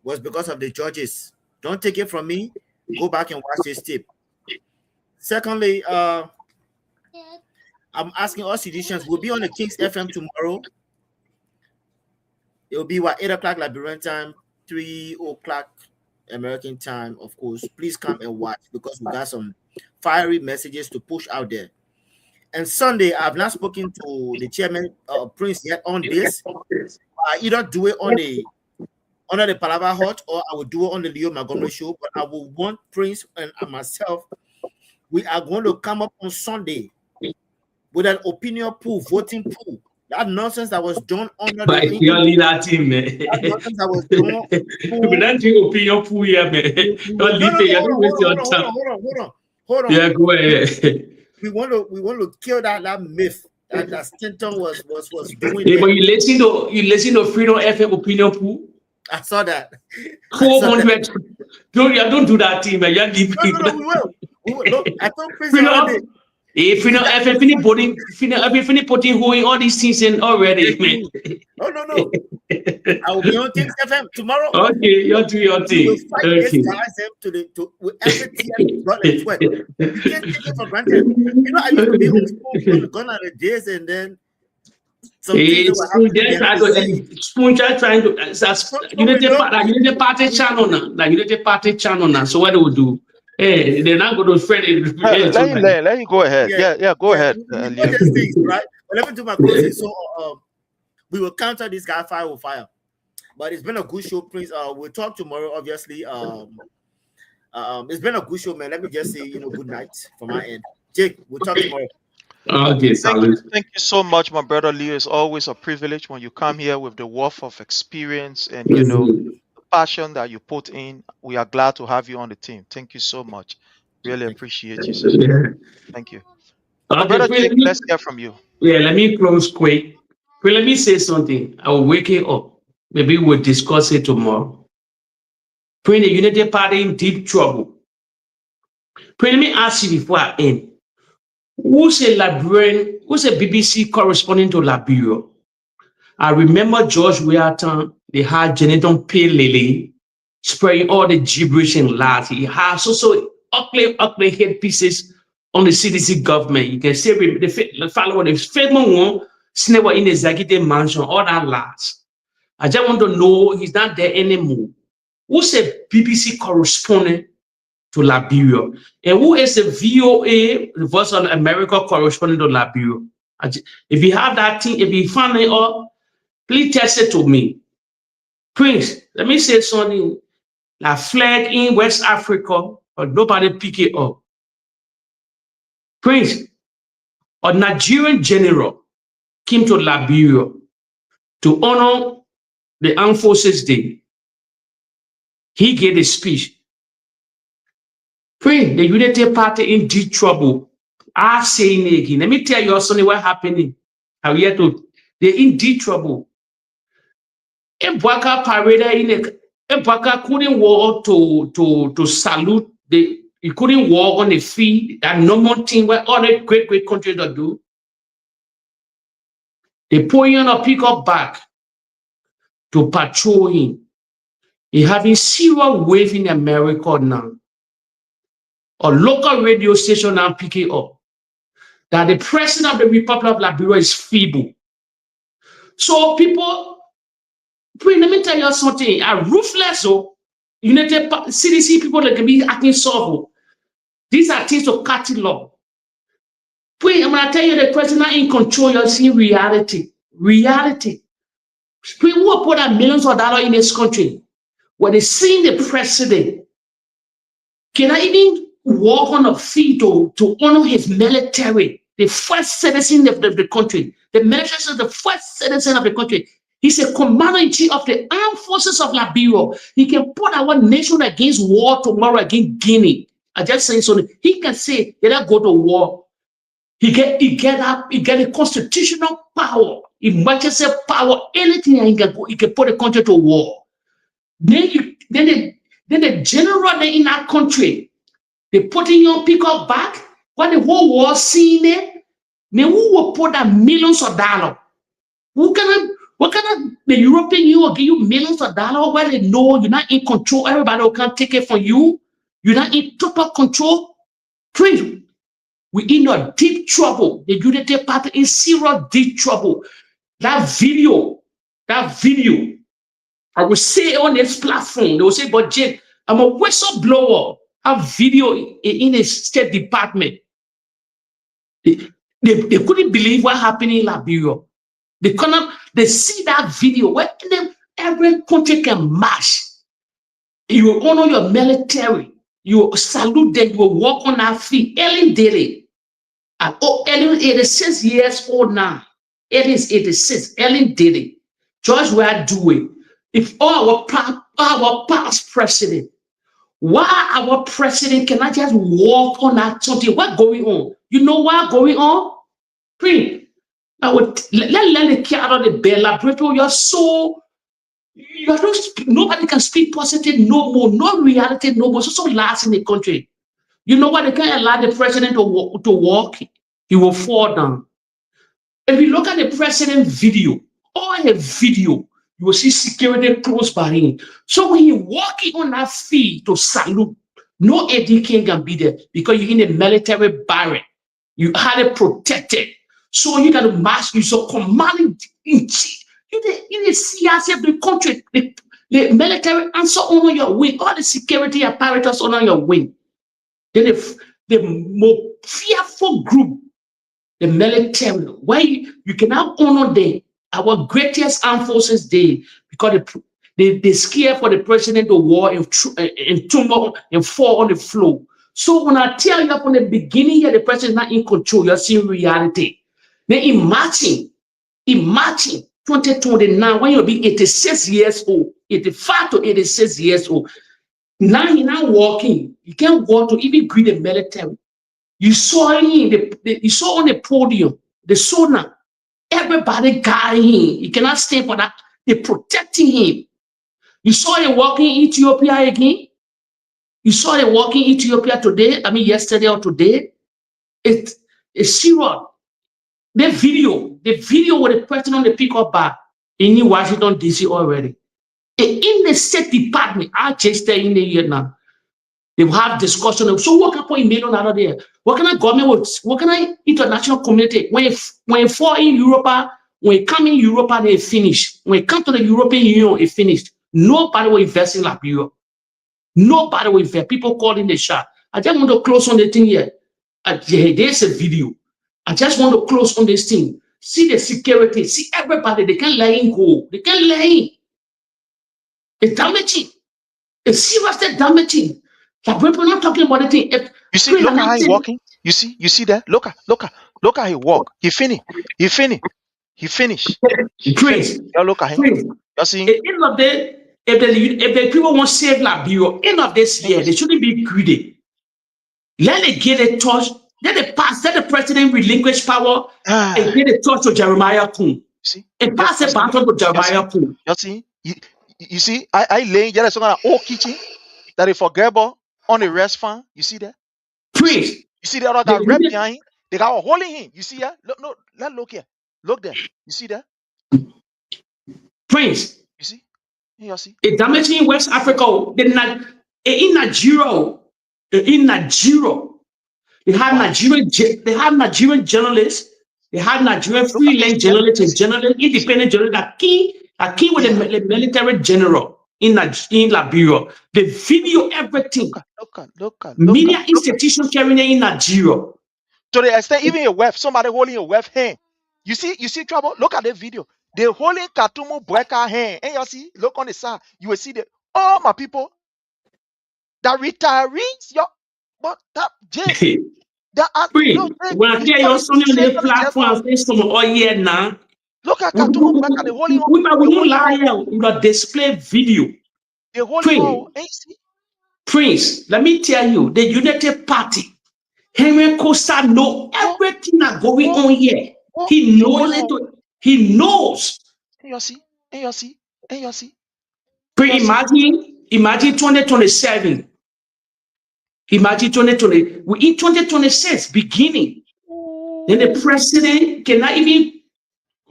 Speaker 6: was because of the judges. Don't take it from me. Go back and watch this tape. Secondly, I'm asking all citizens, we'll be on the King's FM tomorrow. It will be 8 o'clock Liberian time, 3 o'clock American time, of course. Please come and watch because we got some fiery messages to push out there. And Sunday, I've not spoken to the chairman, Prince, yet on this. I either do it on the under the Palava Hut or I will do it on the Leo Montgomery show. But I will want Prince and myself. We are going to come up on Sunday with an opinion pool, voting pool. That nonsense that was done under
Speaker 8: But
Speaker 6: the
Speaker 8: you lead that team, man.
Speaker 6: that nonsense that was done.
Speaker 8: But that your opinion pool here, man. Don't leave it. You don't waste your time.
Speaker 6: Hold on.
Speaker 8: Yeah, go ahead.
Speaker 6: We want to kill that myth that Stanton was doing.
Speaker 8: Yeah, but you listen to Freedom FM opinion pool.
Speaker 6: I saw that.
Speaker 8: 400. Don't do that team, man. You leave it.
Speaker 6: No, we will. Look, I told Prince already.
Speaker 8: If you know, if you putting all these things in already, man.
Speaker 6: No. I will be on Kings FM tomorrow.
Speaker 8: Okay, you do your thing.
Speaker 6: We will fight these guys with every blood and sweat. You can't take it for granted. You know, I used to be on school gone out of days, and then
Speaker 8: Spoon trying to Unity Party channel now. Like Unity Party channel now. So what do we do? Hey, they're not going to spread it.
Speaker 2: Let him go ahead. Yeah, go ahead.
Speaker 6: These things, right? But let me do my closing. So we will counter this guy fire with fire. But it's been a good show, Prince. We'll talk tomorrow, obviously. It's been a good show, man. Let me just say, good night from my end. Jake, we'll talk tomorrow.
Speaker 8: Okay,
Speaker 2: thank you so much, my brother Leo. It's always a privilege when you come here with the wealth of experience and the passion that you put in. We are glad to have you on the team. Thank you so much. Really appreciate you, sir. Thank you. My brother Jake, let's hear from you.
Speaker 8: Yeah, let me close quick. Let me say something. I will wake it up. Maybe we'll discuss it tomorrow. Pray the Unity Party in deep trouble. Pray, let me ask you before I end. Who's a Liberian? Who's a BBC correspondent to Liberia? I remember George Weahton. They had Jonathan Lily spraying all the gibberish and lies. He has also ugly head pieces on the CDC government. You can say the follower, the famous one, Snever in the executive mansion, all that lies. I just want to know he's not there anymore. Who's a BBC correspondent to Liberia? And who is the VOA, the Voice of America correspondent to Liberia? If you have that thing, if you find it up, please test it to me. Prince, let me say something. La flag in West Africa, but nobody pick it up. Prince, a Nigerian general came to Liberia to honor the Armed Forces Day. He gave a speech. Prince, the Unity Party in deep trouble. I say it again. Let me tell you something what happening. They're in deep trouble. And Boakai parade and Boakai couldn't walk to salute he couldn't walk on the feet, that normal thing where all the great countries that do. They put him on a pickup back to patrol him. He having serious wave in America now. A local radio station now pick it up. That the president of the Republic of Liberia is feeble. So people, let me tell you something. Are ruthless, so United CDC people that can be acting soft. These are things to cut it law. I'm gonna tell you the president in control. You're seeing reality. Reality. Who put millions of dollars in this country? When they see the president, can I even walk on the feet to honor his military? The first citizen of the country. The military is the first citizen of the country. He's a commander-in-chief of the armed forces of Liberia. He can put our nation against war tomorrow against Guinea. I just saying something. He can say, let us go to war. He get a constitutional power, emergency power, anything he can put the country to war. Then the general in that country, they put in your pick up back, when the whole war scene there, Man, who will put that millions of dollars? What kind of the European Union will give you millions of dollars where they know you're not in control? Everybody will come take it from you. You're not in total control. Please, we're in a deep trouble. The Unity Party is serious deep trouble. That video, I will say on this platform, they will say, but Jake, I'm a whistleblower. A video in a State Department. They couldn't believe what happened in Liberia. They see that video where every country can march. You honor your military. You salute them. You will walk on our feet. Ellen did it. And Ellen 86 years old now. Ellen is 86. Ellen did it. George will do it. If our past president, why our president cannot just walk on that something? What's going on? You know what's going on? Please. I would let the cat out of the bed. Labrador, you're nobody can speak positive no more, no reality no more. So last in the country. You know what? They can't allow the president to walk. He will fall down. If you look at the president video, all the video, you will see security close by him. So when he walking on that field to salute, no AD can be there because you're in a military barrack. You had it protected. So you got to march, you're so commanding in chief. You didn't see us of the country, the military answer on your wing, all the security apparatus on your wing. Then the more fearful group, the military, why you cannot honor them, our greatest armed forces day, because they scare for the president to war and tumble and fall on the floor. So when I tell you from the beginning here, the president is not in control, you're seeing reality. Then imagine 2029 when you'll be 86 years old, 85 to 86 years old. Now you're not walking. You can't walk to even greet the military. You saw him, you saw on the podium, the sauna, everybody guiding him. You cannot stay for that. They're protecting him. You saw him walking Ethiopia again. You saw him walking Ethiopia today, yesterday or today. It's serious. The video with the president on the pickup bar in Washington, D.C. already. In the State Department, I just stay in the year now. They will have discussion. So what can put a million out of there? What can I government? What can I international community? When you fall in Europe, when you come in Europe, they finish. When you come to the European Union, it finished. Nobody will invest in Liberia. Nobody will invest. People calling the shot. I just want to close on the thing here. There's a video. I just want to close on this thing. See the security. See everybody. They can't let him go. They can't let him. It's damaging. It's seriously damaging. Like we're not talking about the thing.
Speaker 2: You see, look at how he walking. You see that? Look how he walk. He finish.
Speaker 8: Praise.
Speaker 2: Look at him. You see?
Speaker 8: At the end of the day, if the people want to save Liberia, end of this year, they shouldn't be greedy. Let it get a touch. Let the president relinquish power and get a touch to Jeremiah Kun. And pass the baton to Jeremiah Kun.
Speaker 2: You see, I lay just on an old kitchen that is forgettable on the restaurant. You see that?
Speaker 8: Please.
Speaker 2: You see the other guy right behind him? They got holding him. You see that? Look here. Look there. You see that?
Speaker 8: Prince.
Speaker 2: You see? You see?
Speaker 8: It's damaging West Africa. In Nigeria, they have Nigerian journalists. They have Nigerian freelance journalists and journalists, independent journalists that key with the military general in Liberia. They video everything.
Speaker 2: Look.
Speaker 8: Media institution carrying it in Nigeria.
Speaker 2: To the extent, even a wife, somebody holding a wife hand. You see trouble? Look at the video. They holding Katumu Boakai hand. And you see, look on the side. You will see all my people. The retirees, but that James.
Speaker 8: When I hear your son on the platform, say some year now.
Speaker 2: Look at Katumu Boakai. They holding on.
Speaker 8: We don't lie out. We got display video.
Speaker 2: They holding on.
Speaker 8: Prince, let me tell you, the United Party, Henry Costa know everything that's going on here. He knows it. He knows.
Speaker 2: And you see.
Speaker 8: Imagine 2027. Imagine 2020. We in 2026 beginning. Then the president cannot even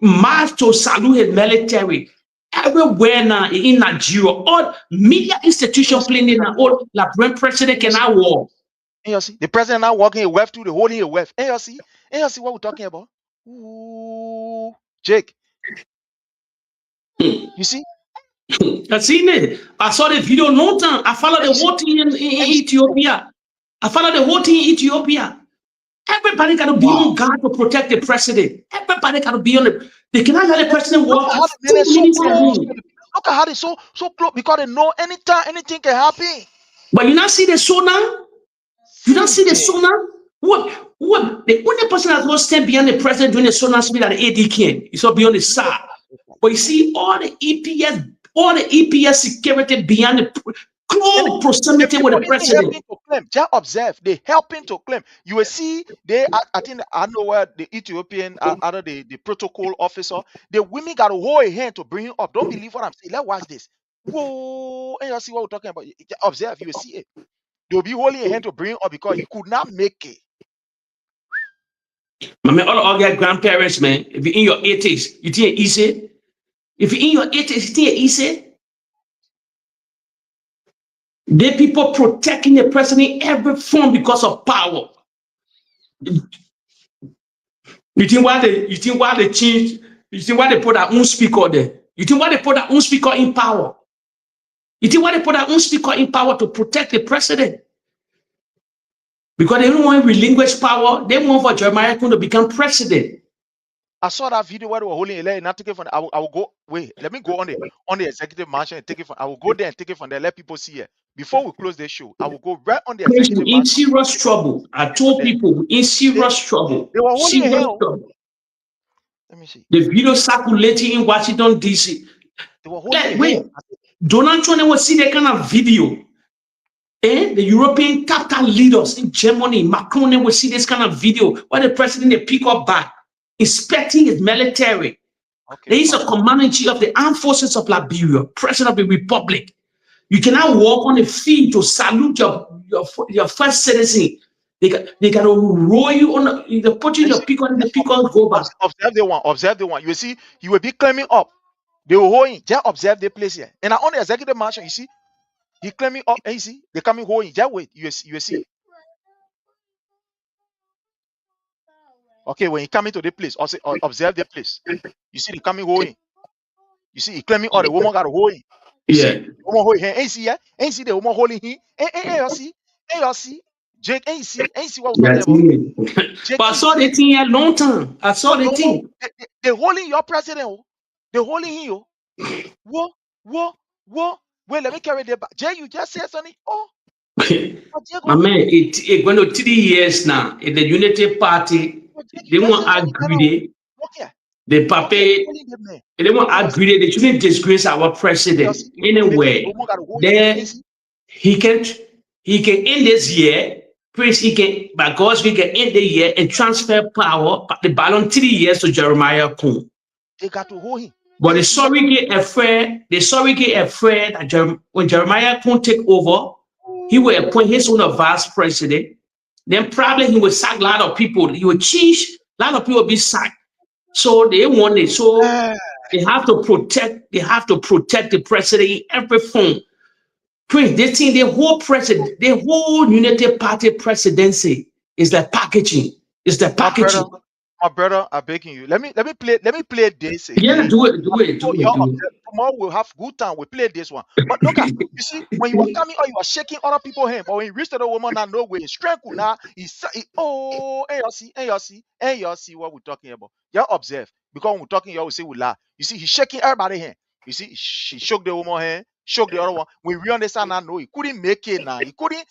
Speaker 8: march to salute his military. Everywhere now in Nigeria, all media institutions playing in all the president cannot walk.
Speaker 2: And you see, the president now walking a wave through the holding a wave. And you see what we're talking about? Ooh, Jake. You see?
Speaker 8: I seen it. I saw the video no time. I followed the whole thing in Ethiopia. I followed the whole thing in Ethiopia. Everybody got to be on guard to protect the president. Everybody got to be on it. They cannot let the president walk 2 minutes at home.
Speaker 2: Look at how they so close because they know anytime anything can happen.
Speaker 8: But you not see the sonar? You don't see the sonar? What? The only person that will stand behind the president during the sonar speed at the AD can. It's all beyond the side. But you see all the EPS security behind the close proximity with the president.
Speaker 2: Just observe, they helping to claim. You will see they. I think I know where the Ethiopian, other the protocol officer, the women got to hold a hand to bring him up. Don't believe what I'm saying. Let's watch this. Whoa, and you see what we're talking about. Observe, you will see it. They'll be holding a hand to bring him up because he could not make it.
Speaker 8: My man, all your grandparents, man, if you're in your 80s, you think it's easy? If you're in your 80s, you think it's easy? The people protecting the president in every form because of power. You think why they change? You think why they put their own speaker there? You think why they put their own speaker in power? You think why they put their own speaker in power to protect the president? Because they don't want to relinquish power. They want for Jeremiah to become president.
Speaker 2: I saw that video where they were holding a leg and not take it from. I will go. Wait, let me go on the executive mansion and take it from. I will go there and take it from there. Let people see it. Before we close the show, I will go right on the executive
Speaker 8: We're in serious trouble. I told people we're in serious trouble.
Speaker 2: They were holding
Speaker 8: serious
Speaker 2: trouble. Let me see.
Speaker 8: The video circulating in Washington, D.C.
Speaker 2: They were holding
Speaker 8: wait, Donald Trump will see that kind of video. And the European capital leaders in Germany, Macron will see this kind of video where the president they pick up back, inspecting his military. Okay, there is a commander-in-chief of the armed forces of Liberia, president of the republic. You cannot walk on the field to salute your first citizen. They can roll you on the put you in your peacock and the peacock go back.
Speaker 2: Observe the one. You see, he will be climbing up. They will hold him. Just observe the place here. And on the executive mansion, you see, he climbing up and you see, they coming hold him. Just wait. You see. Okay, when he coming to the place, also observe the place. You see, they coming hold him. You see, he climbing up. The woman got to hold him.
Speaker 8: The
Speaker 2: woman hold him. And you see the woman holding him. And you see. Jake, ain't see what we're talking about.
Speaker 8: But I saw the thing a long time. I saw the thing.
Speaker 2: They holding your president. They holding him. Whoa. Wait, let me carry the back. Jay, you just said something. Oh.
Speaker 8: My man, it's going to 3 years now. In the Unity Party, they won't agree. The paper, they won't agree. They shouldn't disgrace our president anyway. Then he can end this year. Prince, he can, by God's will, can end the year and transfer power, the ballon 3 years to Jeremiah Kuhn.
Speaker 2: They got to hold him.
Speaker 8: But the sorry get afraid that when Jeremiah Kuhn take over, he will appoint his own vice president. Then probably he will sack a lot of people. He will change, a lot of people will be sacked. So they want it. So they have to protect the president in every form. Prince, they think the whole Unity Party presidency is the packaging. It's the packaging.
Speaker 2: My brother, I'm begging you. Let me play this again.
Speaker 8: Yeah, do it.
Speaker 2: Tomorrow we'll have good time. We play this one. But look at you see, when you were coming or you were shaking other people's hand, but when you reach to the woman and no way, strength now, and you see what we're talking about. You observe. Because when we're talking, you always say we laugh. You see, he's shaking everybody's hand. You see, she shook the woman's hand. Shook the other one. When we understand now, no, he couldn't make it now. He couldn't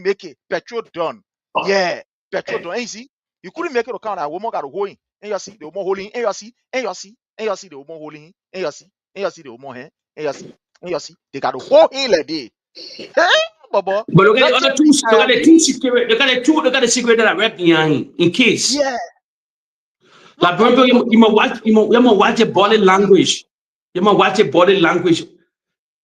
Speaker 2: make it. Petrol done. Yeah, petrol done. And you see, you couldn't make it to count. That woman got to hold him. And you see the woman holding him. And you see the woman holding him. And you see the woman hand. And you see they got to hold him like this. Hey, Baba.
Speaker 8: But look at the other two. Look at the secret that I read behind in case.
Speaker 2: Yeah.
Speaker 8: Like, remember, you must watch the body language. You must watch the body language.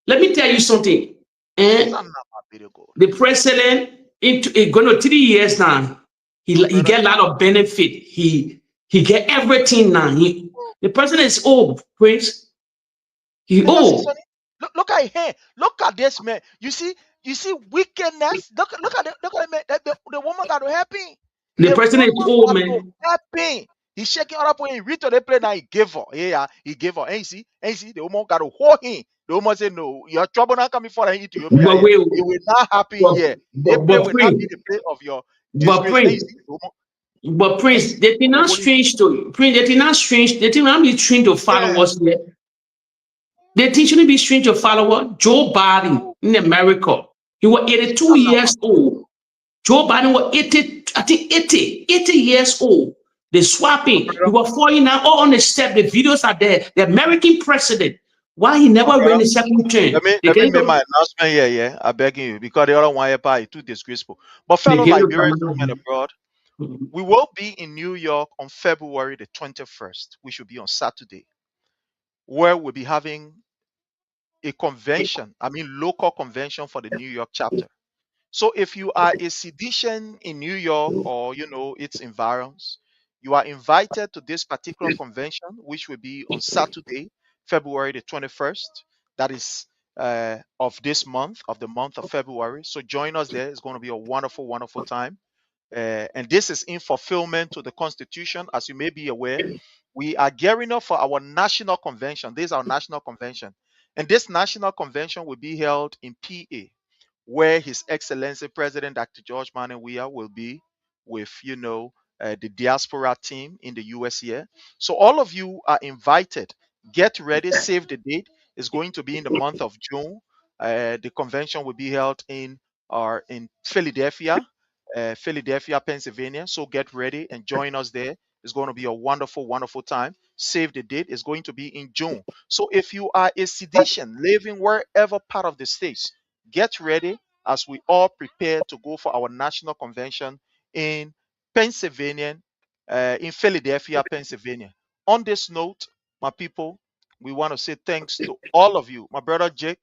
Speaker 8: Let me tell you something. The president, it's going to 3 years now. He get a lot of benefit. He get everything now. The person is old, Prince. He old.
Speaker 2: Look at him. Look at this man. You see wickedness. Look at the man. The woman got to happy.
Speaker 8: The
Speaker 2: The
Speaker 8: person is
Speaker 2: woman
Speaker 8: old,
Speaker 2: got to
Speaker 8: man.
Speaker 2: happy. He's shaking her up when he read to the play now. He gave her. Yeah, he gave her. And you see, the woman got to hold him. The woman said, "No, your trouble not coming for Ethiopia.
Speaker 8: But
Speaker 2: Yeah.
Speaker 8: wait,
Speaker 2: It will not happen here. The play will not be the play of your disgrace." And you see, the woman,
Speaker 8: but Prince, they did not strange to Prince. They did not strange. They did not be strange to followers yet. They shouldn't be strange to follower. Joe Biden in America, he was 82 years old. Joe Biden was 80, I think 80 years old. They swapping. He was falling out all on the step. The videos are there. The American president. Why he never ran the second term?
Speaker 2: Let me make my announcement here, yeah. I beg you, because the other one is too disgraceful. But fellow Liberians home and abroad, we will be in New York on February the 21st, which will be on Saturday, where we'll be having a convention, local convention for the New York chapter. So if you are a citizen in New York or its environs, you are invited to this particular convention, which will be on Saturday, February the 21st. That is of this month, of the month of February. So join us there. It's going to be a wonderful, wonderful time. And this is in fulfillment to the Constitution. As you may be aware, we are gearing up for our national convention. This is our national convention. And this national convention will be held in PA, where His Excellency President Dr. George Manneh Weah will be with, the diaspora team in the US here. So all of you are invited. Get ready, save the date. It's going to be in the month of June. The convention will be held in Philadelphia, Pennsylvania. So get ready and join us there. It's going to be a wonderful, wonderful time. Save the date. It's going to be in June. So if you are a citizen living wherever part of the states, get ready as we all prepare to go for our national convention in Pennsylvania, in Philadelphia, Pennsylvania. On this note, my people, we want to say thanks to all of you. My brother Jake.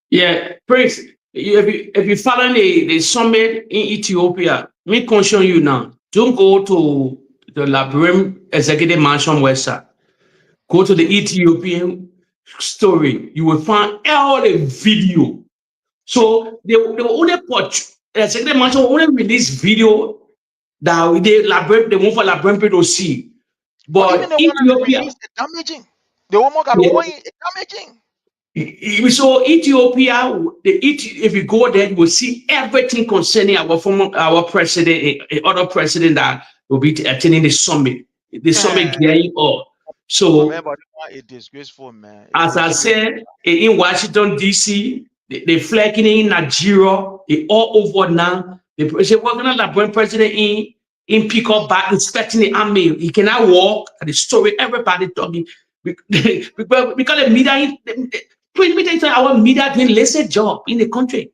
Speaker 8: Yeah, Prince, if you follow the summit in Ethiopia, me caution you now. Don't go to the Labrim Executive Mansion website. Go to the Ethiopian story. You will find all the video. So they will only put Executive Mansion will only release video that they want for Labrim people to see. But
Speaker 2: even the
Speaker 8: Ethiopia,
Speaker 2: one that released is damaging. The woman got damaging.
Speaker 8: So Ethiopia, if you go there, you will see everything concerning our president, other president that will be attending the summit. The summit getting up. So,
Speaker 2: it's disgraceful, man.
Speaker 8: As I said, in Washington D.C., they flagging in Nigeria, they all over now. The president, we're gonna like bring president in pick up back inspecting the army. He cannot walk. The story, everybody talking because the media. Our media doing lesser job in the country.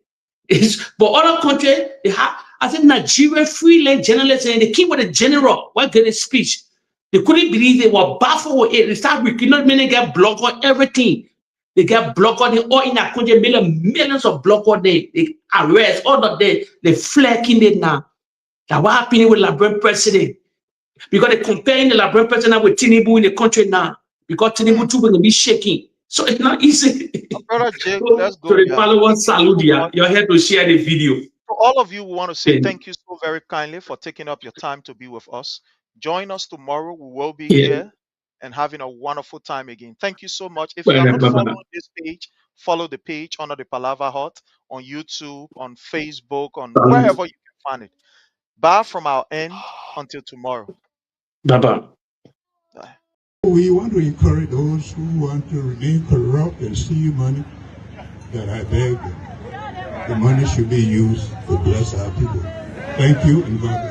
Speaker 8: But other countries, they have, I think Nigerian freelance journalists, and they keep with the general, what getting speech. They couldn't believe they were baffled with it. They start recruiting, they get blocked on everything. They get blocked on all in that country, millions of blocked on there. They arrest all of them. They flaking it now. That's what happening with Liberian president. Because they're comparing the Liberian president with Tinubu in the country now. Because Tinubu too going to be shaking. So it's not easy.
Speaker 2: Brother Jake, let's go.
Speaker 8: To the followers, salute you. You're here to share the video.
Speaker 2: To all of you, we want to say thank you so very kindly for taking up your time to be with us. Join us tomorrow. We will be here and having a wonderful time again. Thank you so much. If you are not following this page, follow the page under the Palava Hut on YouTube, on Facebook, on wherever you can find it. Bye from our end until tomorrow.
Speaker 8: Bye-bye.
Speaker 2: Bye.
Speaker 13: We want to encourage those who want to remain corrupt and steal money, that I beg them. The money should be used to bless our people. Thank you and God bless.